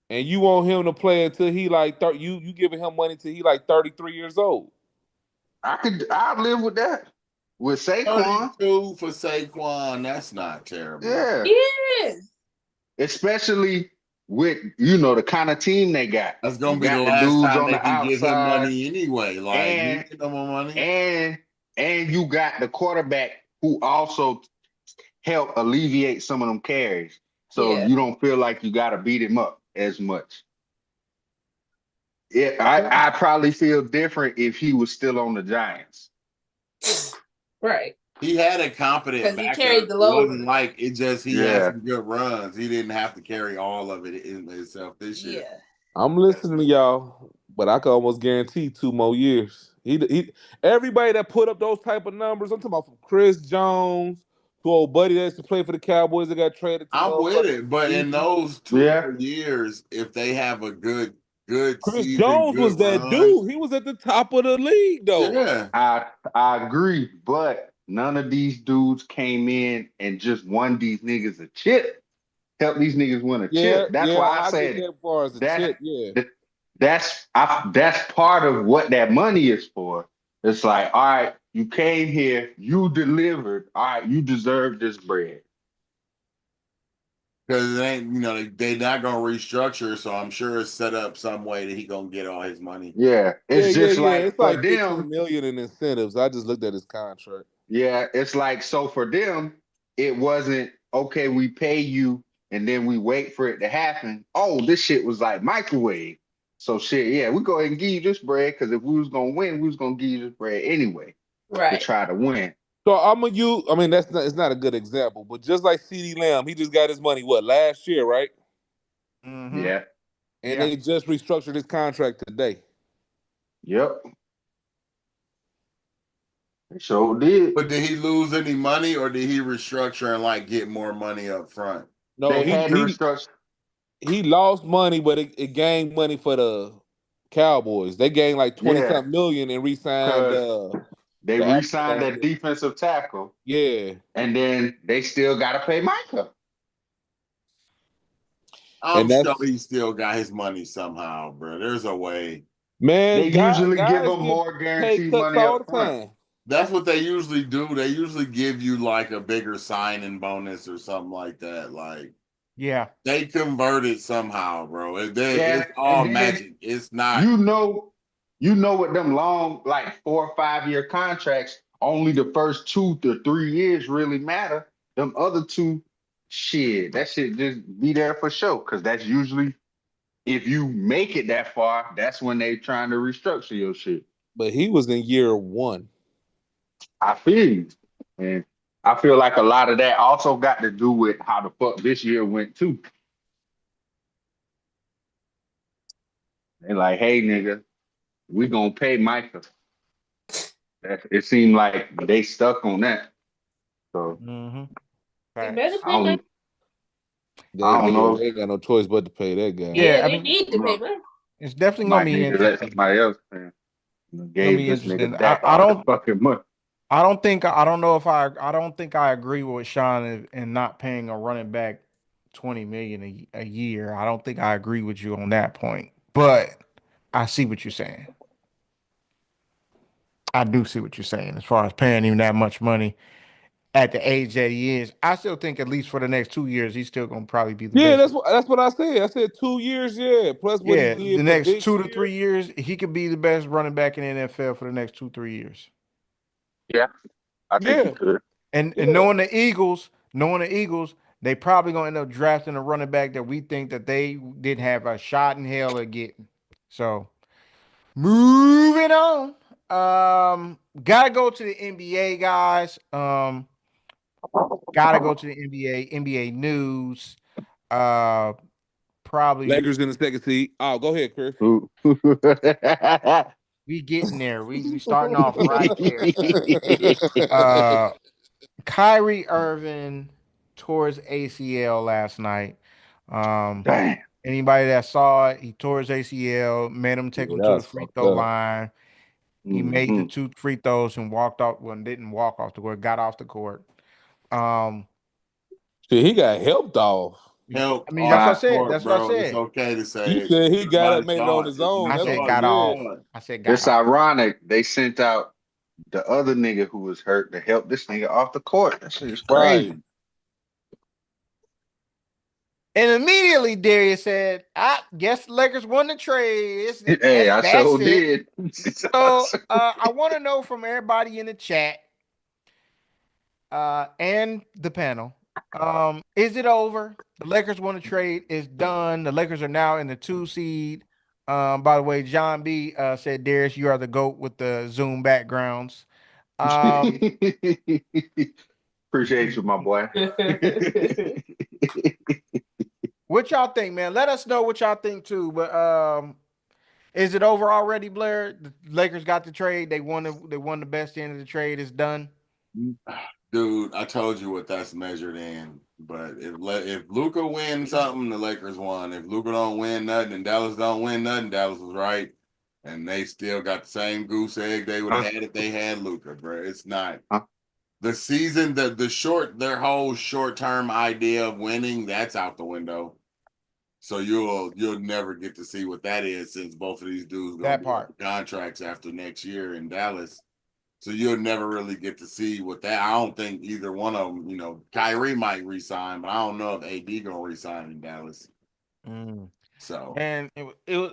and you want him to play until he like 30. You giving him money till he like 33 years old. I'd live with that. With Saquon, 32 for Saquon. That's not terrible. yeah. Yes. Especially with the kind of team they got. That's You gonna be the got the last dudes time on they the can give him outside, money anyway. Like, you and get no more money. and and you got the quarterback who also help alleviate some of them carries. So Yeah. you don't feel like you gotta beat him up as much. Yeah, I probably feel different if he was still on the Giants. Right. He had a competent Because he backup. carried the It wasn't load. like it just he had Yeah. some good runs. He didn't have to carry all of it in himself this year. Yeah. I'm listening to y'all, but I can almost guarantee 2 more years. Everybody that put up those type of numbers, I'm talking about from Chris Jones to old buddy that used to play for the Cowboys that got traded to I'm with motherfucking it, but in Eagles. those two Yeah. more years, if they have a good Chris season, Jones was good that run, dude. He was at the top of the league though. yeah. I agree, but none of these dudes came in and just won these niggas a chip. Help these niggas win a Yeah, chip. That's yeah, why I I get said that far as a that chip. Yeah, that's part of what that money is for. It's like, all right, you came here, you delivered, all right, you deserve this bread. Because it ain't, they not gonna restructure, so I'm sure it's set up some way that he gonna get all his money. Yeah, yeah, it's yeah, just yeah. like It's for like 15 them, million in incentives. I just looked at his contract. yeah, it's like so for them, it wasn't okay, we pay you and then we wait for it to happen. Oh, this shit was like microwave. So shit, yeah, we go ahead and give you this bread because if we was gonna win, we was gonna give you this bread anyway to Right. try to win. So I'm gonna use. I mean, it's not a good example, but just like CD Lamb, he just got his money last year, right? Mm-hmm. Yeah. And Yeah. they just restructured his contract today. Yep. They sure did. But did he lose any money, or did he restructure and like get more money up front? No, They he had to he restructure. he lost money, but it gained money for the Cowboys. They gained like 20 Yeah, something million and re-signed because they the re-signed Afghan that dude. defensive tackle, Yeah, and then they still got to pay Micah. I'm and sure that's he still got his money somehow, bro. There's a way. man, They usually give guys them get more pay guaranteed cuts money all up the front. time. That's what they usually do. They usually give you like a bigger signing bonus or something like that. Like Yeah. they convert it somehow, bro. Yeah, It's all and then magic. It's not. you know, you know what them long like 4 or 5 year contracts. Only the first 2 to 3 years really matter. Them other two, shit, that shit just be there for sure. Because that's usually if you make it that far, that's when they trying to restructure your shit. But he was in year one. I feel you. And I feel like a lot of that also got to do with how the fuck this year went too. They like, hey nigga, we gonna pay Micah. It seemed like they stuck on that. So Mm-hmm. They better Facts. I pay money. don't They I I don't mean, yeah, know. they ain't got no choice but to pay that guy. yeah. Yeah, I they mean, need to pay money. it's definitely gonna Might be need to let interesting. somebody else pay. Gonna Gave be this interesting. nigga Dak all the fucking money. I don't know if I don't think I agree with Sean in not paying a running back 20 million a year. I don't think I agree with you on that point. But I see what you're saying. I do see what you're saying as far as paying him that much money at the age that he is. I still think at least for the next 2 years, he's still gonna probably be the Yeah, best. that's what I said. I said 2 years, yeah. Plus what he Yeah, the did for next this 2 to 3 year. years, he could be the best running back in the NFL for the next 2 3 years. Yeah, I think he Yeah, could. And yeah. knowing the Eagles, they probably gonna end up drafting a running back that we think that they didn't have a shot in hell of getting. So moving on. Gotta go to the NBA, guys. Gotta go to the NBA. NBA news. Uh, probably Lakers in the second seed. Oh, go ahead, Chris. Who- we getting there. We starting off right there. Uh, Kyrie Irving tore his ACL last night. Um, Damn. anybody that saw it, he tore his ACL, made him take Yeah, him that to the was free fucked throw up. line. He made the Hmm. 2 free throws and walked off. Well, didn't walk off the court, got off the court. Um, Shit, he got helped off. Helped I mean, that's off what I the I said. court, That's what I bro. It's said. okay to You say it. said he got up, Somebody made it saw on it. his If you own. I That's said what saw you it, got you off. said. saw it. I said got it's off. ironic they sent out the other nigga who was hurt to help this nigga off the court. That shit is Right. crazy. And immediately Darius said, "I guess the Lakers won the trade. Hey, I That's sure it." did. So I want to know from everybody in the chat and the panel, is it over? The Lakers won the trade. It's done. The Lakers are now in the 2 seed. By the way, John B said, Darius, you are the GOAT with the Zoom backgrounds. Um, Appreciate you, my boy. what y'all think, man? Let us know what y'all think too. But is it over already, Blair? The Lakers got the trade. They won the best end of the trade. It's done. Dude, I told you what that's measured in. But if Luca wins something, the Lakers won. If Luca don't win nothing and Dallas don't win nothing, Dallas was right. And they still got the same goose egg they would have Huh? had if they had Luca, bro. It's not Huh? the season, their whole short term idea of winning, that's out the window. So you'll never get to see what that is since both of these dudes gonna That be up part. for contracts after next year in Dallas. So you'll never really get to see what that. I don't think either one of them. Kyrie might resign, but I don't know if AD gonna resign in Dallas. Mm. So And I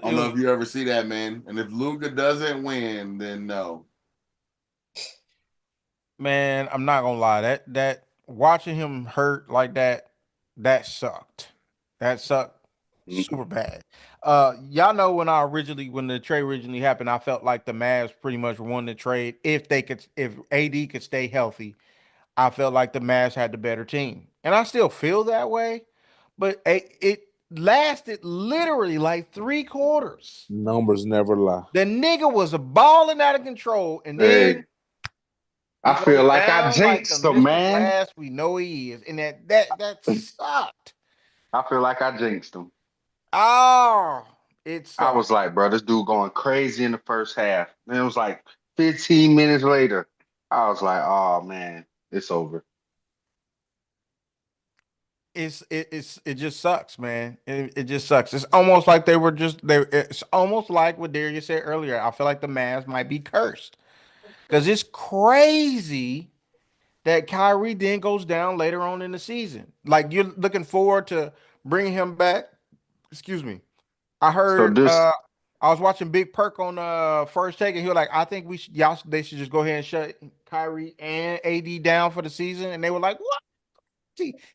don't know if you ever see that, man. And if Luka doesn't win, then no. man, I'm not gonna lie. That watching him hurt like that sucked. That sucked Mhm. super bad. Y'all know when the trade originally happened, I felt like the Mavs pretty much won the trade if AD could stay healthy. I felt like the Mavs had the better team, and I still feel that way. But it lasted literally like 3 quarters. Numbers never lie. The nigga was balling out of control, and then Hey, he I feel goes like I down like the jinxed him, Mr. man. Glass we know he is. And that sucked. I feel like I jinxed him. Oh, it I sucked. was like, bro, this dude going crazy in the first half. And it was like 15 minutes later. I was like, oh man, it's over. It just sucks, man. It just sucks. It's almost like it's almost like what Darius said earlier. I feel like the Mavs might be cursed. Because it's crazy that Kyrie then goes down later on in the season. Like you're looking forward to bringing him back. Excuse me. I So heard this I was watching Big Perk on First Take, and he was like, I think they should just go ahead and shut Kyrie and AD down for the season. And they were like, what?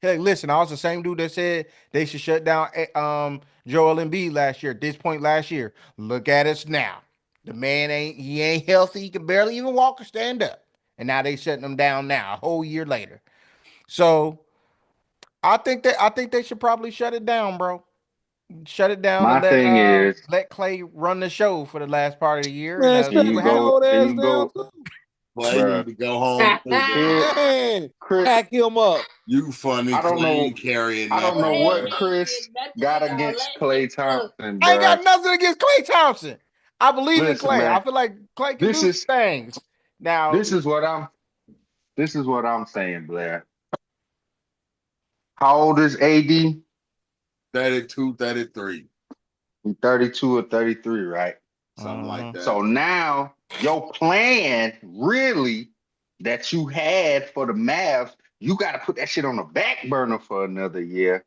Hey, listen, I was the same dude that said they should shut down Joel Embiid last year. At this point last year, look at us now. The man ain't healthy. He can barely even walk or stand up, and now they shutting him down now a whole year later. So I think they should probably shut it down, bro. Shut it down My and thing is, let Clay run the show for the last part of the year and Man, here shut see you his what happens. go, old here ass you down go, too. Clay bruh. need to go home too, Here, man. Man, Chris, pack him up. You funny, I don't Clay know, ain't carrying I don't know Clay nothing, what man. ain't Chris did nothing got to y'all. against Let him Klay cook. Thompson, I ain't got bruh. nothing against Clay Thompson. I believe in Listen, Clay. I man, feel like Clay can this do some is things. Now, this is what I'm this is what I'm saying, Blair. How old is AD? 32, 33, 32 or 33, right? something like mhm. that. So now your plan really that you had for the Mavs, you got to put that shit on the back burner for another year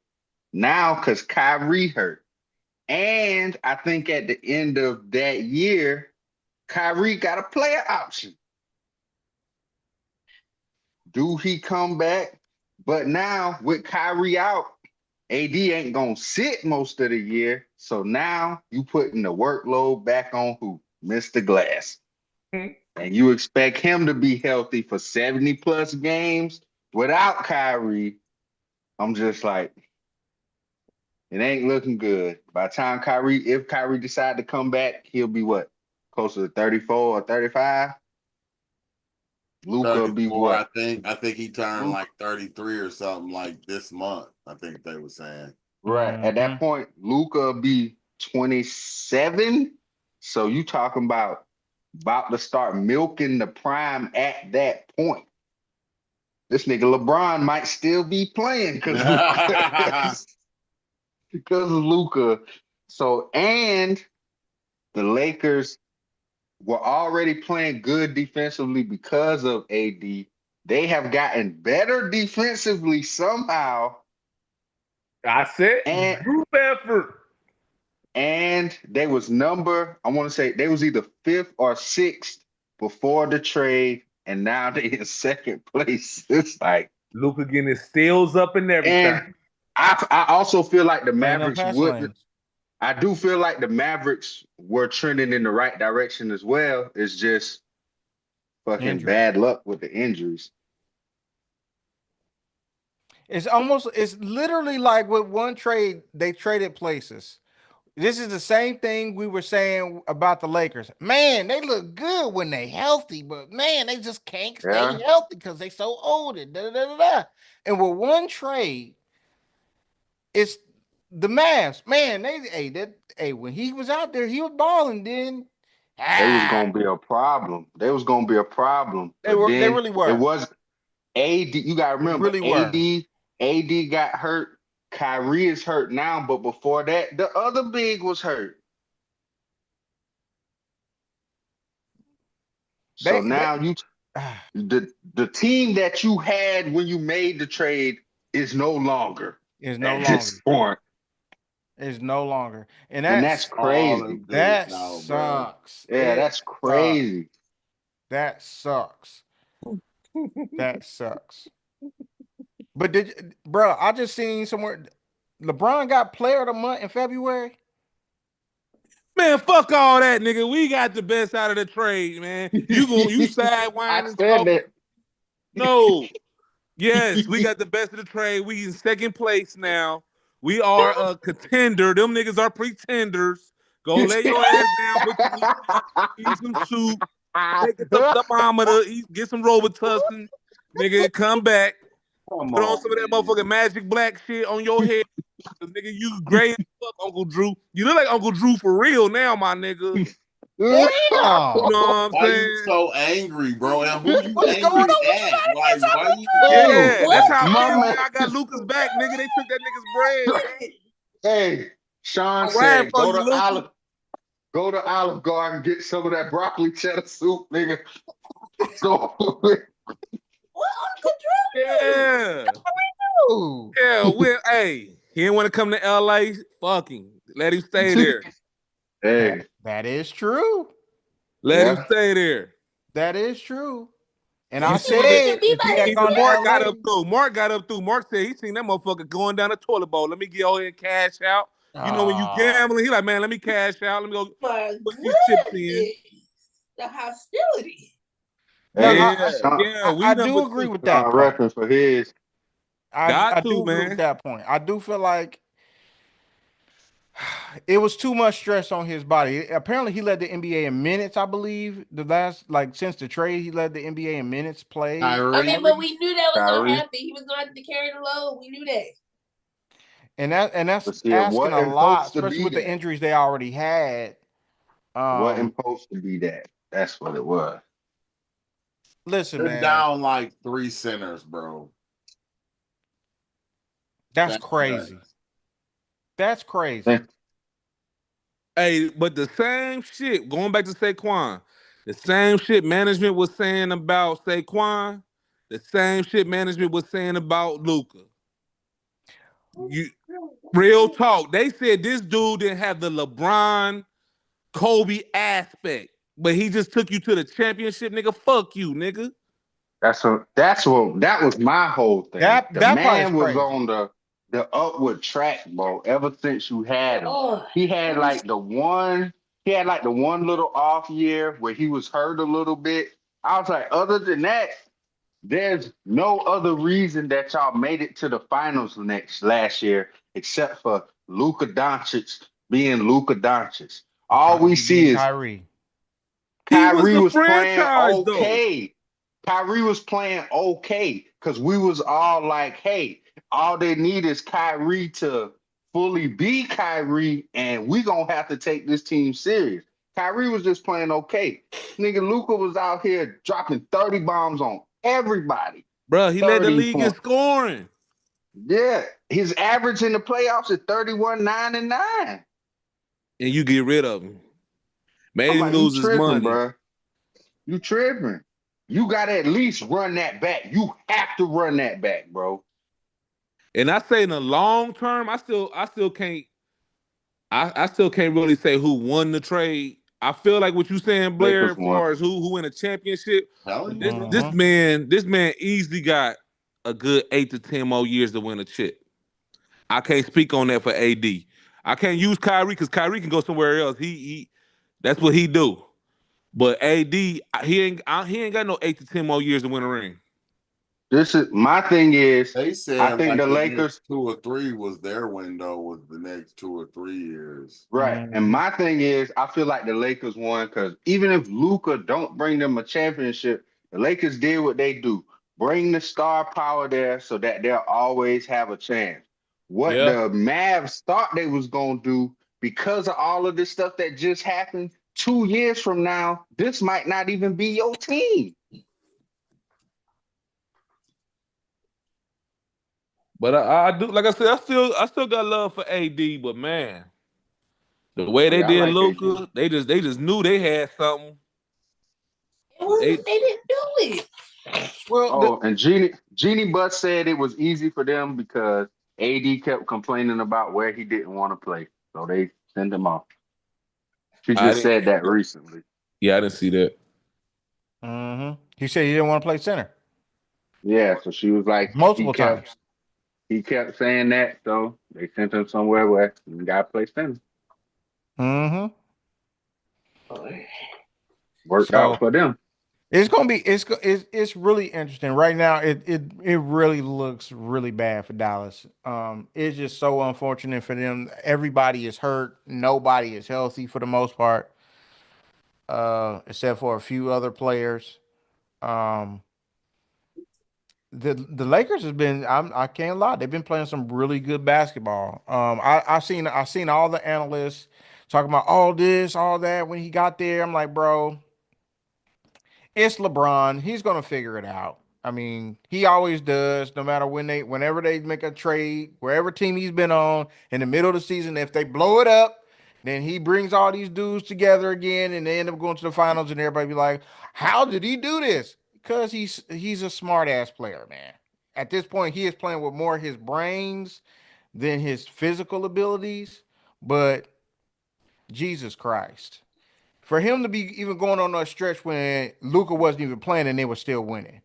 now because Kyrie hurt. And I think at the end of that year, Kyrie got a player option. Do he come back? But now with Kyrie out, AD ain't gonna sit most of the year. So now you putting the workload back on who? Mr. Glass. And you expect him to be healthy for 70 plus games without Kyrie. I'm just like, it ain't looking good. By the time if Kyrie decide to come back, he'll be what? Closer to 34 or 35? Luca will be 34, I what? think. I think he turned Luca, like 33 or something like this month. I think they were saying. right. At that point, Luca will be 27. So you talking about to start milking the prime at that point. This nigga LeBron might still be playing because because of Luca. So and the Lakers were already playing good defensively because of AD. They have gotten better defensively somehow, I said and group effort. they was I want to say they was either fifth or sixth before the trade, and now they in second place. It's like, Luca getting his steals up and and everything. I also feel like the Playing them Mavericks pass would. lanes. I do feel like the Mavericks were trending in the right direction as well. It's just fucking Injuries. bad luck with the injuries. It's literally like with one trade, they traded places. This is the same thing we were saying about the Lakers. Man, they look good when they healthy, but man, they just can't stay Yeah, healthy because they so old. And, da, da, da, da. And with one trade, it's the Mavs. Man, when he was out there, he was balling. Then they was ah, gonna be a problem. They was gonna be a problem. But they then really it were. was AD. You gotta They remember, really were. AD got hurt. Kyrie is hurt now, but before that, the other big was hurt. So They now the team that you had when you made the trade is no longer is no at longer. this point. Is no longer. And And that's All crazy. them dudes that now, bro. sucks. Yeah, It that's sucks. crazy. That sucks. That sucks. But bro? I just seen somewhere LeBron got player of the month in February. Man, fuck all that, nigga. We got the best out of the trade, man. You I sidewinding said talking. that. No. Yes, we got the best of the trade. We in second place now. We are a contender. Them niggas are pretenders. Go lay your ass down, put your feet up, eat some soup, take a thermometer, get some Robitussin, nigga, come back, Come put on some on, of that man. motherfucking magic black shit on your head. Cause nigga, you gray as fuck, Uncle Drew. You look like Uncle Drew for real now, my nigga. You Damn. know what I'm Why you saying? so angry, bro? And who you What is going angry on with you at? Like, guys why you? Hey, Yeah, that's What? how I my feel, man. man. I got Lucas back, nigga. They took that nigga's bread. Hey, Sean I'm riding said, for you, Lucas. Go to Olive Garden and get some of that broccoli cheddar soup, nigga. So What Uncle Drew? Yeah. Ooh, Yeah, hey, he didn't want to come to LA. Fucking let him stay there. hey, that is true. Let him yeah. stay there. That is true. And I He wanted to said be if he by had Even gone to himself. Mark got LA, up through. Mark got up through. Mark said he seen that motherfucker going down the toilet bowl. Let me get over here and cash out. You know when you gambling, he like, man, let me cash out. Let me go My put these chips in. goodness, the hostility. no, Hey, Yeah, yeah. I We number do agree two. with that Sean point. repping for his. Got I to, do agree with man. that point. I do feel like it was too much stress on his body. Apparently, he led the NBA in minutes. I believe the last, like since the trade, he led the NBA in minutes played. I Kyrie. mean, but we knew that was gonna Kyrie. happen. He was gonna have to carry the load. We knew that. And that's But see, it asking a wasn't lot, supposed to especially be with the that. injuries they already had. It Um, wasn't supposed to be that. That's what it was. listen, They're man, down like 3 centers, bro. that's That's crazy. That's crazy. Think Hey, but the same shit, going back to Saquon, the same shit management was saying about Saquon, the same shit management was saying about Luca. You real talk. They said this dude didn't have the LeBron Kobe aspect, but he just took you to the championship, nigga. Fuck you, nigga. that's what that was my whole thing. That The that part is man was crazy. on the upward track, bro, ever since you had him. God, He had what is like the one little off year where he was hurt a little bit. I was like, other than that, there's no other reason that y'all made it to the finals last year except for Luka Doncic being Luka Doncic. And All we Kyrie see being is Kyrie. He was Kyrie the was playing franchise though. okay. Kyrie was playing okay because we was all like, hey, all they need is Kyrie to fully be Kyrie, and we gonna have to take this team serious. Kyrie was just playing okay. Nigga, Luca was out here dropping 30 bombs on everybody. Bro, he led the 30 league in points. scoring. Yeah. His average in the playoffs is 31, 9, and 9. And you get rid of him. I'm Made him like, you lose his tripping, money. bro. You tripping. You got to at least run that back. You have to run that back, bro. And I say in the long term, I still can't really say who won the trade. I feel like what you saying, Blair, Lakers as won. far as who win a championship, but telling you, this bro. this Mm-hmm. man, this man easily got a good 8 to 10 more years to win a chip. I can't speak on that for AD. I can't use Kyrie because Kyrie can go somewhere else. He that's what he do. But AD, he ain't got no 8 to 10 more years to win a ring. This is my thing is They I said think like the the Lakers, next 2 or 3 was their window was the next 2 or 3 years. right. And Mm-hmm. my thing is I feel like the Lakers won because even if Luca don't bring them a championship, the Lakers did what they do. Bring the star power there so that they'll always have a chance. What Yeah. the Mavs thought they was gonna do because of all of this stuff that just happened, 2 years from now, this might not even be your team. But I do, like I said, I still got love for AD, but man, the way Oh they yeah, I did like AD. Luca, they just knew they had something. it wasn't? They They didn't do it. Well, Oh, and Jeannie Butt said it was easy for them because AD kept complaining about where he didn't want to play, so they sent him off. She I just didn't said see that that. recently. Yeah, I didn't see that. he said he didn't want to play center Yeah, so she was like, he multiple kept times. he kept saying that, so they sent him somewhere where he got to play center. Mm-hmm. Worked So out for them. it's gonna be it's really interesting right now. It really looks really bad for Dallas. It's just so unfortunate for them. Everybody is hurt. Nobody is healthy for the most part, except for a few other players. Um, the Lakers has been I can't lie, they've been playing some really good basketball. I seen all the analysts talking about all this, all that when he got there. I'm like, bro, it's LeBron. He's gonna figure it out. I mean, he always does. No matter whenever they make a trade, wherever team he's been on in the middle of the season, if they blow it up, then he brings all these dudes together again, and they end up going to the finals, and everybody be like, "How did he do this?" Because he's a smart ass player, man. At this point, he is playing with more his brains than his physical abilities. But Jesus Christ. for him to be even going on a stretch when Luca wasn't even playing and they were still winning,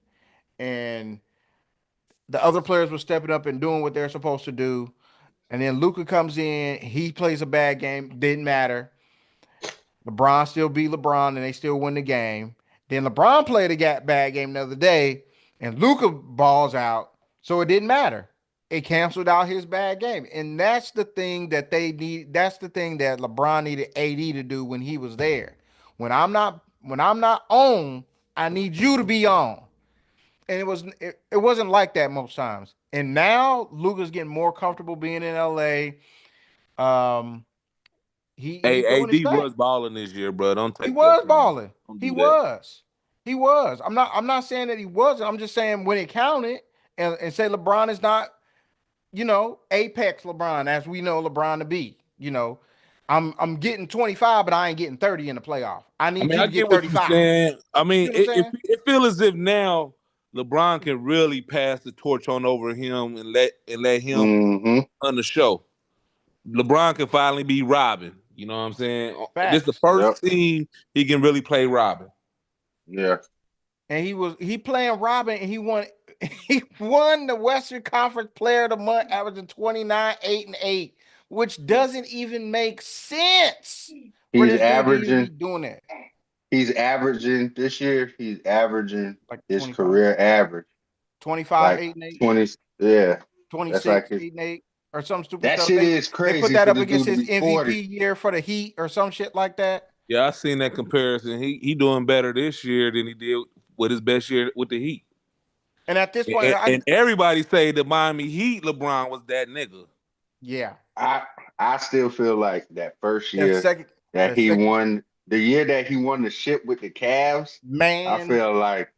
and the other players were stepping up and doing what they're supposed to do, and then Luca comes in, he plays a bad game, didn't matter. LeBron still beat LeBron and they still win the game. Then LeBron played a bad game the other day and Luca balls out, so it didn't matter. It canceled out his bad game, and that's the thing that they need. That's the thing that LeBron needed AD to do when he was there. When I'm not on, I need you to be on. And it wasn't like that most times. And now Luca's getting more comfortable being in LA. Um, he's Hey, doing his AD thing. was balling this year, bro. Don't He take that was from him. balling. Don't He do that. was. He was. I'm not saying that he wasn't. I'm just saying when it counted, and say LeBron is not, apex LeBron as we know LeBron to be. I'm getting 25, but I ain't getting 30 in the playoff. I I need mean, you I to get get what you're 35. saying. I You mean, know what I'm saying? it feels as if now LeBron can really pass the torch on over him and let him Mm-hmm. run the show. LeBron can finally be Robin. You know what I'm saying? This is the Facts. first Yep. team he can really play Robin. Yeah. And he playing Robin and he won he won the Western Conference Player of the Month, averaging 29, 8, and 8, which doesn't even make sense for He's this dude to even be averaging. doing that. He's averaging this year. He's averaging Like his 25, career average 25, like 8, and 8, 20. Yeah, that's like 26, his. 8, and 8, or some stupid That stuff. shit is They put crazy that for up this against dude to his be 40. MVP year for the Heat or some shit like that. Yeah, I seen that comparison. He doing better this year than he did with his best year with the Heat. And at this point, And everybody say the Miami Heat LeBron was that nigga. yeah, I I still feel like that first that year second, that that he second won, the year that he won the ship with the Cavs, I man, feel like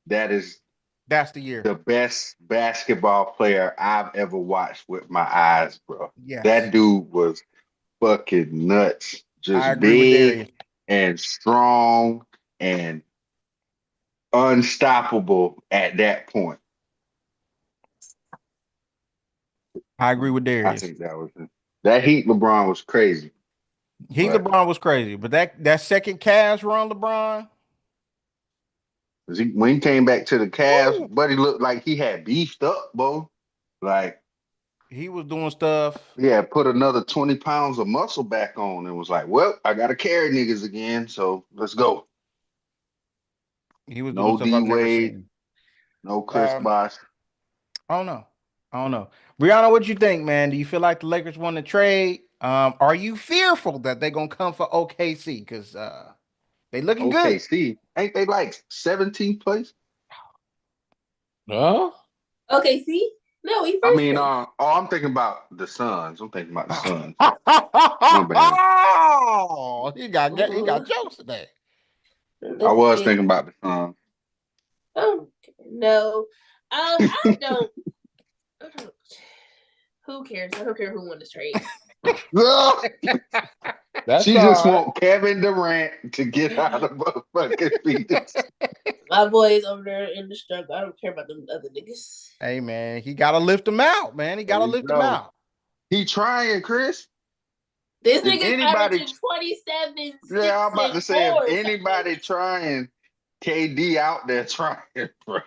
that is that's the year. the best basketball player I've ever watched with my eyes, bro. That Yes, dude was fucking nuts. I Just agree with Darius. big and strong and unstoppable at that point. I agree with I Darius. think that Heat LeBron was crazy. He But LeBron was crazy, but that second Cavs run, LeBron, when he came back to the Cavs, woo, buddy looked like he had beefed up, bro. Like he was doing stuff. he had put another 20 pounds of muscle back on and was like, well, I gotta carry niggas again, so let's go. He was doing No stuff D I've never Wade, seen. no Chris Um, Bosh. I don't know. I don't know. Brianna, what you think, man? Do you feel like the Lakers won the trade? Are you fearful that they're gonna come for OKC? Because they looking good. OKC. Ain't they like 17th place? Huh? Okay, see? No, he I first mean, place. I'm thinking about the Suns. I'm thinking about the Suns. My bad. Oh, he got Ooh, jokes today. I was looking. thinking about the Suns. Oh no. I don't. Who cares? I don't care who won this trade. That's She all just right. want Kevin Durant to get out of motherfucking Phoenix. My boys over there in the struggle. I don't care about them other niggas. Hey man, he gotta lift him out, man. He There gotta you lift him go. out. He trying, Chris. This If nigga's anybody, averaging 27, 6, yeah, I'm about and to say, 4 if or something. anybody trying, KD out there trying, bro.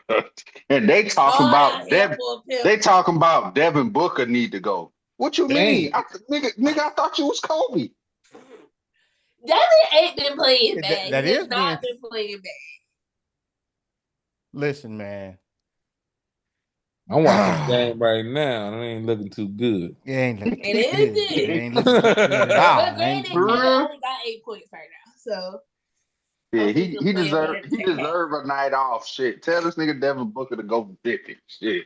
And they All talking I about hear Devin. for him. They talking about Devin Booker need to go. What you mean? Dang. Nigga, I thought you was Kobe. Devin ain't been playing That, bad. that He has is being. not been playing bad. Listen, man. I'm watching the it game right now, and it ain't looking too good. ain't looking It too good. It isn't. ain't looking too good at But all. Ain't granted, too. Kevin For only got 8 points right now. So Yeah, hopefully he he'll he play better deserve in the he second half. deserve a night off. Shit, tell this nigga Devin Booker to go 50. Shit.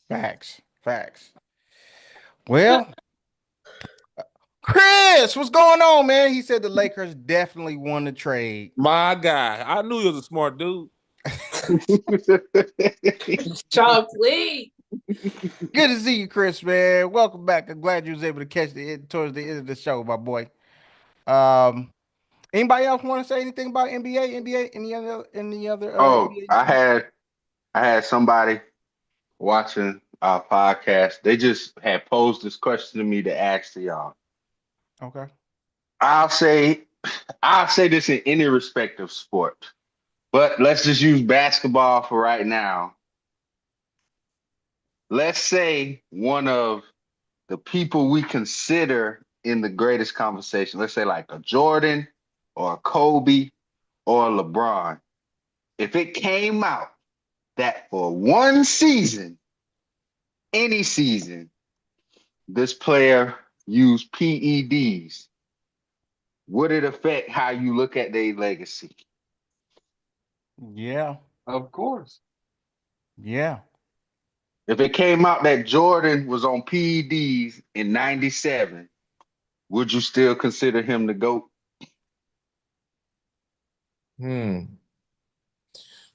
Facts. Facts. Well, Chris, what's going on, man? He said the Lakers definitely won the trade. My guy, I knew he was a smart dude. Chocolate. Good to see you, Chris, man. Welcome back. I'm glad you was able to catch the end towards the end of the show, my boy. Um, anybody else want to say anything about NBA? Any other Oh, NBA I news? had somebody watching our podcast. They just had posed this question to me to ask to y'all. Okay. I'll say I'll say this in any respective sport, but let's just use basketball for right now. Let's say one of the people we consider in the greatest conversation, let's say like a Jordan or a Kobe or a LeBron. If it came out that for one season, any season, this player used PEDs, would it affect how you look at their legacy? Yeah. Of course. Yeah. If it came out that Jordan was on PEDs in 97, would you still consider him the GOAT?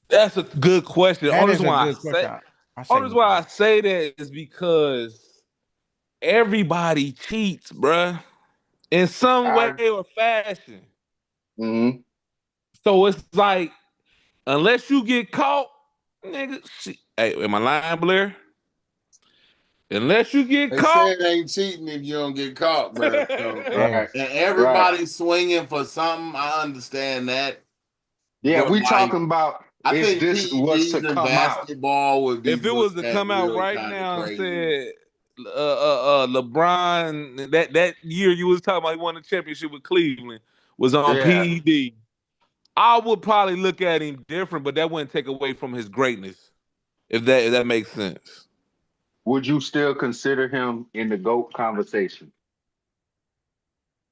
That's a good question. That is a good question. I say Only reason why I say that is because everybody cheats, bruh, in some way I, or fashion. mhm. So it's like, unless you get caught, nigga. Hey, am I lying, Blair? Unless you get They caught. say it ain't cheating if you don't get caught, bro. So, Right, and right. everybody's swinging for something. I understand that, Yeah, but we like, talking about I if think this was to PEDs in come out. basketball would be If it was looked to at come out real right kind of now and crazy. said LeBron that year you was talking about he won the championship with Cleveland was on Yeah. PED, I would probably look at him different, but that wouldn't take away from his greatness. If that makes sense. Would you still consider him in the GOAT conversation?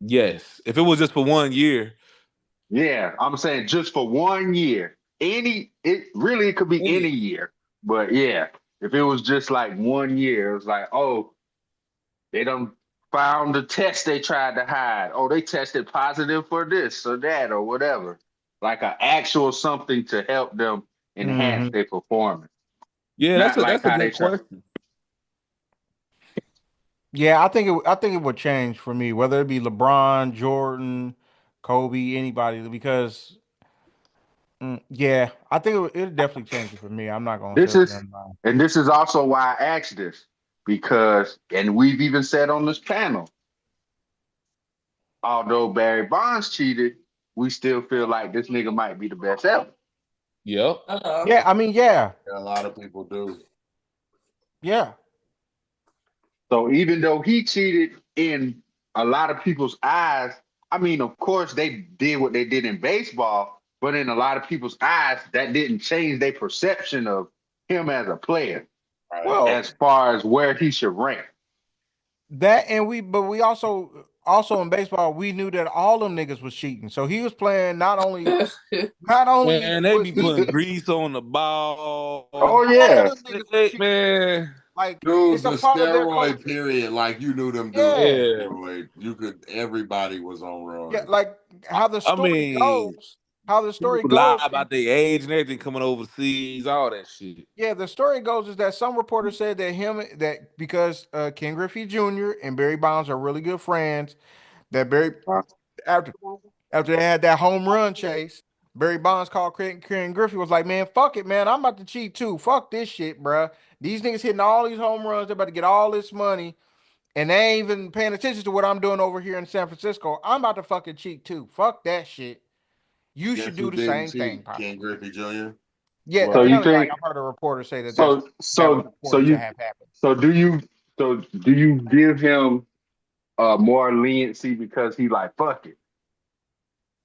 Yes. If it was just for 1 year. Yeah, I'm saying just for 1 year. It could be any year. But yeah, if it was just like 1 year, it was like, oh, they done found the test they tried to hide. Oh, they tested positive for this or that or whatever. Like an actual something to help them enhance Mhm. their performance. Yeah, Not like that's a how they good try. question. Yeah, I think it would change for me, whether it be LeBron, Jordan, Kobe, anybody, because yeah, I think it'd definitely change it for me. I'm not gonna This sit up there is and lie. and this is also why I asked this, because and we've even said on this panel, although Barry Bonds cheated, we still feel like this nigga might be the best ever. Yep. Yeah, I mean, yeah, A lot of people do. yeah, So even though he cheated in a lot of people's eyes, I mean, of course they did what they did in baseball, but in a lot of people's eyes, that didn't change their perception of him as a player, Right. well, as far as where he should rank. that and but we also in baseball we knew that all them niggas was cheating. So he was playing not only Man, they was be he, putting grease on the ball. but Oh all of yeah. them niggas was cheating. Man, Like Dude, it's the a part of their steroid culture. period, like you knew them dudes Yeah, on yeah. steroid. You could, everybody was on yeah, roids. like how the I story mean, goes. How the people story lie goes. about their age and everything coming overseas, all that shit. Yeah, the story goes is that some reporters said that because Ken Griffey Jr. and Barry Bonds are really good friends, that after after they had that home run chase, Barry Bonds called Ken Griffey was like, "Man, fuck it, man, I'm about to cheat too. Fuck this shit, bruh. These niggas hitting all these home runs, they're about to get all this money, and they ain't even paying attention to what I'm doing over here in San Francisco. I'm about to fucking cheat too. Fuck that shit. You should Guess do who the didn't same thing, cheat? Papa." Ken Griffey Jr. Yeah, So Well, you apparently, like think I've heard a reporter say so that was so so reported to you have happened. so do you give him more leniency because he like fuck it?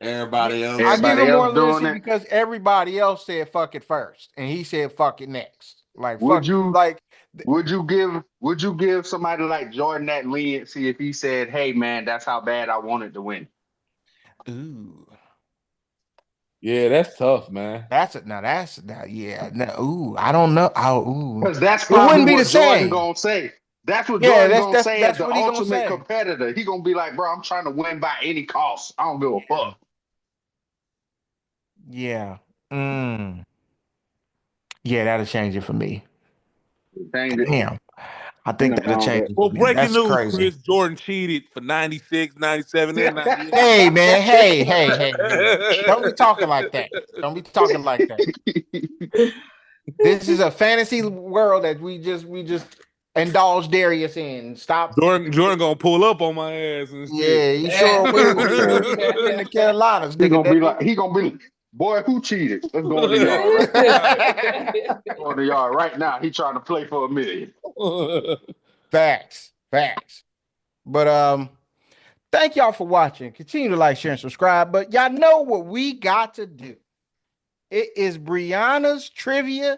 Yeah, everybody I else. give Everybody him else more doing leniency it. because everybody else said fuck it first, and he said fuck it next. Like Would fuck, you like would you give somebody like Jordan that leniency if he said, "Hey man, that's how bad I wanted to win"? ooh, Yeah, that's tough, man. yeah, no, ooh, I don't know, ooh, Because that's it probably wouldn't be the what Jordan same. gonna say. That's what Yeah, Jordan that's gonna that's say as that's the what he gonna ultimate say. competitor. He gonna be like, "Bro, I'm trying to win by any cost. I don't give a Yeah, fuck." yeah, mm, yeah, that'll change it for me. Change it. Damn, I Ain't think nothing that'll wrong change with it Well, for me. breaking That's news, crazy. Chris Jordan cheated for 96, 97, and that. 98. Hey man, hey, don't be talking like that. Don't be talking like that. This is a fantasy world that we just indulge Darius in. Stop. Jordan gonna pull up on my ass and shit. Yeah, he sure will. He sure will in the Carolinas, He nigga. gonna be like, boy, who cheated? Let's go in the yard right now. Go in the yard right now. He trying to play for $1 million. Facts. But thank y'all for watching. Continue to like, share, and subscribe. But y'all know what we got to do. It is Breyonna's trivia,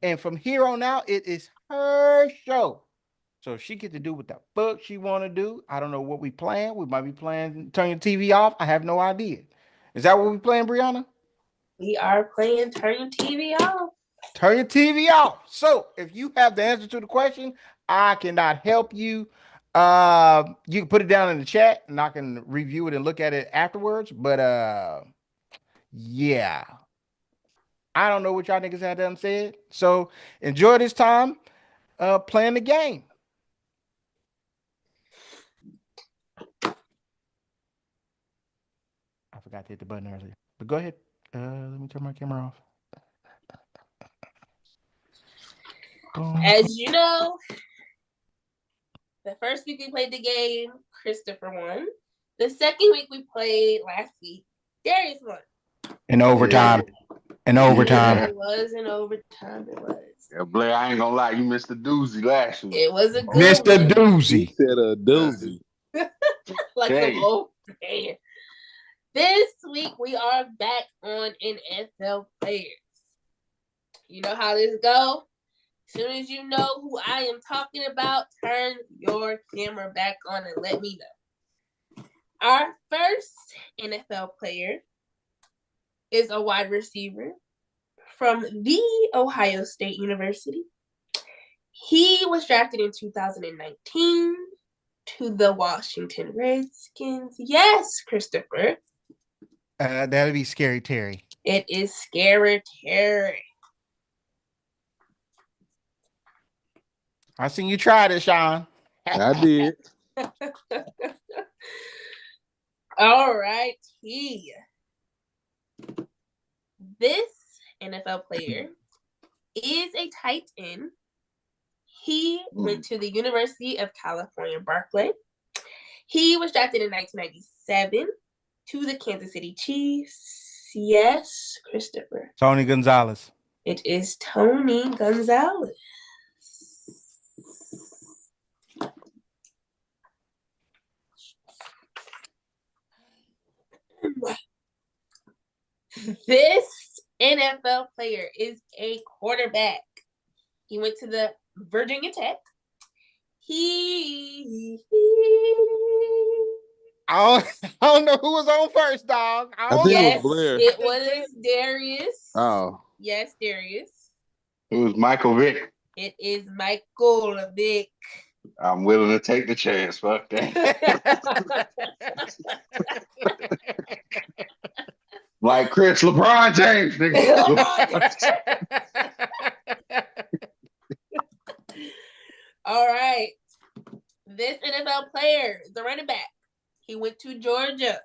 and from here on out, it is her show. So she get to do what the fuck she want to do. I don't know what we playing. We might be playing Turn Your TV Off. I have no idea. Is that what we playing, Breyonna? We are playing Turn Your TV Off. Turn your TV off. So if you have the answer to the question, I cannot help you. You can put it down in the chat and I can review it and look at it afterwards. But yeah. I don't know what y'all niggas had done said. So enjoy this time playing the game. I forgot to hit the button earlier. But go ahead. Let me turn my camera off. As you know, the first week we played the game, Christopher won. The second week we played last week, Darius won. In overtime. In overtime. It was in overtime. It was. Yeah, Blair, I ain't gonna lie, you missed the doozy last week. It was a good Mr. one. Doozy. He said a doozy. Like Dang. some old man. This week we are back on NFL players. You know how this go? As soon as you know who I am talking about, turn your camera back on and let me know. Our first NFL player is a wide receiver from the Ohio State University. He was drafted in 2019 to the Washington Redskins. Yes, Christopher. That'd be Scary Terry. It is Scary Terry. I seen you try this, Sean. I did. All right. This NFL player is a tight end. He went to the University of California, Berkeley. He was drafted in 1997 to the Kansas City Chiefs. Yes, Christopher. Tony Gonzalez. It is Tony Gonzalez. This NFL player is a quarterback. He went to the Virginia Tech. I don't know who was on first, dog. I think it was Blair. It was Darius. Oh. Yes, Darius. It was Michael Vick. It is Michael Vick. I'm willing to take the chance. Fuck that. Like Chris LeBron James, nigga. All right. This NFL player is a running back. He went to Georgia.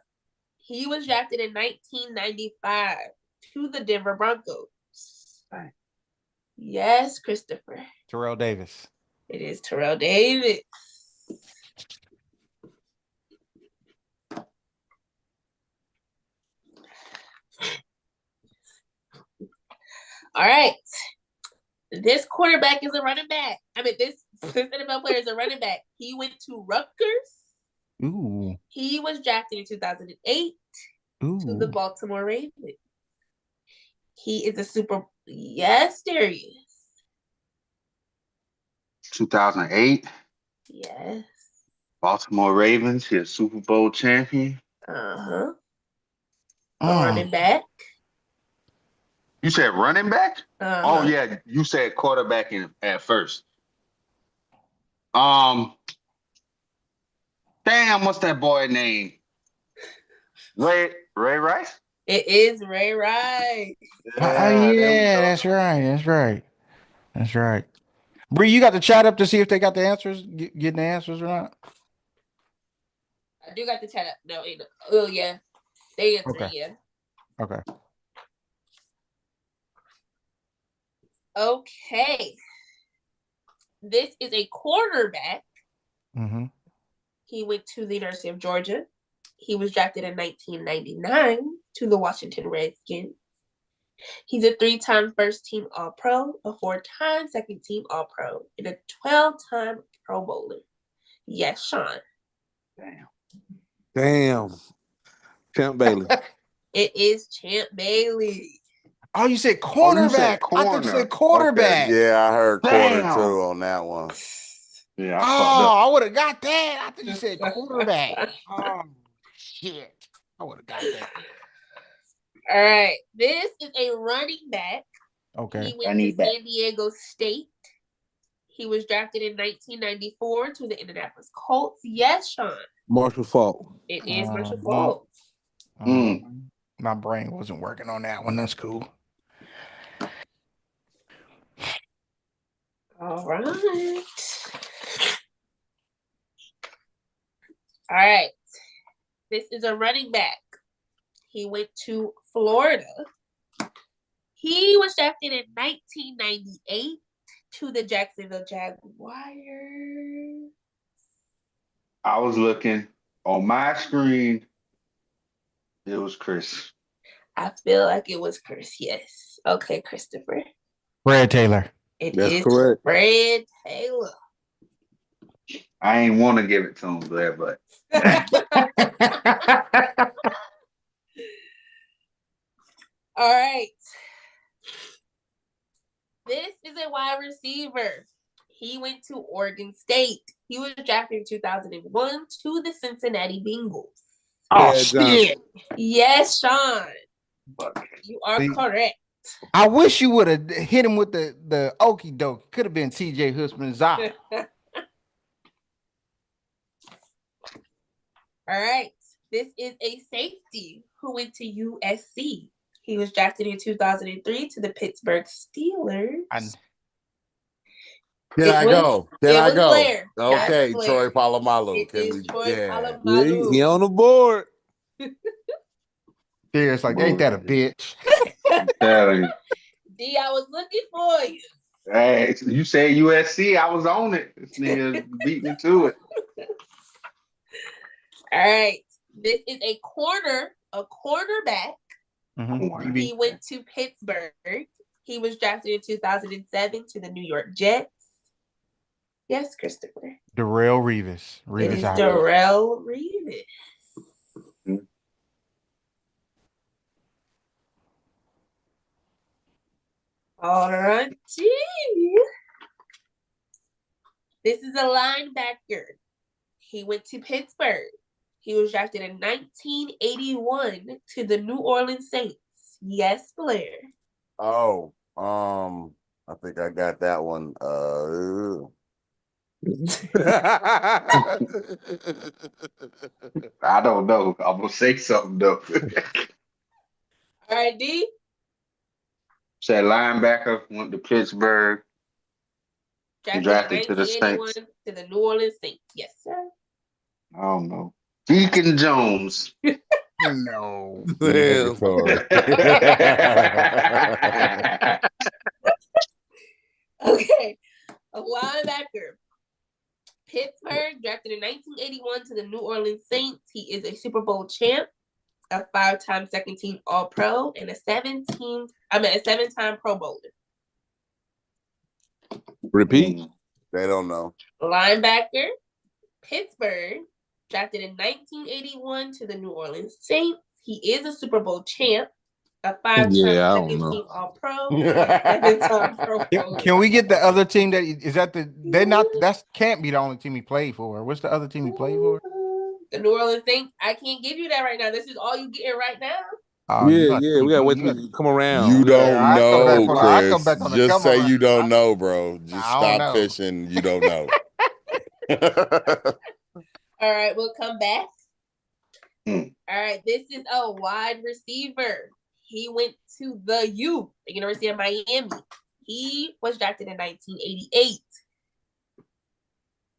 He was drafted in 1995 to the Denver Broncos. Yes, Christopher. Terrell Davis. It is Terrell Davis. All right. This quarterback is a running back. This NFL player is a running back. He went to Rutgers. Ooh. He was drafted in 2008 to the Baltimore Ravens. He is a super. Yes, Darius. 2008. Yes. Baltimore Ravens, he's Super Bowl champion. Uh-huh. Running back. You said running back? Uh-huh. Oh yeah, you said quarterback at first. Damn, what's that boy name? Ray Rice? It is Ray Rice. Yeah, that's right. Bree, you got the chat up to see if they got the answers, getting the answers or not? I do got the chat up. No, oh yeah. They answered, Okay. yeah. Okay. Okay. This is a quarterback. Mm-hmm. He went to the University of Georgia. He was drafted in 1999 to the Washington Redskins. He's a 3-time first-team All-Pro, a 4-time second-team All-Pro, and a 12-time Pro Bowler. Yes, Sean. Damn. Champ Bailey. It is Champ Bailey. Oh, you said Oh, you said cornerback. I thought you said corner. quarterback. Yeah, I heard quarter Damn. two on that one. Yeah, I Oh, fucked up. I would have got that. I thought you said quarterback. Oh, shit. I would have got that. All right. This is a running back. Okay. He went to San Diego State. He was drafted in 1994 to the Indianapolis Colts. Yes, Sean. Marshall Faulk. It is Marshall Faulk. My brain wasn't working on that one. That's cool. All right. All right. This is a running back. He went to Florida. He was drafted in 1998 to the Jacksonville Jaguars. I was looking on my screen. It was Chris. I feel like it was Chris. Yes. Okay, Christopher. Brad Taylor. That's correct. Brad Taylor. I ain't want to give it to him, Blair, but All right. This is a wide receiver. He went to Oregon State. He was drafted in 2001 to the Cincinnati Bengals. Oh, Chad shit. Yes, Sean. You are See? correct. I wish you would have hit him with the okie doke. Could have been TJ Husband-Zah. All right. This is a safety who went to USC. He was drafted in 2003 to the Pittsburgh Steelers. Can I go? Blair. Okay, Blair. Troy Polamalu. It is Troy Yeah. Polamalu. He on the board. It's like, ain't that a bitch? I'm telling you. D, I was looking for you. Hey, you say USC, I was on it. This nigga beat me to it. All right. This is a cornerback. Mm-hmm. He went to Pittsburgh. He was drafted in 2007 to the New York Jets. Yes, Christopher. Darrell Revis. It is Darrell Revis. All right. This is a linebacker. He went to Pittsburgh. He was drafted in 1981 to the New Orleans Saints. Yes, Blair. Oh, I think I got that one. I don't know. I'm gonna say something though. All right, D. Said linebacker went to Pittsburgh. Drafted to the Saints. To the New Orleans Saints. Yes, sir. I don't know. Deacon Jones. No. Okay. A linebacker. Pittsburgh, drafted in 1981 to the New Orleans Saints. He is a Super Bowl champ, a 5-time second team All-Pro, and a 7-time Pro Bowler. Repeat. They don't know. Linebacker, Pittsburgh, drafted in 1981 to the New Orleans Saints. He is a Super Bowl champ, a 5-time second team All-Pro, and a 7-time Pro Bowler. Can we get the other team that can't be the only team he played for? What's the other team he played for? The New Orleans Saints. I can't give you that right now. This is all you getting right now. Oh, we gotta wait till you come around. You don't know, Chris. Just say you don't know, bro. Just stop fishing. You don't know. All right, we'll come back. All right, this is a wide receiver. He went to the University of Miami. He was drafted in 1988.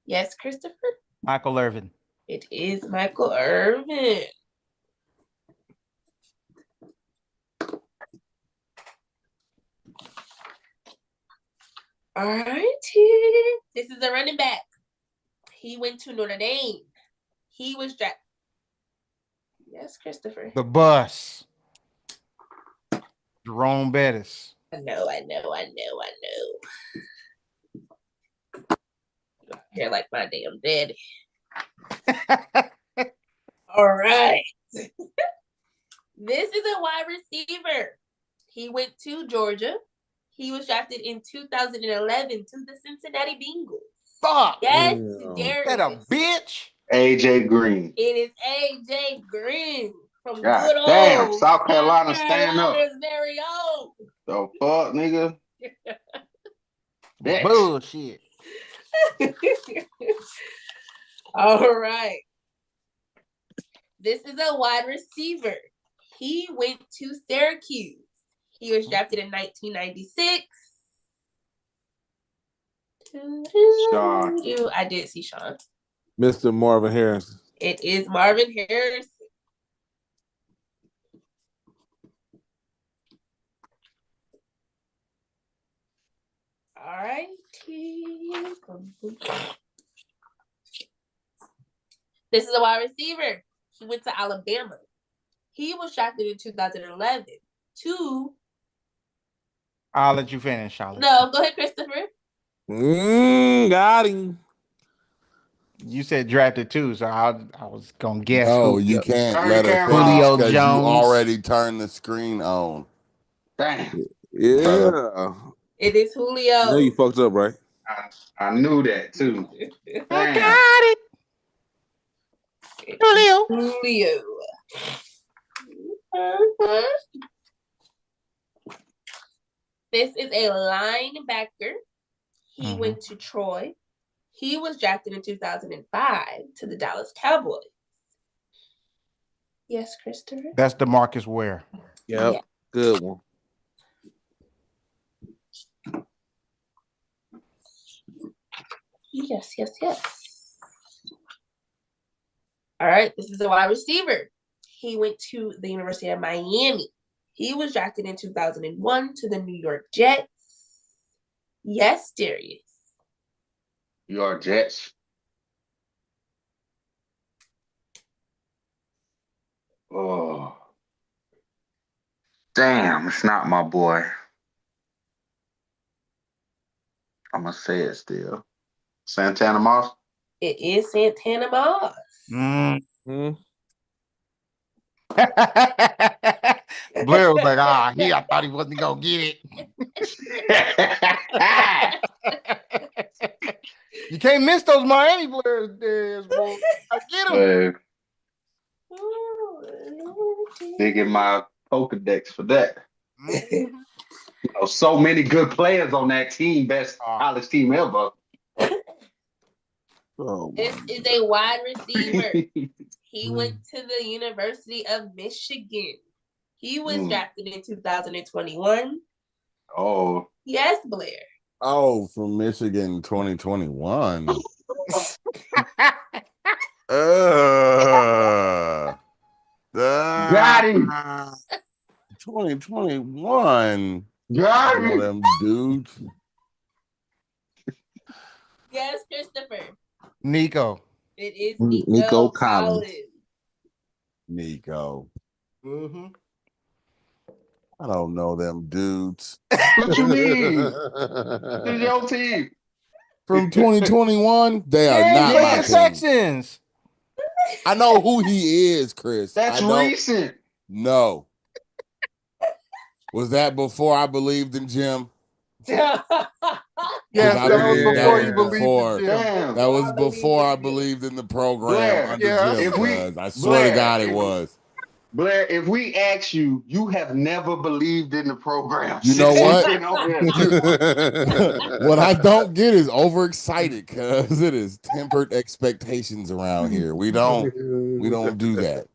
Yes, Christopher? Michael Irvin. It is Michael Irvin. All right. This is a running back. He went to Notre Dame. He was drafted. Yes, Christopher. The bus. Jerome Bettis. I know. You're like my damn daddy. All right. This is a wide receiver. He went to Georgia. He was drafted in 2011 to the Cincinnati Bengals. Fuck. Yes, Is that a bitch? AJ Green. It is AJ Green from God good damn, old South Carolina, stand up. Carolina's very old. The fuck, nigga? Bitch. Bullshit. All right. This is a wide receiver. He went to Syracuse. He was drafted in 1996. Sean. I did see Sean. Mr. Marvin Harrison. It is Marvin Harrison. All right. This is a wide receiver. He went to Alabama. He was drafted in 2011 to... I'll let you finish, Charlotte. No, go ahead, Christopher. Got him. You said drafted too, so I was gonna guess. No, who. you can't Turn let the her camera finish off. because you Jones. already turned the screen on. Damn. Yeah. Brother. It is Julio. I know you fucked up, right? I knew that too. I Damn. got it. Julio. This is a linebacker. He went to Troy. He was drafted in 2005 to the Dallas Cowboys. Yes, Christopher? That's DeMarcus Ware. Yep. Yeah. Good one. Yes. All right, this is a wide receiver. He went to the University of Miami. He was drafted in 2001 to the New York Jets. Yes, Darius. New York Jets. Oh. Damn, it's not my boy. I'm going to say it still. Santana Moss? It is Santana Moss. Blair was like, I thought he wasn't gonna get it. You can't miss those Miami players, boy. I get them. Digging my Pokedex for that. So many good players on that team, best college team ever. This is a wide receiver. He went to the University of Michigan. He was drafted in 2021. Oh. Yes, Blair. Oh, from Michigan 2021. 2021. Got One of them dudes. Yes, Christopher. Nico. It is Nico Collins. Nico. I don't know them dudes. What you mean? Who's your team? From 2021, they are not play my for the team. Texans. I know who he is, Chris. That's recent. No. Was that before I believed in Jim? Yes, I that was believe before that you was believed before. in Jim. Damn. That was before I believed in the program Blair, under Jim. if we- Cuz I swear to Blair, God it if- was. Blair, if we ask you, you have never believed in the program. You know since what? you've been on here. What I don't get is overexcited because it is tempered expectations around here. We don't do that.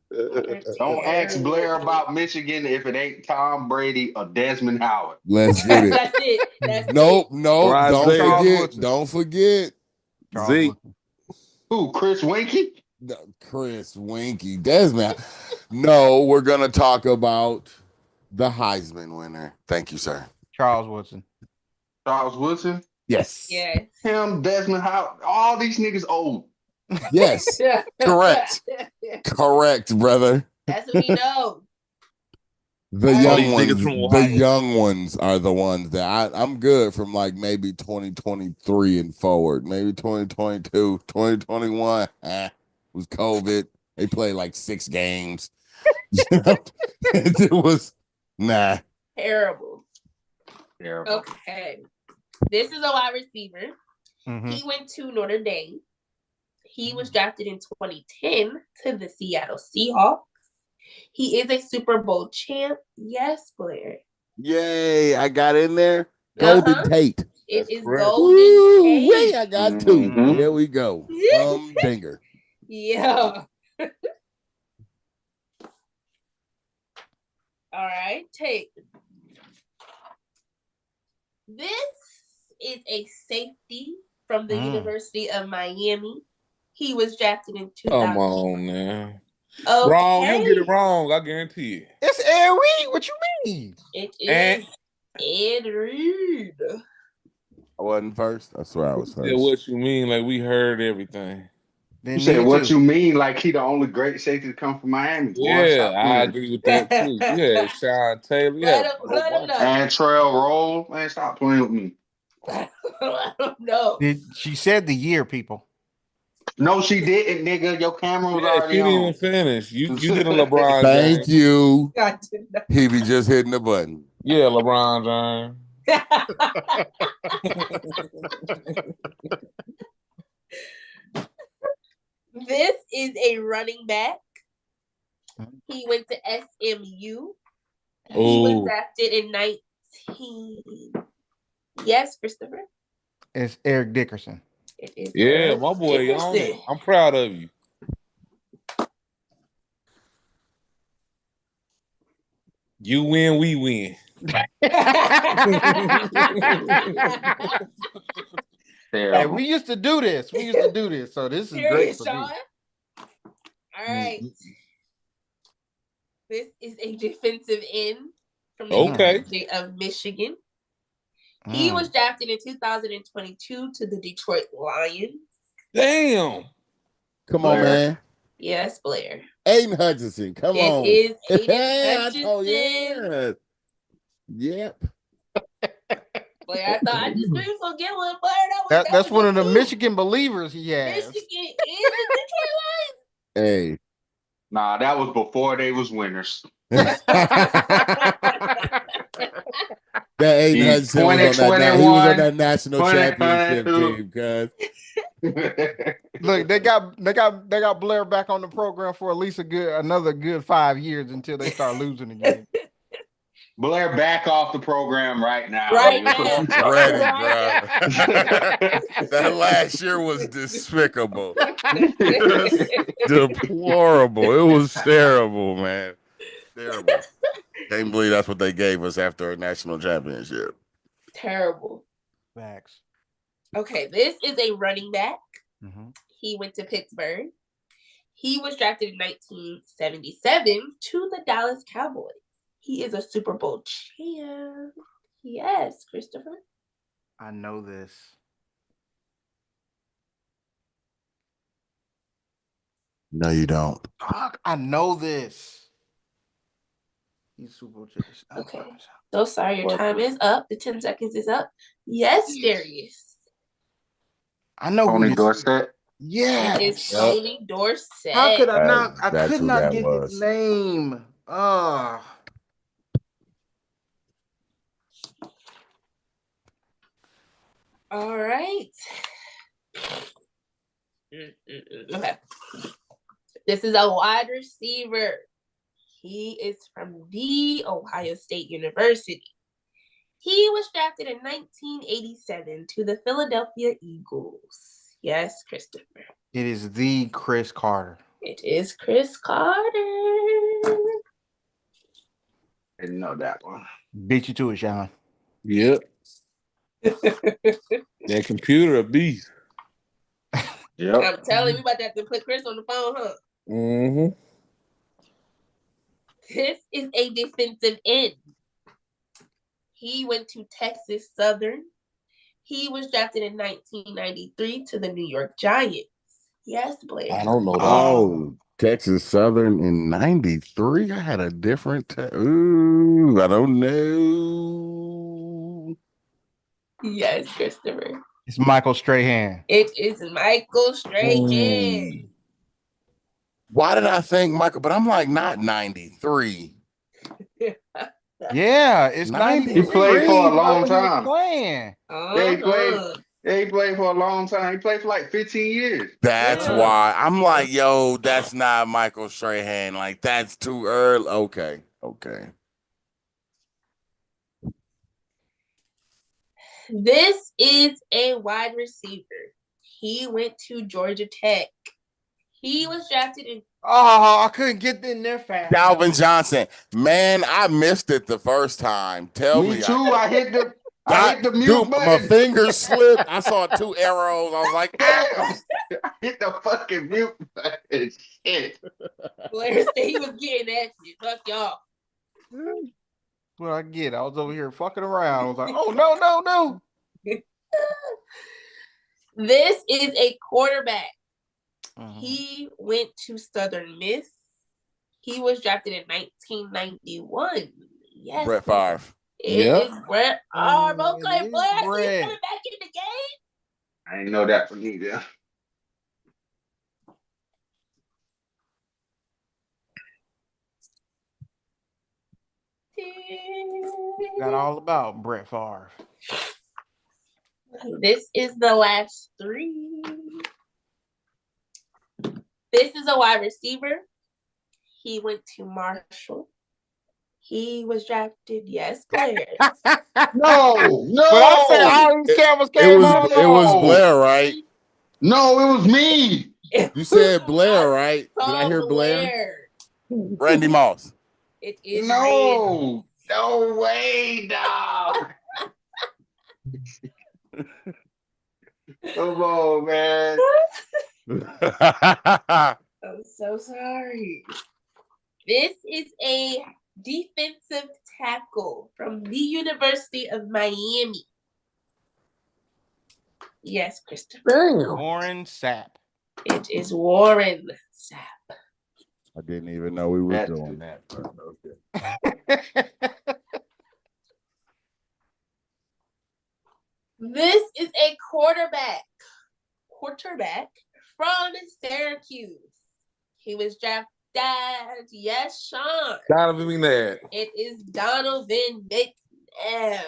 Don't ask Blair about Michigan if it ain't Tom Brady or Desmond Howard. Let's get it. That's it. That's Nope, it. nope. Right, Don't Charles forget. Woodson. Don't forget. Zeke. Who, Chris Winky? No, Chris Winky. Desmond. No, we're gonna talk about the Heisman winner. Thank you, sir. Charles Woodson. Charles Woodson? Yes. Yes. Him, Desmond, how all these niggas old. Yes. Correct. Correct, brother. That's what we know. The All All young these right. niggas ones, from the Ohio. young ones are the ones that I'm good from like maybe 2023 and forward. Maybe 2022, 2021 was COVID. They played like 6 games. It was nah. Terrible. Terrible. Okay. This is a wide receiver. Mhm. He went to Notre Dame. He was drafted in 2010 to the Seattle Seahawks. He is a Super Bowl champ. Yes, Blair. Yay, I got in there. Golden Uh-huh. Tate. It That's is correct. Golden Woo, wait, Tate. I got 2. Mhm. Here we go. Dinger. Yeah. All right, Tate. This is a safety from the University of Miami. He was drafted in 2000. Come on, man. Okay. Wrong. You get it wrong. I guarantee it. It's Ed Reed. What you mean? It And- is Ed Reed. I wasn't first. I swear I was Yeah, first. what you mean? Like we heard everything. Didn't You said need what to. you mean? Like he the only great safety to come from Miami? Boy, Yeah, stop I playing. agree with that too. You had Sean Taylor. You had a whole Let him bunch. know. And Trail Roll, man, stop playing with me. Let him know. She said the year, people. No, she didn't, nigga. Your camera was Yeah, she already didn't even on. finish. You did a LeBron Thank James. you. Got to know. He be just hitting the button. Yeah, LeBron James. This is a running back. He went to SMU. He was Oh, drafted in 19. Yes, Christopher. It's Eric Dickerson. It is yeah, Eric my boy on it. Dickerson. I'm proud of you. You win, we win. Hey, Terrible. we used to do this. So this is great Serious, for Sean. me. All right. This is a defensive end from the Okay. University of Michigan. He was drafted in 2022 to the Detroit Lions. Damn. Come on, Blair. man. Yes, Blair. Aiden Hutchinson. Come on. It is Aiden I Hutchinson. told you. Yep. Blair, I just knew you was gonna get one, Blair. That's one of the two. Michigan believers he has. Michigan is the Detroit Lions. Hey. Nah, that was before they was winners. That Aiden He's Hutchinson was on that. He was on 2021, that national championship 2022. team, cuz. Look, they got Blair back on the program for at least another good 5 years until they start losing again. Blair, back off the program right now. Right nigga. now. Ready, Right bro. That last year was despicable. Deplorable. It was terrible, man. Terrible. Can't believe that's what they gave us after a national championship. Terrible. Facts. Okay, this is a running back. Mm-hmm. He went to Pittsburgh. He was drafted in 1977 to the Dallas Cowboys. He is a Super Bowl champ. Yes, Christopher. I know this. No, you don't. Fuck, I know this. He's Super Bowl champ. Okay. So sorry, your time is up. The 10 seconds is up. Yes, Darius. I know who Tony this Dorsett. Yeah. It is Tony Dorsett. How could I not? I That's could who not that get was. his name. All right. Okay. This is a wide receiver. He is from the Ohio State University. He was drafted in 1987 to the Philadelphia Eagles. Yes, Christopher. It is the Chris Carter. It is Chris Carter. Didn't know that one. Beat you to it, Sean. Yep. That computer a beast. Yep. I'm telling you, about to have to put Chris on the phone, huh? Mm-hmm. This is a defensive end. He went to Texas Southern. He was drafted in 1993 to the New York Giants. Yes, Blair. I don't know that. Oh, Texas Southern in '93. I had a different. Ooh, I don't know. Yes, Christopher. It's Michael Strahan. It is Michael Strahan. Ooh. Why did I think Michael? But I'm like, not '93. Yeah, it's 93. He played for a long He was time. playing. Yeah, he played. Uh-huh. Yeah, he played for a long time. He played for like 15 years. That's Yeah. why I'm like, yo, that's not Michael Strahan. Like, that's too early. Okay. This is a wide receiver. He went to Georgia Tech. He was drafted in. Oh, I couldn't get in there fast. Calvin Johnson. Man, I missed it the first time. Tell Me me. too. I hit the mute Dude, my button. fingers slipped. I saw 2 arrows. I was like, damn. I hit the fucking mute button. Shit. Blair said he was getting that shit. Fuck y'all. What I get? I was over here fucking around. I was like, oh no. This is a quarterback. Uh-huh. He went to Southern Miss. He was drafted in 1991. Yes. Brett Favre. It is Brett Favre. Oh, Okay, it is Blair, so Brett. he's coming back in the game. I didn't know that from either. Got all about Brett Favre. This is the last 3. This is a wide receiver. He went to Marshall. He was drafted, yes, Blair. No. But I say all these cameras came on. It was Blair, right? No, it was me. You said Blair, right? Did I hear Blair? Randy Moss. It is No. No way, dog. Come on, man. I'm so sorry. This is a defensive tackle from the University of Miami. Yes, Christopher. Warren Sapp. It is Warren Sapp. I didn't even know we were That's doing good. that. Okay. This is a quarterback from Syracuse. He was drafted. Yes, Sean. Donovan McNabb. It is Donovan McNabb.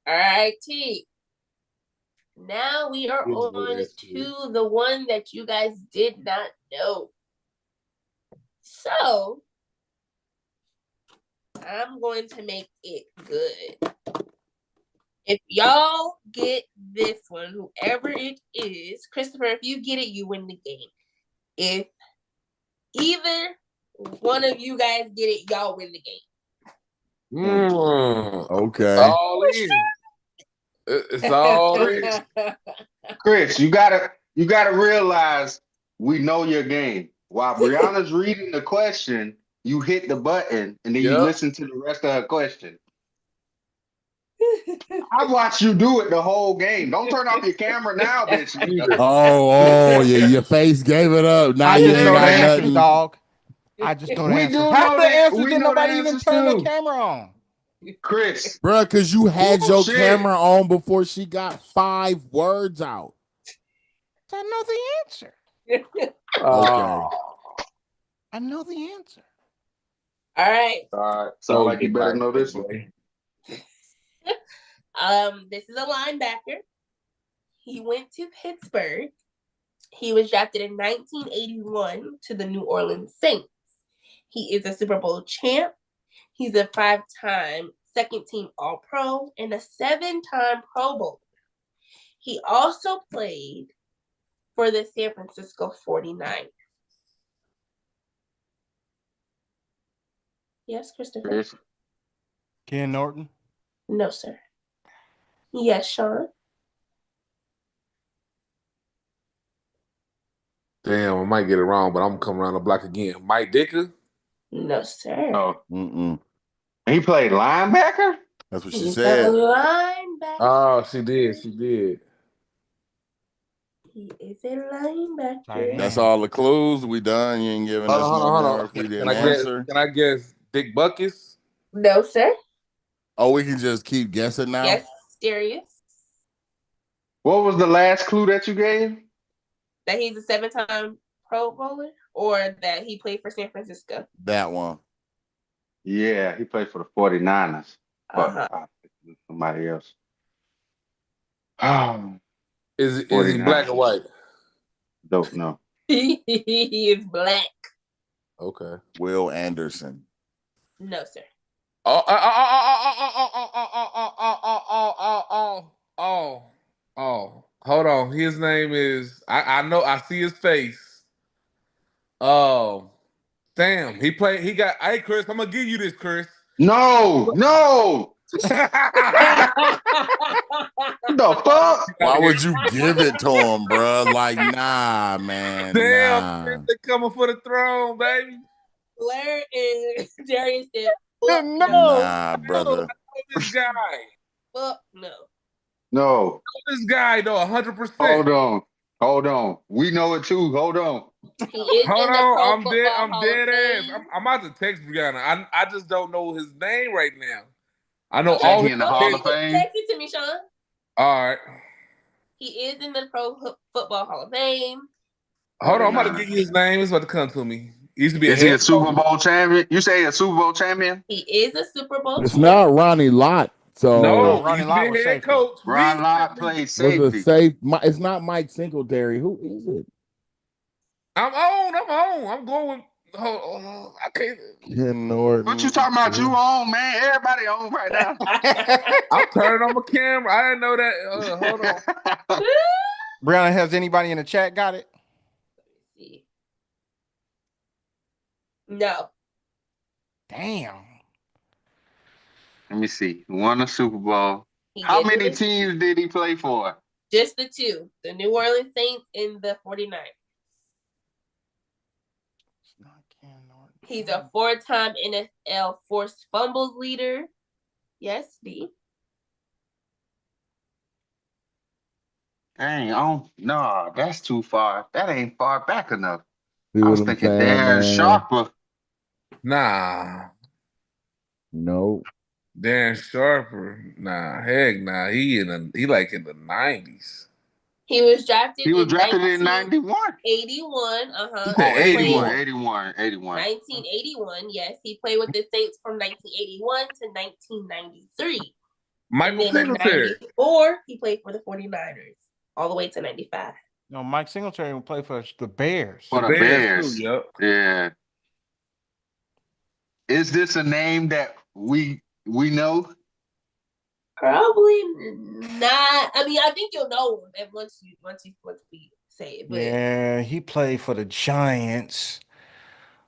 All right, T. Now we are on to the one that you guys did not know. So, I'm going to make it good. If y'all get this one, whoever it is, Christopher, if you get it, you win the game. If either one of you guys get it, y'all win the game. Okay. It's all in. Chris, you gotta realize we know your game. While Breyonna's reading the question, you hit the button and then you listen to the rest of her question. I watched you do it the whole game. Don't turn off your camera now, bitch. Oh, yeah. Your face gave it up. Now I you just ain't know the got answers, nothing. dog. I just know the We answers. do Half know the that. answers We didn't know the nobody even answers turn too. the camera on. Chris. Bruh, because you had your Bullshit. camera on before she got 5 words out. I know the answer. Okay. I know the answer. All right. Sound like you better know this one. This is a linebacker. He went to Pittsburgh. He was drafted in 1981 to the New Orleans Saints. He is a Super Bowl champ. He's a 5-time second-team All-Pro and a 7-time Pro Bowler. He also played for the San Francisco 49ers. Yes, Christopher? Chris. Ken Norton? No, sir. Yes, Sean? Damn, I might get it wrong, but I'm coming around the block again. Mike Dicker? No, sir. Oh, Mm-mm. he played linebacker? That's what she He's a said. linebacker. Oh, she did. She did. He is a linebacker. Tight That's end. all the clues. We done. You ain't giving us no more if we Can didn't I guess? answer. Can I guess? Dick Buckus. No, sir. Oh, we can just keep guessing now. Yes, Darius. What was the last clue that you gave? That he's a 7-time Pro Bowler, or that he played for San Francisco. That one. Yeah, he played for the 49ers. But Uh-huh. I think it was somebody else. Oh, Is he 49ers. black or white? Don't know. He is black. Okay. Will Anderson. No, sir. Oh. Hold on. His name is. I know. I see his face. Oh, damn. He played. He got. Hey, Chris. I'm gonna give you this, Chris. No. The fuck? Why would you give it to him, bro? Like, nah, man. Damn, Nah. Chris, they coming for the throne, baby. Blair and Darius said, No. Nah, I brother. know this guy. fuck no. No. This guy, though, 100%. Hold on. We know it too. Hold on. He is Hold in the on, Pro I'm dead. Football I'm Hall dead of ass. Fame. I'm about to text Breyona. I just don't know his name right now. I know You think all he his. in the Hall of Fame? Text it to me, Sean. All right. He is in the Football Hall of Fame. Hold on, I'm about to 49ers. give you his name. It's about to come to me. He used to be a Is he head a Super coach. Bowl champion? You say a Super Bowl champion? He is a Super Bowl It's champ. not Ronnie Lott. So No, he Ronnie used to be Lott a was head safety. coach. Ron Lott recently. played was safety. a safe. It's not Mike Singletary. Who is it? I'm on. I'm going with. I can't. Ken Norton. What you talking about? You on, man? Everybody on right now. I'm turning on my camera. I didn't know that. Hold on. Breyona, has anybody in the chat got it? See. No. Damn. Let me see. Won a Super Bowl. He How did many it. teams did he play for? Just the two. The New Orleans Saints and the 49ers. It's not Ken Norton. He's a 4-time NFL forced fumbles leader. Yes, D. Dang, no, that's too far. That ain't far back enough. See I what was I'm thinking saying, Darren man? Sharper. Nah, No. Darren Sharper. Nah, heck, nah. He like in the 90s. He was drafted He was in drafted in 91. 1981. You Uh-huh. said Oh, He 81. played 81. 1981. Yes, he played with the Saints from 1981 to 1993. Michael And then in Singletary. 94, he played for the 49ers all the way to 95. No, Mike Singletary will play for the Bears. For the Bears, too, Bears. yep. Yeah. Is this a name that we know? Probably not. I mean, I think you'll know him once we say it. But Yeah, he played for the Giants.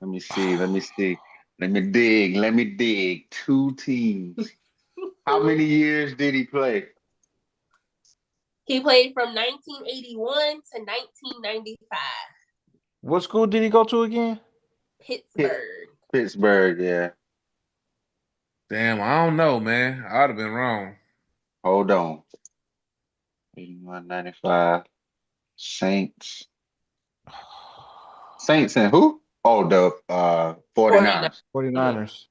Let me see. Let me dig. 2 teams. How many years did he play? he played from 1981 to 1995. What school did he go to again? Pittsburgh. Pittsburgh, yeah. Damn, I don't know, man. I'd have been wrong. Hold on. 81, 95. Saints. Saints and who? Oh, the 49ers. 49ers.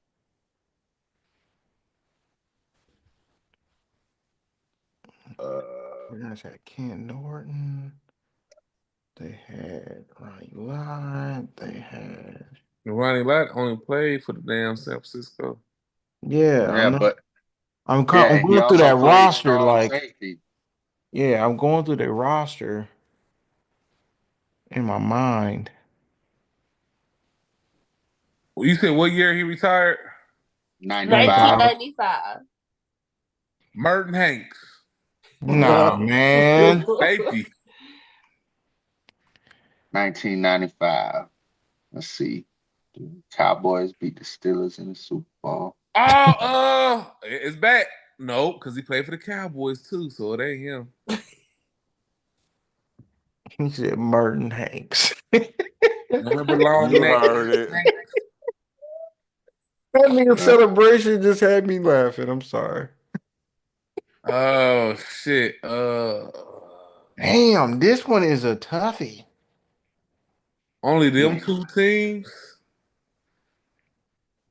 Uh, 49ers had Ken Norton. They had Ronnie Lott. They had. Ronnie Lott only played for the damn San Francisco. Yeah, yeah, but I'm yeah, he going through also that played roster. strong Like, safety. yeah, I'm going through the roster in my mind. Well, you said what year he retired? 95. 1995. Merton Hanks. Nah, man. Safety. 1995. Let's see. The Cowboys beat the Steelers in the Super Bowl. It's back. No, because he played for the Cowboys too, so it ain't him. He said Merton Hanks. Remember long You neck heard it. Hanks? That nigga celebration just had me laughing. I'm sorry. Oh shit. Damn, this one is a toughie. Only them two teams.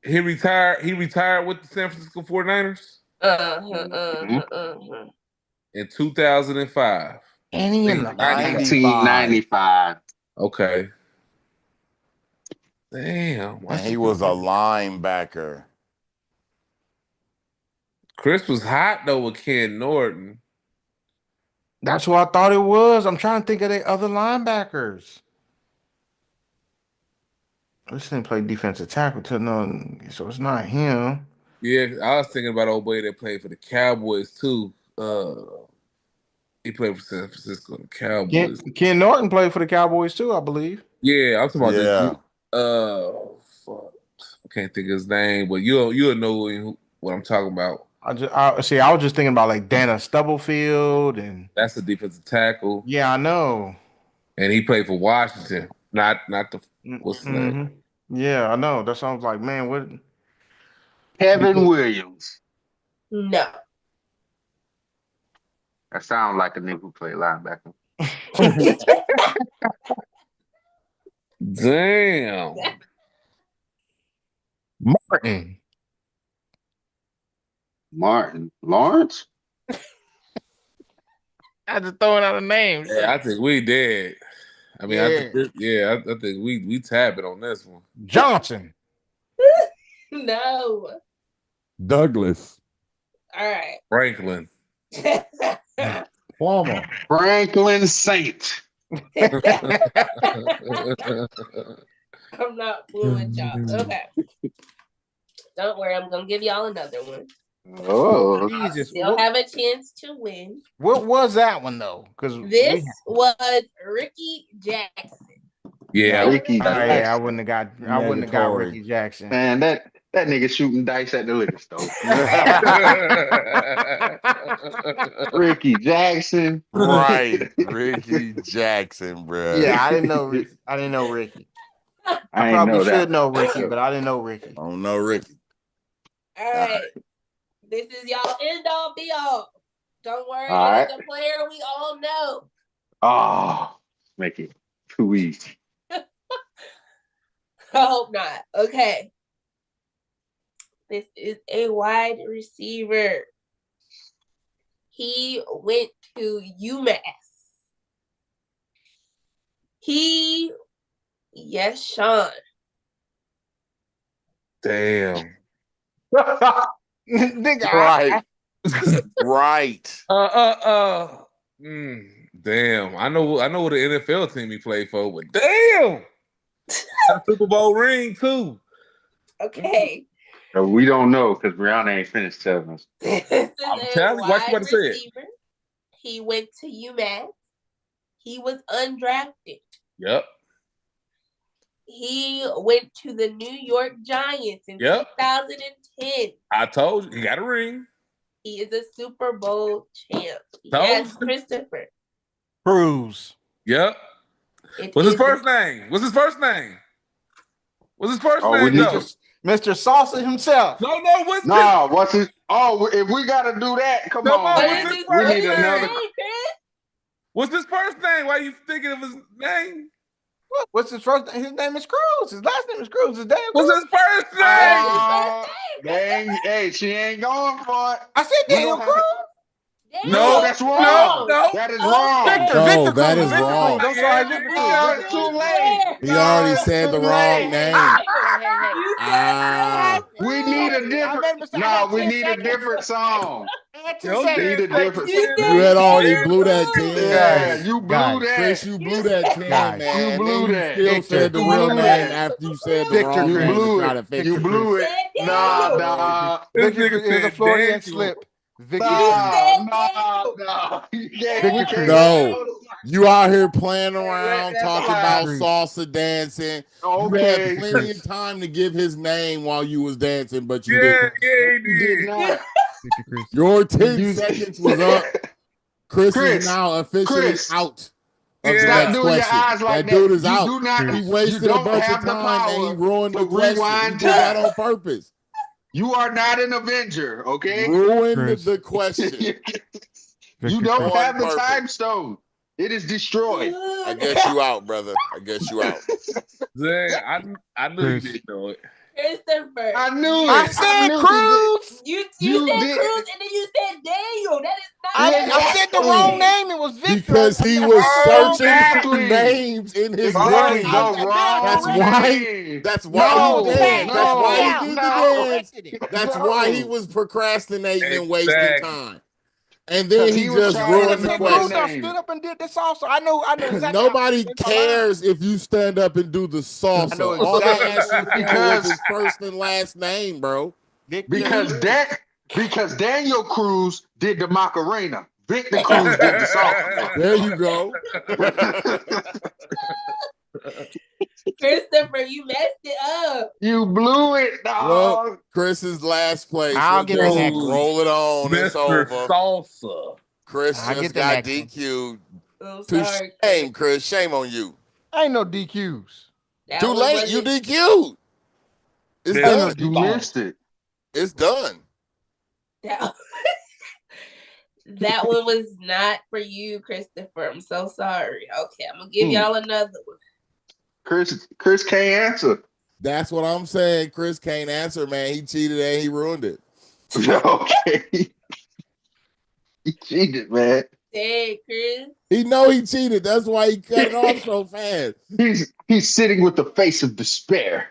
He retired. He retired with the San Francisco 49ers in 2005. Any in the 1995. Okay. Damn. And he was a linebacker. Chris was hot though with Ken Norton. That's what I thought it was. I'm trying to think of the other linebackers. This didn't play defensive tackle till no, so it's not him. Yeah, I was thinking about old boy that played for the Cowboys too. He played for San Francisco and the Cowboys. Ken Norton played for the Cowboys too, I believe. Yeah, I'm talking about Yeah. fuck. I can't think of his name, but you'll know what I'm talking about. I was just thinking about like Dana Stubblefield and That's the defensive tackle. yeah, I know. And he played for Washington, not the what's the name? Yeah, I know. That sounds like man, what Kevin Williams. No. That sounds like a nigga who played linebacker. Damn. Martin. Lawrence? I just throwing out a name. Yeah, I think we dead. I mean, Yeah. I think we tapping on this one. Johnson. No. Douglas. All right. Franklin. Plummer. Franklin Saint. I'm not fooling y'all. Okay. Don't worry, I'm gonna give y'all another one. Oh, Jesus. You'll have a chance to win. What was that one though? Because This was Ricky Jackson. Yeah. Ricky Jackson. I wouldn't have got Ricky Jackson. Man, that nigga shooting dice at the liquor store. Ricky Jackson. Right. Ricky Jackson, bro. Yeah, I didn't know Ricky. I ain't probably know that. should know Ricky, but I didn't know Ricky. I don't know Ricky. All right. This is y'all end all be all. Don't worry, All it's a player we all know. Oh, make it too easy. I hope not. Okay. This is a wide receiver. He went to UMass. Yes, Sean. Damn. Right. Right. Damn. I know what the NFL team he played for, but damn. Got a Super Bowl ring too. Okay. We don't know because Breyona ain't finished telling us. This is I'm a telling you, why you wide about to say it? receiver. He went to UMass. He was undrafted. Yep. He went to the New York Giants in 2010. I told you, he got a ring. He is a Super Bowl champ. Told Yes, you. Christopher. Cruz. Yep. What's his first name? What's his first name? What's his first name, though? Mr. Salsa himself. No, what's what's his? Oh, if we gotta do that, come on, man. We need another. What's his first name? Why are you thinking of his name? What's his first name? His name is Cruz. His last name is Cruz. His dad. What's his first name? Dang, hey, she ain't going for it. I said Daniel Cruz. No, that's wrong. No. That is wrong. No, that is wrong. I'm sorry, Victor Cruz. It's too late. He already said the wrong name. We need a different. No, we need a different song. We need a different song. You had already blew that 10. Yeah, you blew that. Chris, you blew that 10, man. You blew Then that. You still said the real name after you said the wrong You name. blew to try to it. fix You blew it. Nah. Victor Cruz is a Floridian slip. Victor No. No. You out here playing around, talking about salsa dancing. You had plenty of time to give his name while you was dancing, but you didn't. You did not. Your 10 seconds was up. Chris is now officially out. Stop doing your eyes like that dude is you out. Do not, he wasted a bunch of time and he ruined the question. He did that on purpose. You are not an Avenger, okay? Ruined the question. You don't On have the purpose. time stone. It is destroyed. I guess you out, brother. I guess you out. Dang, I knew you didn't know it. Christopher. I knew I it. said knew Cruz. You You said did. Cruz and then you said Daniel. That is not I said the wrong name. It was Victor. Because he I was said the wrong searching for Exactly. names in his Oh, brain. the I That's wrong why. name. That's why No, he Tag, did. That's help me why he out. did I the dance. corrected it. That's why he No. was procrastinating and wasting Exactly. time. And then 'Cause he he was just trying to ruined the I said remember the Cruz. question. I name. stood up and did this also. I know exactly. Nobody how to say my line. cares if you stand up and do the salsa. I know All they exactly asked you what for it was is. his first and last name, bro. Victor Because Daniel Cruz did the Macarena. Victor Cruz did the salsa. There you go. Christopher, you messed it up. You blew it, dog. Well, Chris's last place. I'll get the Let's next go. one. Roll it on. It's Mr. over. Salsa. Chris I'll just get the got next one. DQ'd. I'm Too sorry. shame, Chris. Shame on you. Ain't no DQs. That Too one late. You wasn't- DQ'd. It's Yeah. Ain't no done. You DQs. missed it. It's done. that, that one was not for you, Christopher. I'm so sorry. Okay, I'm gonna give y'all another one. Chris can't answer. That's what I'm saying. Chris can't answer, man. He cheated and he ruined it. Okay. He cheated, man. Dang, Chris. He know he cheated. That's why he cut it off so fast. He's sitting with the face of despair.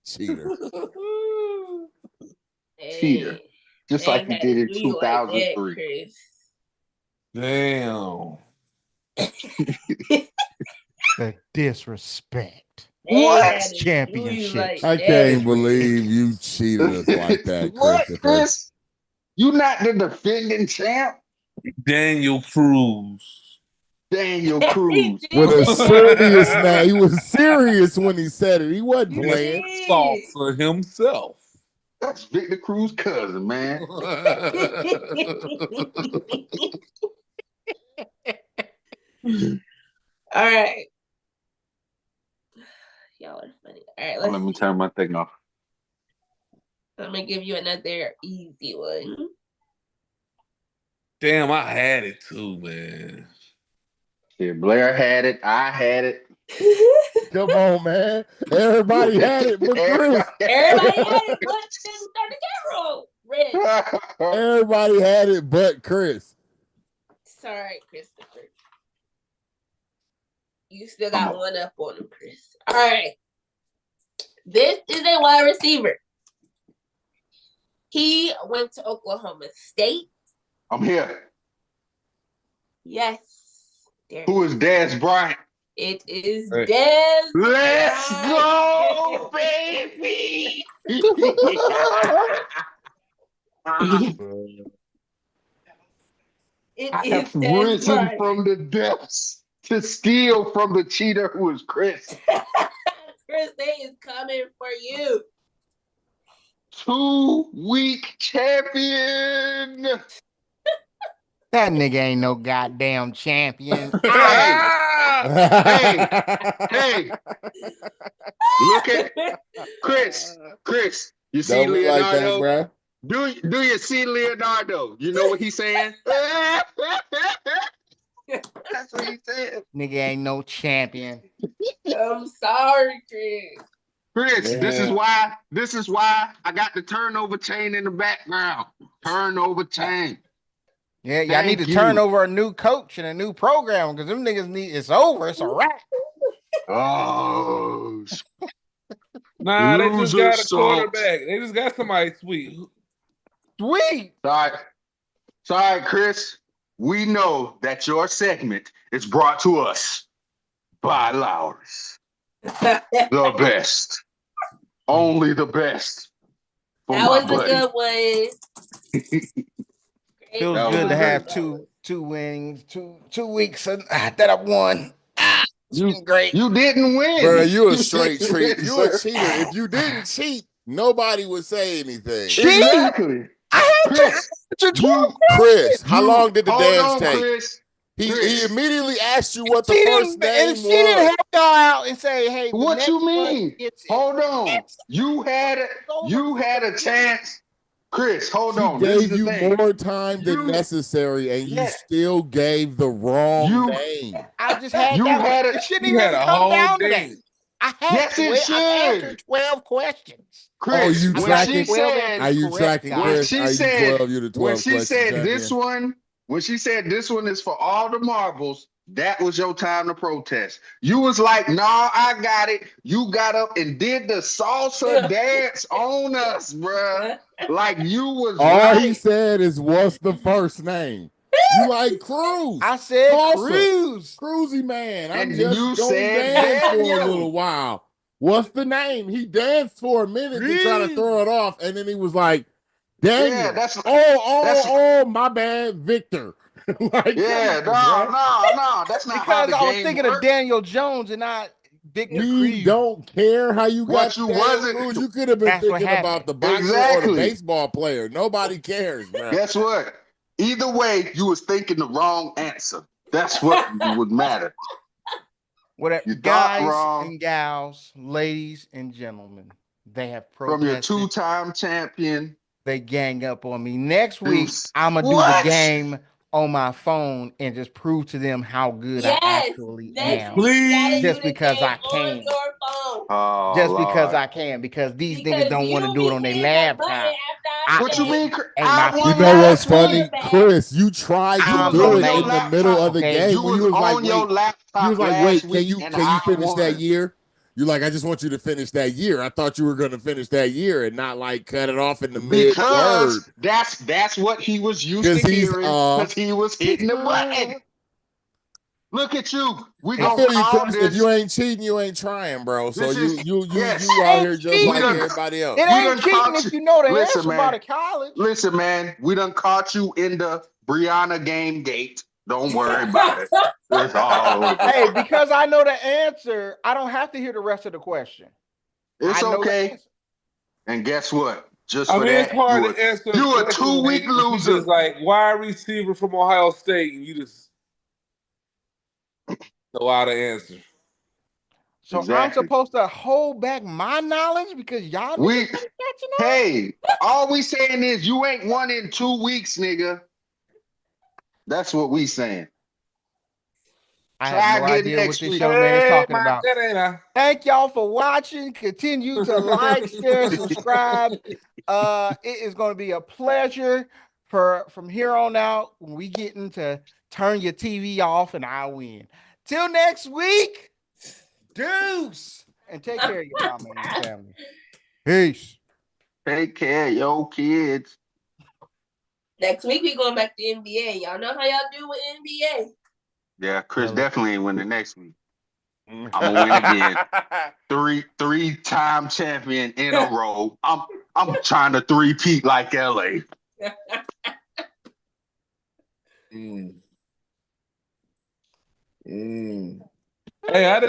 Cheater. Cheater. Just like he did in 2003. Chris. Damn. The disrespect. What? Championship. I can't believe you cheated us like that, What, Christopher. Chris? You not the defending champ? Daniel Cruz. Daniel Cruz. With a serious now. He was serious when he said it. He wasn't playing. Salsa himself. That's Victor Cruz's cousin, man. All right. Y'all are funny. All right, Let me turn my thing off. I'm gonna give you another easy one. Damn, I had it too, man. Yeah, Blair had it. I had it. Come on, man. Everybody had it but Chris. Everybody had it, but didn't start the camera on. Red. Everybody had it but Chris. Sorry, Christopher. You still got one up on him, Chris. All right. This is a wide receiver. He went to Oklahoma State. I'm here. Yes. Who is Dez Bryant? It is Hey. Dez. Let's Bryant. go, baby. It I is have Dez risen Bryant. from the depths to steal from the cheater who is Chris. Chris, they is coming for you. 2-week champion. That nigga ain't no goddamn champion. Hey, look at Chris. Chris, you see Don't be like that, Leonardo? bro. Do you see Leonardo? You know what he's saying? That's what he said. Nigga ain't no champion. I'm sorry, Chris. Chris, Yeah. this is why I got the turnover chain in the background. Turnover chain. Yeah, y'all need to Thank turn you. over a new coach and a new program because them niggas need it's over. It's a wrap. Oh, Nah, they just Loser got a sucks. quarterback. They just got somebody sweet. Sweet. sorry, Chris. We know that your segment is brought to us by Lowry's. The best. Only the best. For That my was buddy. a good one. Feels That good was to have good. two wins, two weeks that I won. It's been great. You didn't win. Bro, you a straight didn't treat. win, You a sir. cheater. If you didn't cheat, nobody would say anything. Cheat? Exactly. I had Chris, to you, Chris, how long did the hold dance on, take? Chris. He Chris. immediately asked you what the she first didn't, and name she didn't was. help y'all out, and say, hey, the What next you one mean? gets it. Hold on. You had a chance. Chris, hold She on. This is gave the you thing. more time than necessary, and you Yeah. still gave the wrong You name. I just had you that one. had It it. shouldn't You had even a come whole down to that. day. I had Yes, it 12. I've answered should. 12 questions. Oh, Chris, you I've when gotten she tracking? 12 said Are answers you correct, tracking, when guys. Chris? she Are you said 12? You're the when 12 she question said champion. this one, when she said this one is for all the marbles, that was your time to protest. You was like, nah, I got it. You got up and did the salsa dance on us, bruh. Like you was All he right. said is, what's the first name? You like Cruz. I said Salsa. Cruz. Cruisy man. I'm And just you going to said dance for a Daniel. little while. What's the name? He danced for a minute to try to throw it off, and then he was like, Daniel. Yeah, that's My bad, Victor. Like, yeah, come on, bro. no, that's not how Because the I was game thinking of works. Daniel Jones and not Victor We Cruz. don't care how you got What you Daniel wasn't Cruz. You could have been That's what thinking about happened. the boxer or the exactly. baseball player. Nobody cares, bro. Guess what? Either way, you was thinking the wrong answer. That's what would matter. Whatever, You thought guys wrong and gals, ladies and gentlemen, they have from your protested. two-time champion. They gang up on me. Next week, Deuce. I'm gonna do the What? game on my phone and just prove to them how good I actually next am. week you gotta do Just the because game I on can. your phone. Oh Just because Lord. I can. Because these Because niggas don't want to you do it be on their hitting that button laptop. after What you I say, mean? Ain't my I You won know strength. what's last funny, week. Chris? You tried You to I'm was do on it your in the amazing. middle laptop. of the Okay. game You when was you was like, on your wait, you was laptop like, last wait, week, and can you I finish that won. year? You're like, I just want you to finish that year. I thought you were gonna finish that year and not like cut it off in the mid word. Because that's what he was used to Because he's hearing. Because he was hitting the button. Look at you. We I gonna feel you, call Chris. If this. you ain't cheating, you ain't trying, bro. So This is you yes. out Ain't here just We like cheating. done everybody else. It we ain't done cheating caught if you. you know the Listen, answer by man. the college. Listen, man. We done caught you in the Breyona game gate. Don't worry about it. It's all over. Hey, because I know the answer, I don't have to hear the rest of the question. It's I know the okay. answer. And guess what? Just I for mean, it's that, hard to answer a you a question 2 week if you loser. just like wide receiver from Ohio State and you just know how to answer. So I'm Exactly. supposed to hold back my knowledge because y'all niggas We ain't catching up? hey, all we saying is you ain't won in 2 weeks, nigga. That's what we saying. I have Try no again idea what next this week. young man is Hey, talking about. Macarena. Thank y'all for watching. Continue to like, share, subscribe. It is going to be a pleasure from here on out when we get into turn your TV off and I win. Till next week, deuce. And take care of your mama and your family. Peace. Take care of your kids. next week we going back to NBA. Y'all know how y'all do with NBA. Yeah, Chris Well, definitely ain't winning next week. I'm gonna win again. Three-time champion in a row. I'm trying to three-peat like LA. Hey, I